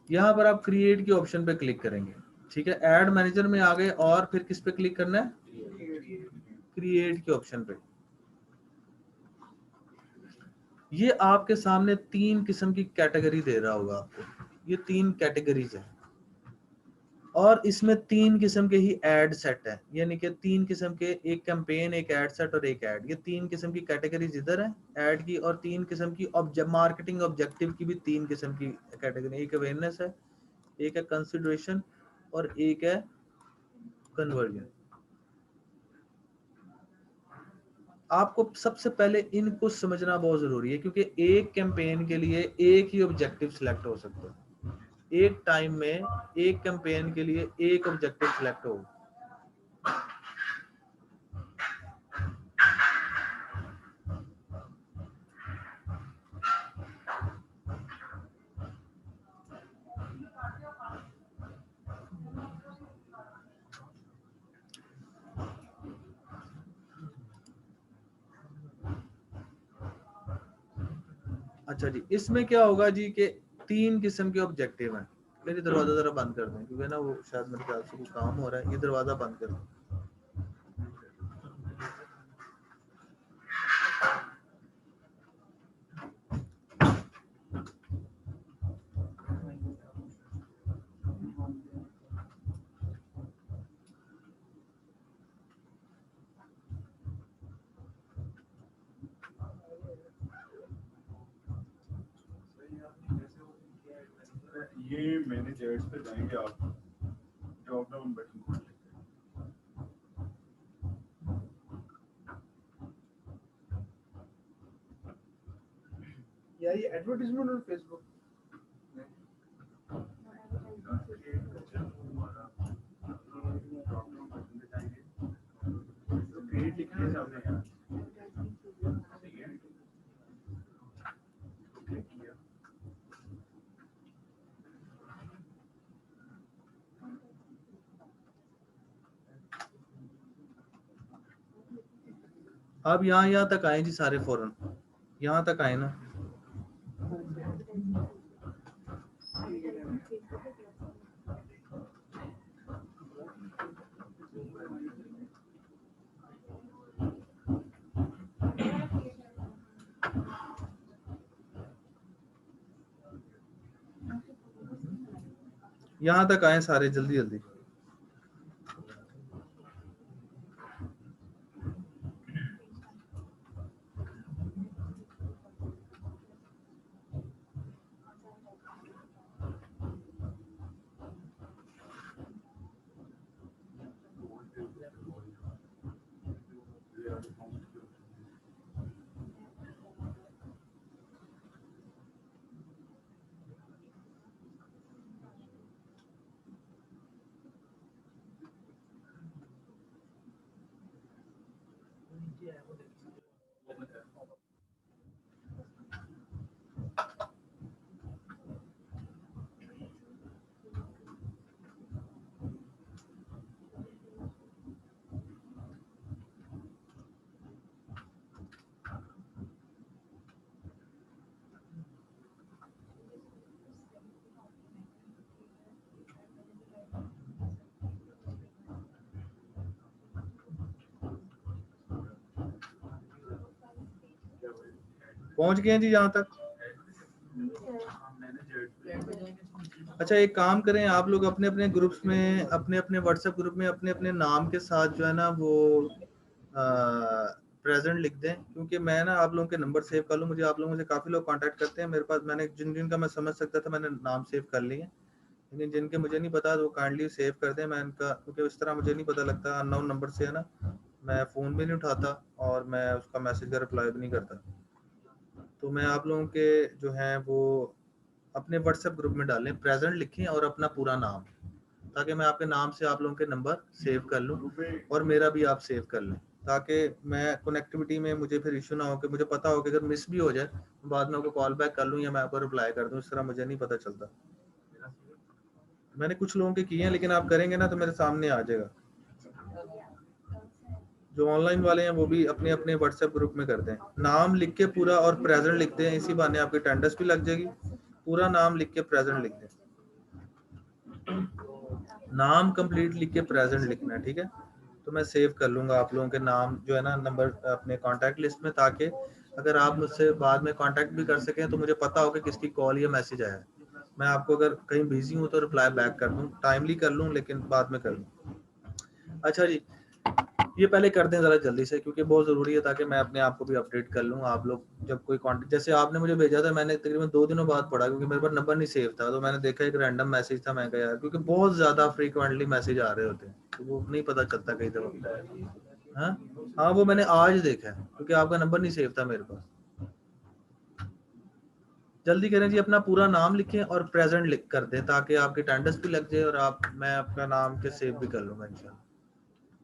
यहाँ पर आप क्रिएट के ऑप्शन पे क्लिक करेंगे, ठीक है। ऐड मैनेजर में आ गए, और फिर किस पे क्लिक करना है, क्रिएट के ऑप्शन पे। ये आपके सामने तीन किस्म की कैटेगरी दे रहा होगा आपको, ये तीन कैटेगरीज है, और इसमें तीन किस्म के ही एड सेट है, यानी कि तीन किस्म के, एक कैंपेन, एक एड सेट और एक ऐड। ये तीन किस्म की कैटेगरीज इधर है ऐड की, और तीन किस्म की मार्केटिंग ऑब्जेक्टिव की भी तीन किस्म की कैटेगरी, एक अवेयरनेस है, एक है कंसिडरेशन, और एक है कन्वर्जन। आपको सबसे पहले इनको समझना बहुत जरूरी है, क्योंकि एक कैंपेन के लिए एक ही ऑब्जेक्टिव सिलेक्ट हो सकता है, एक टाइम में एक कैंपेन के लिए एक ऑब्जेक्टिव सिलेक्ट हो। अच्छा जी, इसमें क्या होगा जी कि तीन किस्म के ऑब्जेक्टिव हैं। मेरी दरवाजा जरा बंद कर दें, क्योंकि ना वो शायद मेरे ख्याल से कोई काम हो रहा है, ये दरवाजा बंद कर दें। ये मैनेज एड्स पे जाएंगे आप, ड्रॉप डाउन बटन खोल लेंगे। या ये एडवर्टाइजमेंट और फेसबुक क्रिएट लिखने से आपने यहाँ क्लिक किया, आप यहाँ तक आए जी सारे फौरन, यहाँ तक आए ना। यहाँ तक आए सारे जल्दी जल्दी। पहुंच गए हैं जी यहाँ तक। अच्छा एक काम करें, आप लोग अपने अपने ग्रुप्स में, अपने अपने व्हाट्सएप ग्रुप में अपने अपने नाम के साथ जो है ना वो प्रेजेंट लिख दें, क्योंकि मैं ना आप लोगों के नंबर सेव कर लूँ। मुझे आप लोगों से काफ़ी लोग कांटेक्ट करते हैं, मेरे पास मैंने जिन जिन का मैं समझ सकता था मैंने नाम सेव कर लिए, लेकिन जिनके मुझे नहीं पता तो वो काइंडली सेव कर दें। मैं इनका, क्योंकि इस तरह मुझे नहीं पता लगता, अननोन नंबर से है ना, मैं फ़ोन भी नहीं उठाता और मैं उसका मैसेज का रिप्लाई भी नहीं करता। तो मैं आप लोगों के जो हैं वो अपने व्हाट्सएप ग्रुप में डालें, प्रेजेंट लिखें और अपना पूरा नाम, ताकि मैं आपके नाम से आप लोगों के नंबर सेव कर लूं और मेरा भी आप सेव कर लें, ताकि मैं कनेक्टिविटी में मुझे फिर इशू ना हो, कि मुझे पता हो कि अगर मिस भी हो जाए तो बाद में आपको कॉल बैक कर लूं या मैं आपको रिप्लाई कर दूं, इस तरह मुझे नहीं पता चलता। मैंने कुछ लोगों के किए हैं, लेकिन आप करेंगे ना तो मेरे सामने आ जाएगा। जो ऑनलाइन वाले हैं वो भी अपने अपने व्हाट्सएप ग्रुप में करते हैं, नाम लिख के पूरा और प्रेजेंट लिखते हैं, इसी बहाने आपकी अटेंडेंस भी लग जाएगी। पूरा नाम लिख के प्रेजेंट लिख दें, नाम कंप्लीट लिख के प्रेजेंट लिखना है, ठीक है। तो मैं सेव कर लूंगा आप लोगों के नाम जो है ना, नंबर अपने कांटेक्ट लिस्ट में, ताकि अगर आप मुझसे बाद में कांटेक्ट भी कर सकें तो मुझे पता हो कि किसकी कॉल या मैसेज आया है। मैं आपको अगर कहीं बिजी हूँ तो रिप्लाई बैक कर दूँ, टाइमली कर लूँ लेकिन बाद में कर लूँ। अच्छा जी, ये पहले कर दें ज़रा जल्दी से, क्योंकि बहुत ज़रूरी है, ताकि मैं अपने आप को भी अपडेट कर लूँ। आप लोग जब कोई कॉन्टेक्ट, जैसे आपने मुझे भेजा था, मैंने तकरीबन 2 दिनों बाद पढ़ा, क्योंकि मेरे पास नंबर नहीं सेव था, तो मैंने देखा एक रैंडम मैसेज था। मैं कहा यार, क्योंकि बहुत ज़्यादा फ्रीक्वेंटली मैसेज आ रहे होते हैं तो वो नहीं पता चलता कई दफ़ा। हाँ वो मैंने आज देखा है, क्योंकि आपका नंबर नहीं सेव था मेरे पास। जल्दी करें जी, अपना पूरा नाम लिखें और प्रेजेंट लिख कर दें, ताकि आपकी अटेंडेंस भी लग जाए और मैं आपका नाम के सेव भी कर लूँगा इंशाल्लाह।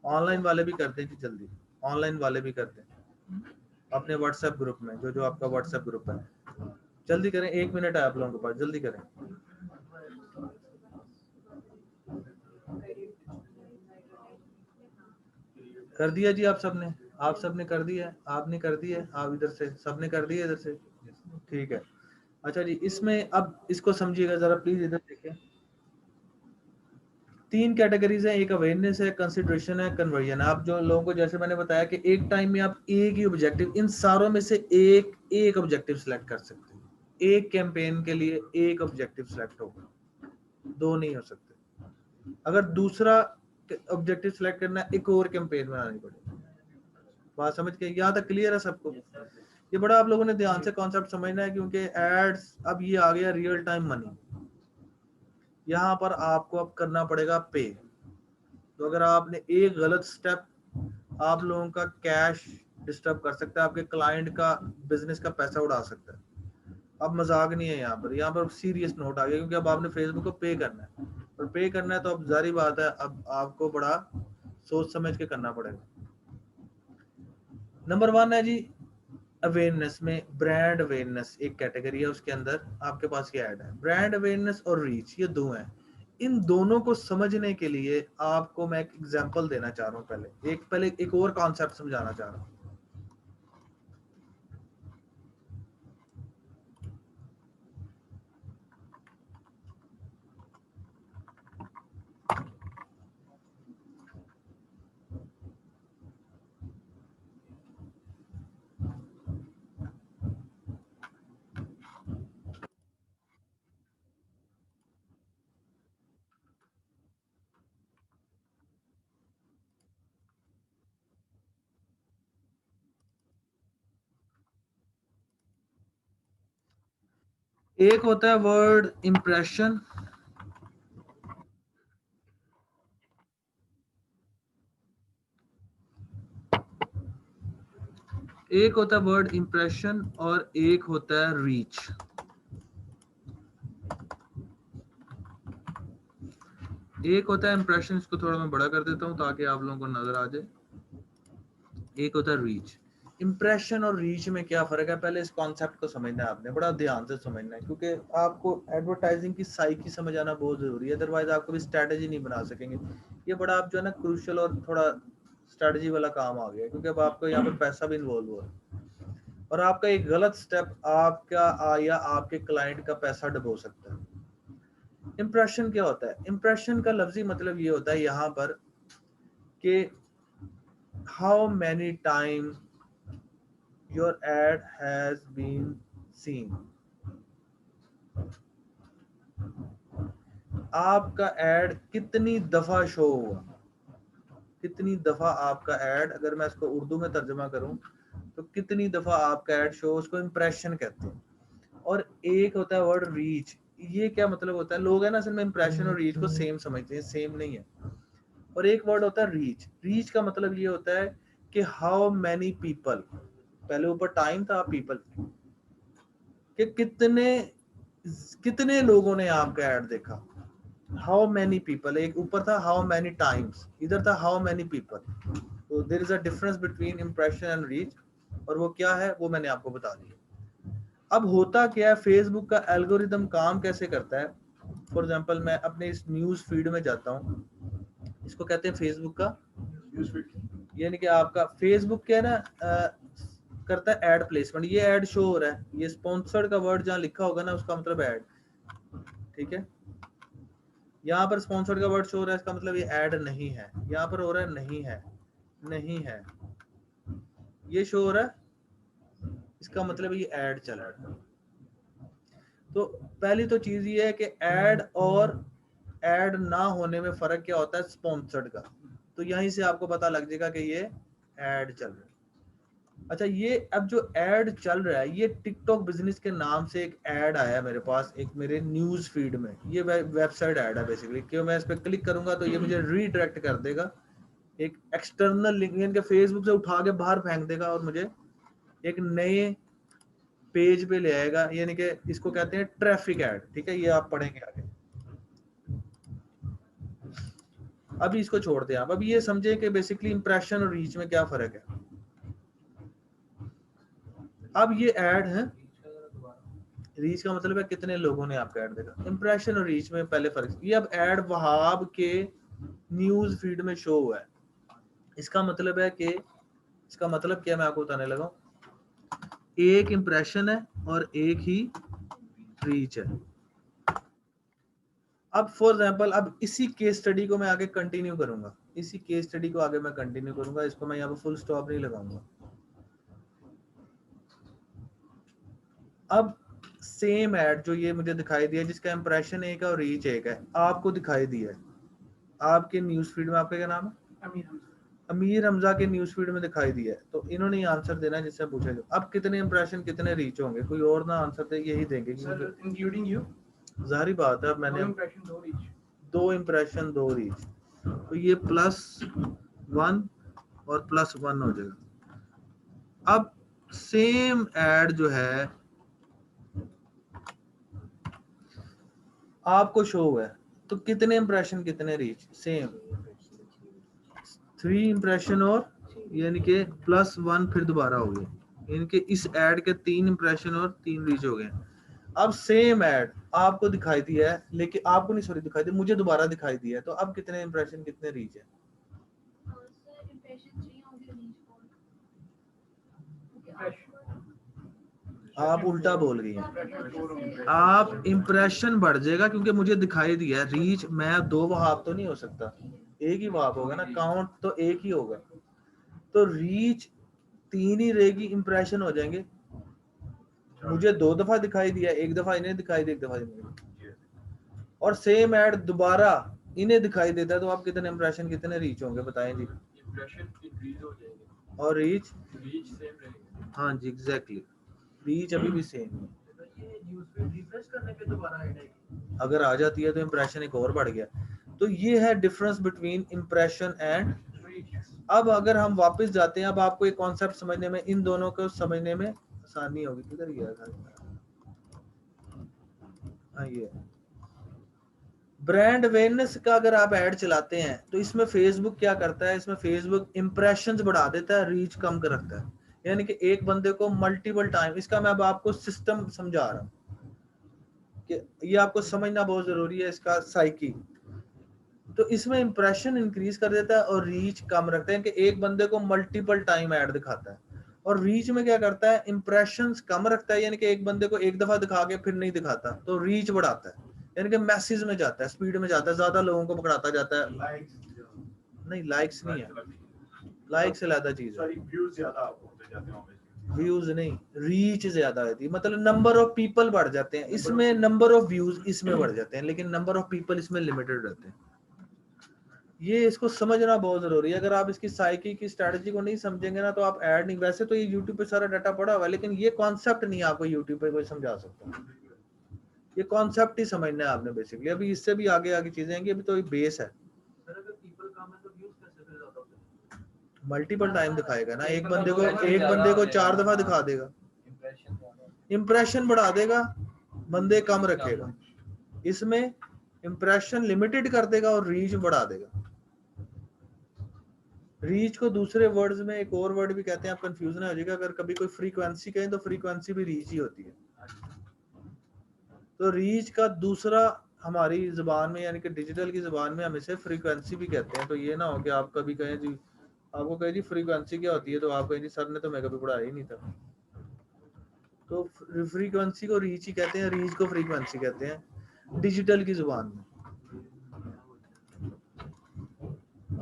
ऑनलाइन वाले भी कर दें जी जल्दी, ऑनलाइन वाले भी कर दें अपने व्हाट्सएप ग्रुप में, जो आपका व्हाट्सएप ग्रुप है। जल्दी करें, 1 मिनट है आप लोगों के पास, जल्दी करें। कर दिया जी आप सबने, आप सबने कर दिया है, आपने कर दिया है, आप इधर से सबने कर दिया इधर से, ठीक है। अच्छा जी, इसमें अब इसको समझिएगा जरा प्लीज, इधर देखें। 3 कैटेगरीज है, एक अवेयरनेस है, कंसिडरेशन है, कन्वर्जन है। आप जो लोगों को, जैसे मैंने बताया कि एक टाइम में आप एक ही ऑब्जेक्टिव, इन सारों में से एक ऑब्जेक्टिव सिलेक्ट कर सकते हैं। एक कैंपेन के लिए एक ऑब्जेक्टिव सिलेक्ट होगा, 2 नहीं हो सकते। अगर दूसरा ऑब्जेक्टिव सिलेक्ट करना है, एक और कैंपेन बनानी पड़ेगी। बात समझ के, यहाँ तक क्लियर है सबको? ये बड़ा आप लोगों ने ध्यान से कॉन्सेप्ट समझना है, क्योंकि एड्स, अब ये आ गया रियल टाइम मनी, यहाँ पर आपको अब करना पड़ेगा पे। तो अगर आपने एक गलत स्टेप, आप लोगों का कैश डिस्टर्ब कर सकता है, आपके क्लाइंट का, बिजनेस का पैसा उड़ा सकता है। अब मजाक नहीं है, यहाँ पर सीरियस नोट आ गया, क्योंकि अब आपने फेसबुक को पे करना है, और पे करना है तो अब जारी बात है, अब आपको बड़ा सोच समझ के करना पड़ेगा। नंबर 1 है जी अवेयरनेस में, ब्रांड अवेयरनेस एक कैटेगरी है, उसके अंदर आपके पास ये ऐड है। ब्रांड अवेयरनेस और रीच, ये 2 हैं। इन दोनों को समझने के लिए आपको मैं एक एग्जांपल देना चाह रहा हूँ। पहले एक और कॉन्सेप्ट समझाना चाह रहा हूँ। एक होता है वर्ड इंप्रेशन, एक होता है वर्ड इंप्रेशन और एक होता है रीच। एक होता है इंप्रेशन, इसको थोड़ा मैं बड़ा कर देता हूं ताकि आप लोगों को नजर आ जाए। एक होता है रीच। इंप्रेशन और रीच में क्या फर्क है, पहले इस कॉन्सेप्ट को समझना है आपने, बड़ा ध्यान से समझना है, क्योंकि आपको एडवर्टाइजिंग की साइकी समझ आना बहुत जरूरी है, अदरवाइज आप कभी स्ट्रेटेजी नहीं बना सकेंगे। ये बड़ा आप जो है ना क्रूशियल और थोड़ा स्ट्रेटेजी वाला काम आ गया, क्योंकि अब आपको यहाँ पर पैसा भी इन्वॉल्व हुआ है और आपका एक गलत स्टेप आपका या आपके क्लाइंट का पैसा डुबो सकता है। इंप्रेशन क्या होता है, इंप्रेशन का लफ्जी मतलब ये होता है यहाँ पर कि how many time your ad has been seen। आपका एड कितनी दफा शो हुआ, कितनी दफा आपका एड, अगर मैं इसको उर्दू में तर्जमा करूं तो कितनी दफा आपका एड शो, उसको इंप्रेशन कहते हैं। और एक होता है वर्ड रीच। ये क्या मतलब होता है, लोग है ना असल में इंप्रेशन और रीच को सेम समझते हैं, सेम नहीं है। और एक वर्ड होता है रीच। रीच का मतलब ये होता है कि हाउ मैनी पीपल, पहले ऊपर टाइम था, पीपल, कि कितने कितने लोगों ने आपका ऐड देखा। हाउ मैनी पीपल, एक ऊपर था हाउ मैनी टाइम्स, इधर था हाउ मैनी पीपल। तो there is a difference between impression and reach, और वो क्या है वो मैंने आपको बता दिया। अब होता क्या है, फेसबुक का एल्गोरिदम काम कैसे करता है। फॉर एग्जांपल मैं अपने इस न्यूज फीड में जाता हूँ, इसको कहते हैं फेसबुक का न्यूज़ फीड। यानी कि आपका फेसबुक क्या है ना, करता है एड प्लेसमेंट। ये एड शो हो रहा है, ये स्पॉन्सर्ड का वर्ड जहाँ लिखा होगा ना उसका मतलब एड, ठीक है। यहाँ पर स्पॉन्सर्ड का वर्ड शो हो रहा है, इसका मतलब ये ऐड नहीं है। यहाँ पर हो रहा है नहीं है, नहीं है, ये शो हो रहा है, इसका मतलब ये ऐड चल रहा है। तो पहली तो चीज ये है कि ऐड और ऐड ना होने में फर्क क्या होता है स्पॉन्सर्ड का। तो यहीं से आपको पता लग जाएगा कि ये ऐड चल रहा है। अच्छा, ये अब जो ऐड चल रहा है, ये टिकटॉक बिजनेस के नाम से एक ऐड आया मेरे पास, एक मेरे न्यूज फीड में। ये वेबसाइट ऐड है बेसिकली, क्यों मैं इस पर क्लिक करूंगा तो ये मुझे रीडायरेक्ट कर देगा एक एक्सटर्नल लिंक, यानी कि फेसबुक से उठा के बाहर फेंक देगा और मुझे एक नए पेज पे ले आएगा, यानी कि इसको कहते हैं ट्रैफिक ऐड। ठीक है, ये आप पढ़ेंगे आगे। अभी इसको छोड़ते हैं आप, अभी ये समझे कि बेसिकली इंप्रेशन और रीच में क्या फर्क है। अब ये ऐड है, रीच का मतलब है कितने लोगों ने आपका ऐड देखा। इंप्रेशन और रीच में पहले फर्क, ये अब ऐड वहाब के न्यूज फीड में शो हुआ है, इसका मतलब है कि, इसका मतलब क्या मैं आपको बताने लगा हूं, एक इंप्रेशन है और एक ही रीच है। अब फॉर एग्जांपल, अब इसी केस स्टडी को मैं आगे कंटिन्यू करूंगा, इसी केस स्टडी को आगे मैं कंटिन्यू करूंगा, इसको मैं यहाँ पे फुल स्टॉप नहीं लगाऊंगा। अब सेम ऐड जो ये मुझे दिखाई दिया, जिसका इंप्रेशन एक है और रीच एक है, आपको दिखाई दिया है आपके न्यूज फीड में, आपका क्या नाम है, अमीर हमजा के न्यूज फीड में दिखाई दिया है। तो इन्होंने आंसर देना है जिससे पूछे, अब कितने इंप्रेशन कितने रीच होंगे, कोई और ना आंसर दे, यही देंगे इंक्लूडिंग यू। जाहिर बात है, अब मैंने दो इंप्रेशन दो रीच, तो ये +1 और +1 हो जाएगा। अब सेम ऐड जो है आपको शो हुआ है, तो कितने इंप्रेशन कितने रीच, सेम 3 इंप्रेशन और यानी कि +1 फिर दोबारा हो गया, यानी कि इस ऐड के 3 इंप्रेशन और 3 रीच हो गए। अब सेम ऐड आपको दिखाई दिया है, लेकिन आपको नहीं, सॉरी, दिखाई दिया, मुझे दोबारा दिखाई दिया है, तो अब कितने इंप्रेशन कितने रीच है। आप उल्टा बोल रही हैं, आप इंप्रेशन बढ़ जाएगा क्योंकि मुझे दिखाई दिया है, रीच मैं 2 वहाब तो नहीं हो सकता, एक ही वहाब होगा ना, काउंट तो एक ही होगा, तो रीच 3 ही रहेगी, इंप्रेशन हो जाएंगे। मुझे 2 दफा दिखाई दिया, एक दफा इन्हें दिखाई दी, एक दफा इन्हें, और सेम ऐड दोबारा इन्हें दिखाई देता है, तो आप कितने इंप्रेशन कितने रीच होंगे बताएं जी। इंप्रेशन इंक्रीज हो जाएंगे और रीच सेम रहेगा। हाँ जी, एग्जैक्टली, रीच अभी भी सेम है। ये न्यूज़फीड रिफ्रेश करने पे दोबारा ऐड आएगी? अगर आ जाती है तो इम्प्रेशन एक और बढ़ गया। तो ये है डिफरेंस बिटवीन इम्प्रेशन एंड। अब अगर हम वापस जाते हैं, अब आपको एक कॉन्सेप्ट समझने में, इन दोनों को समझने में आसानी होगी। किधर गया था? हाँ, ये ब्रांड अवेयरनेस का अगर आप ऐड चलाते हैं तो इसमें फेसबुक क्या करता है, इसमें फेसबुक इंप्रेशंस बढ़ा देता है, रीच कम कर रखता है। यानी कि एक बंदे को मल्टीपल टाइम, इसका मैं अब आपको सिस्टम समझा रहा हूँ कि ये आपको समझना बहुत जरूरी है, इसका साइकी। तो इसमें इंप्रेशन इंक्रीज कर देता है और रीच कम रखता है कि एक बंदे को मल्टीपल टाइम ऐड दिखाता है। और रीच में क्या करता है, इंप्रेशंस कम रखता है, यानी कि एक बंदे को एक दफा दिखा के फिर नहीं दिखाता, तो रीच बढ़ाता है, यानी कि मैसेज में जाता है, स्पीड में जाता है, ज्यादा लोगों को पकड़ाता जाता है। नहीं, लाइक्स नहीं है, लाइक से ज्यादा चीज है, व्यूज नहीं, रीच ज्यादा है, मतलब नंबर ऑफ पीपल बढ़ जाते हैं इसमें, नंबर ऑफ व्यूज इसमें बढ़ जाते हैं, लेकिन नंबर ऑफ पीपल इसमें लिमिटेड रहते हैं। ये इसको समझना बहुत जरूरी है। अगर आप इसकी साइकी की स्ट्रेटजी को नहीं समझेंगे ना तो आप ऐड नहीं, वैसे तो ये यूट्यूब पे सारा डाटा पड़ा हुआ है, लेकिन ये कॉन्सेप्ट नहीं आपको यूट्यूब पे कोई समझा सकता। ये कॉन्सेप्ट ही समझना है आपने बेसिकली। अभी इससे भी आगे आगे चीजें आएंगी, अभी तो ये बेस है। मल्टीपल टाइम दिखाएगा ना, एक बंदे को 4 दफा दिखा देगा, इंप्रेशन बढ़ा देगा, बंदे कम रखेगा। इसमें इंप्रेशन लिमिटेड कर देगा और रीच बढ़ा देगा। रीच को दूसरे वर्ड्स में एक और वर्ड भी कहते हैं, आप कंफ्यूजन हो जाएगा। अगर कभी कोई फ्रीक्वेंसी कहें तो फ्रीक्वेंसी भी रीच ही होती है। तो रीच का दूसरा हमारी जुबान में, यानी कि डिजिटल की जुबान में हम इसे फ्रीक्वेंसी भी कहते हैं। तो ये ना हो कि आप कभी कहें जी, आपको कहें जी फ्रीक्वेंसी क्या होती है, तो आप कहें जी सर ने तो मेरे कभी पढ़ाया ही नहीं था। तो फ्रीक्वेंसी को रीच ही कहते हैं, रीच को फ्रीक्वेंसी कहते हैं डिजिटल की जुबान में।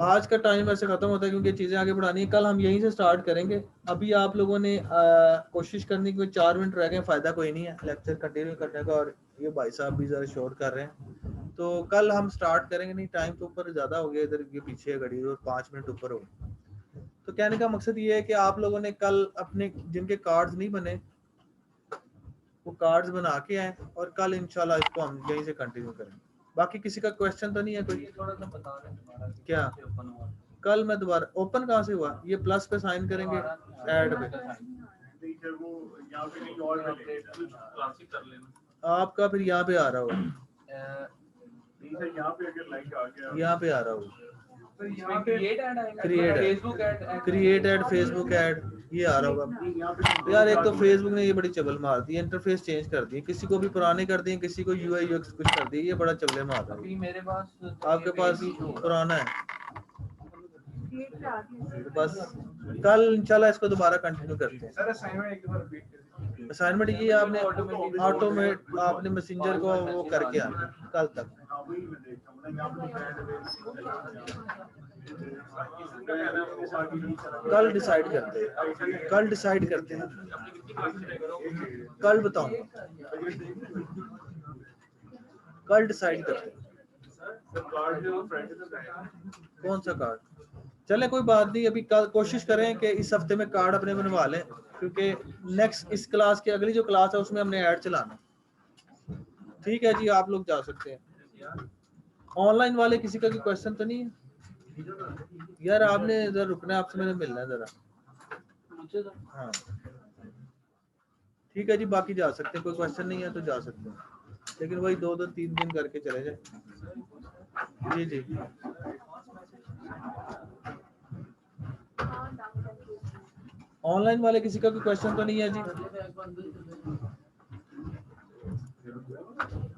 आज का टाइम वैसे खत्म होता है क्योंकि चीजें आगे बढ़ानी है, कल हम यहीं से स्टार्ट करेंगे। अभी आप लोगों ने कोशिश करनी कि 4 मिनट रह गए, फायदा कोई नहीं है लेक्चर कंटिन्यू करने का, और ये भाई साहब भी जरा शोर कर रहे हैं। तो कल हम स्टार्ट करेंगे। नहीं, टाइम तो ऊपर ज्यादा हो गया, इधर ये पीछे है घड़ी और 5 मिनट ऊपर हो गए। तो कहने का मकसद ये है कि आप लोगों ने कल अपने जिनके कार्ड्स नहीं बने वो कार्ड्स बना के आए, और कल इंशाल्लाह इसको हम यहीं से कंटिन्यू करेंगे। बाकी किसी का क्वेश्चन तो नहीं है कोई? थोड़ा सा बता दें क्या कल मैं दोबारा ओपन कहाँ से हुआ? ये प्लस पे साइन करेंगे, ऐड पे आपका फिर यहाँ पे आ रहा होगा, यहाँ पे आ रहा होगा क्रिएट ऐड, फेसबुक ऐड, ये आ रहा होगा। यार एक तो फेसबुक ने ये बड़ी चबल मार दी, इंटरफेस चेंज कर दी, किसी को भी पुराने कर दिए, किसी को यूआई यूएक्स कुछ कर दिए, ये बड़ा चबले मार रहा है। मेरे पास आपके पास पुराना है, बस कल इंशाल्लाह इसको दोबारा कंटिन्यू करते हैं। असाइनमेंट ये आपने ऑटोमेट आपने मैसेंजर को वो करके आना कल तक। कल डिसाइड करते हैं, कल डिसाइड करते हैं, कल बताऊंगा, कल डिसाइड करते हैं। कौन सा कार्ड? चले कोई बात नहीं, अभी कोशिश करें कि इस हफ्ते में कार्ड अपने बनवा लें, क्योंकि नेक्स्ट इस क्लास की अगली जो क्लास है उसमें हमने ऐड चलाना। ठीक है जी, आप लोग जा सकते हैं। ऑनलाइन वाले किसी का कोई क्वेश्चन तो नहीं है? यार आपने इधर रुकना है, आपसे मैंने मिलना है जरा। हाँ ठीक है जी, बाकी जा सकते हैं, कोई क्वेश्चन नहीं है तो जा सकते हैं, लेकिन वही 2-2 3 करके चले जाए। जी जी ऑनलाइन वाले किसी का कोई क्वेश्चन तो नहीं है जी?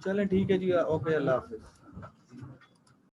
चलें ठीक है जी, ओके, अल्लाह हाफिज।